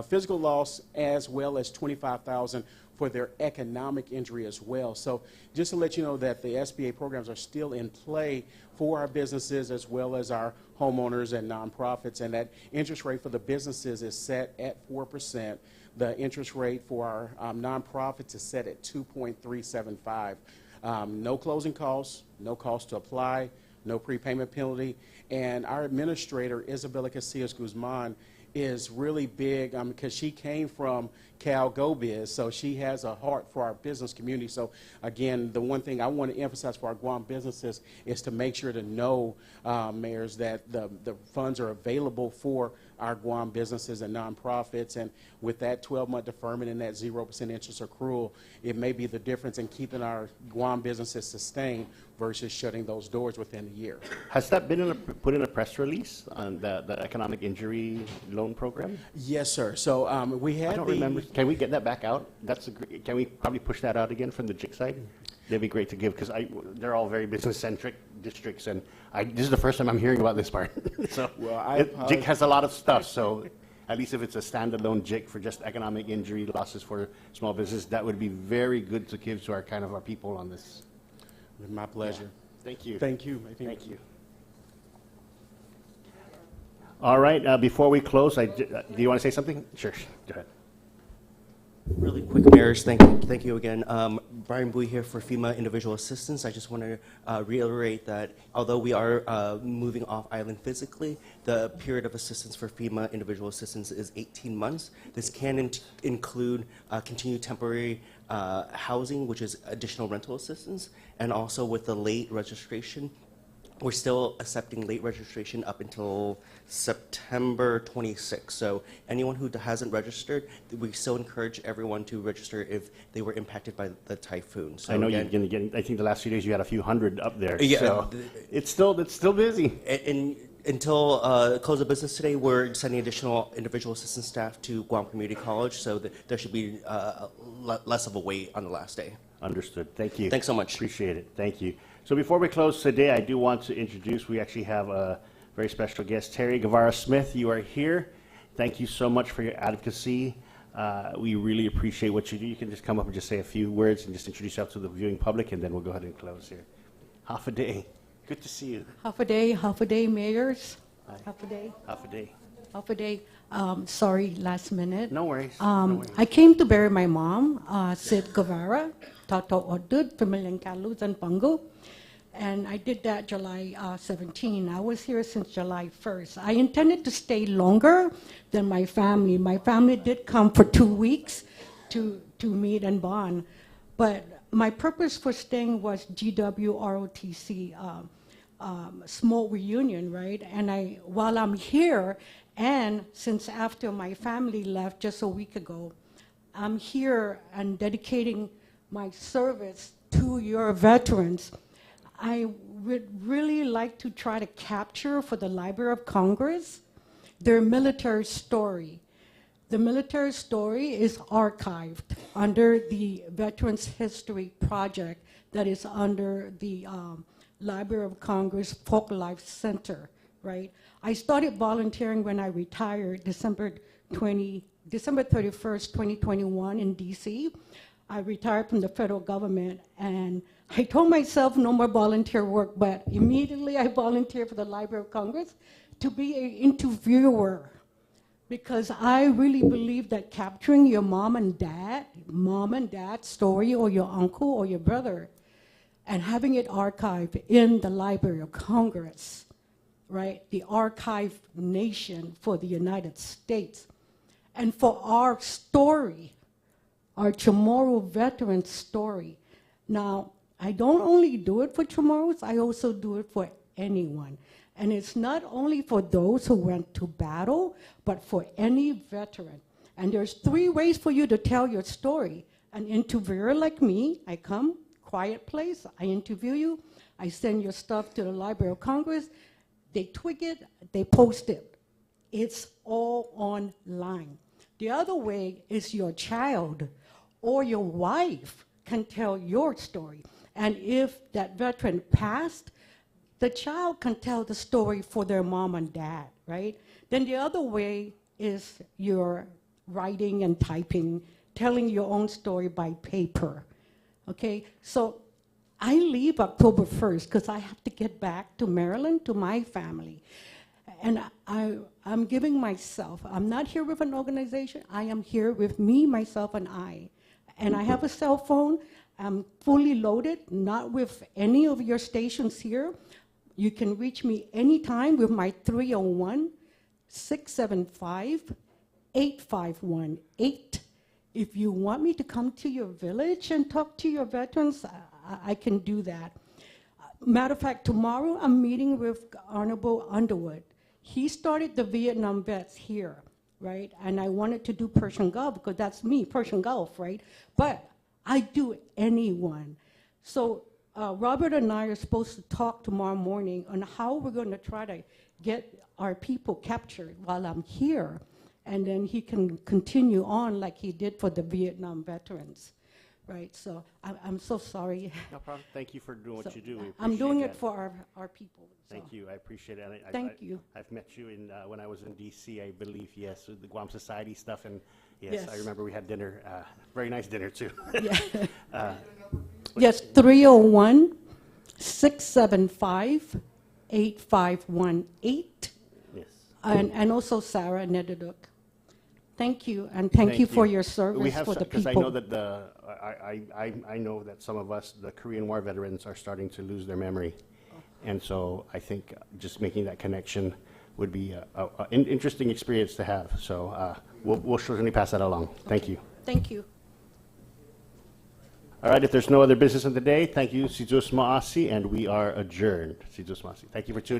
physical loss, as well as $25,000 for their economic injury as well. So just to let you know that the SBA programs are still in play for our businesses as well as our homeowners and nonprofits, and that interest rate for the businesses is set at 4%. The interest rate for our nonprofits is set at 2.375. No closing costs, no cost to apply, no prepayment penalty. And our administrator, Isabella Casillas Guzman, is really big because she came from Cal Go Biz, so she has a heart for our business community. So again, the one thing I want to emphasize for our Guam businesses is to make sure to know, mayors, that the funds are available for our Guam businesses and nonprofits. And with that 12-month deferment and that 0% interest accrual, it may be the difference in keeping our Guam businesses sustained versus shutting those doors within a year. Has that been put in a press release on the economic injury loan program? Yes, sir. So we had I don't remember. Can we get that back out? Can we probably push that out again from the JIC side? That'd be great to give, because they're all very business-centric districts, and this is the first time I'm hearing about this part. So JIC has a lot of stuff, so at least if it's a standalone JIC for just economic injury losses for small business, that would be very good to give to our people on this. My pleasure. Yeah. Thank you. Thank you. Thank you. All right, before we close, do you want to say something? Sure, go ahead. Really quick, mayors, thank you again. Brian Bui here for FEMA Individual Assistance. I just want to reiterate that although we are moving off island physically, the period of assistance for FEMA Individual Assistance is 18 months. This can include continued temporary housing, which is additional rental assistance, and also with the late registration. We're still accepting late registration up until September 26th. So anyone who hasn't registered, we still encourage everyone to register if they were impacted by the typhoon. So I know you're going to get, I think the last few days you had a few hundred up there. Yeah, so it's still busy. And until close of business today, we're sending additional individual assistance staff to Guam Community College, so that there should be less of a wait on the last day. Understood. Thank you. Thanks so much. Appreciate it. Thank you. So before we close today, I do want to introduce, we actually have a very special guest, Terry Guevara-Smith. You are here. Thank you so much for your advocacy. We really appreciate what you do. You can just come up and just say a few words and just introduce yourself to the viewing public, and then we'll go ahead and close here. Half a day. Good to see you. Half a day, mayors. Hi. Half a day. Half a day. Half a day. Sorry, last minute. No worries. No worries. I came to bury my mom, Sid Guevara, Tato Odud, Pamilyang Kaluz and Pango. And I did that July 17. I was here since July 1st. I intended to stay longer than my family. My family did come for 2 weeks to meet and bond. But my purpose for staying was GWROTC, small reunion, right? And while I'm here, and since after my family left just a week ago, I'm here and dedicating my service to your veterans. I would really like to try to capture for the Library of Congress their military story. The military story is archived under the Veterans History Project that is under the Library of Congress Folk Life Center, right? I started volunteering when I retired December 31st, 2021 in DC. I retired from the federal government, and I told myself no more volunteer work, but immediately I volunteered for the Library of Congress to be an interviewer, because I really believe that capturing your mom and dad's story, or your uncle or your brother, and having it archived in the Library of Congress, right? The archive nation for the United States. And for our story, our Chamorro veteran story. Now, I don't only do it for Chamorros, I also do it for anyone. And it's not only for those who went to battle, but for any veteran. And there's 3 ways for you to tell your story. An interviewer like me, I come, quiet place, I interview you, I send your stuff to the Library of Congress, they twig it, they post it. It's all online. The other way is your child or your wife can tell your story. And if that veteran passed, the child can tell the story for their mom and dad, right? Then the other way is your writing and typing, telling your own story by paper, okay? So I leave October 1st because I have to get back to Maryland, to my family. And I'm giving myself, I'm not here with an organization, I am here with me, myself, and I. And I have a cell phone, I'm fully loaded, not with any of your stations here. You can reach me anytime with my 301-675-8518. If you want me to come to your village and talk to your veterans, I can do that. Matter of fact, tomorrow I'm meeting with Honorable Underwood. He started the Vietnam vets here, right? And I wanted to do Persian Gulf because that's me, Persian Gulf, right? But I do anyone. So Robert and I are supposed to talk tomorrow morning on how we're going to try to get our people captured while I'm here. And then he can continue on like he did for the Vietnam veterans, right? So I'm so sorry. No problem. Thank you for doing what you do. We I'm doing appreciate it for our people. Thank you. I appreciate it. And Thank you. I've met you when I was in D.C., I believe, yes, with the Guam Society stuff. And yes, I remember we had dinner, very nice dinner, too. Yeah. Yes, 301-675-8518. Yes. And also Sarah Nedaduk. Thank you, and thank you for your service for the people. Because I know that I know that some of us, the Korean War veterans, are starting to lose their memory. And so I think just making that connection would be an interesting experience to have. So we'll certainly pass that along. Thank you. Thank you. All right, if there's no other business of the day, thank you, Si Diyos Maasi, and we are adjourned. Si Diyos Maasi. Thank you for tuning in.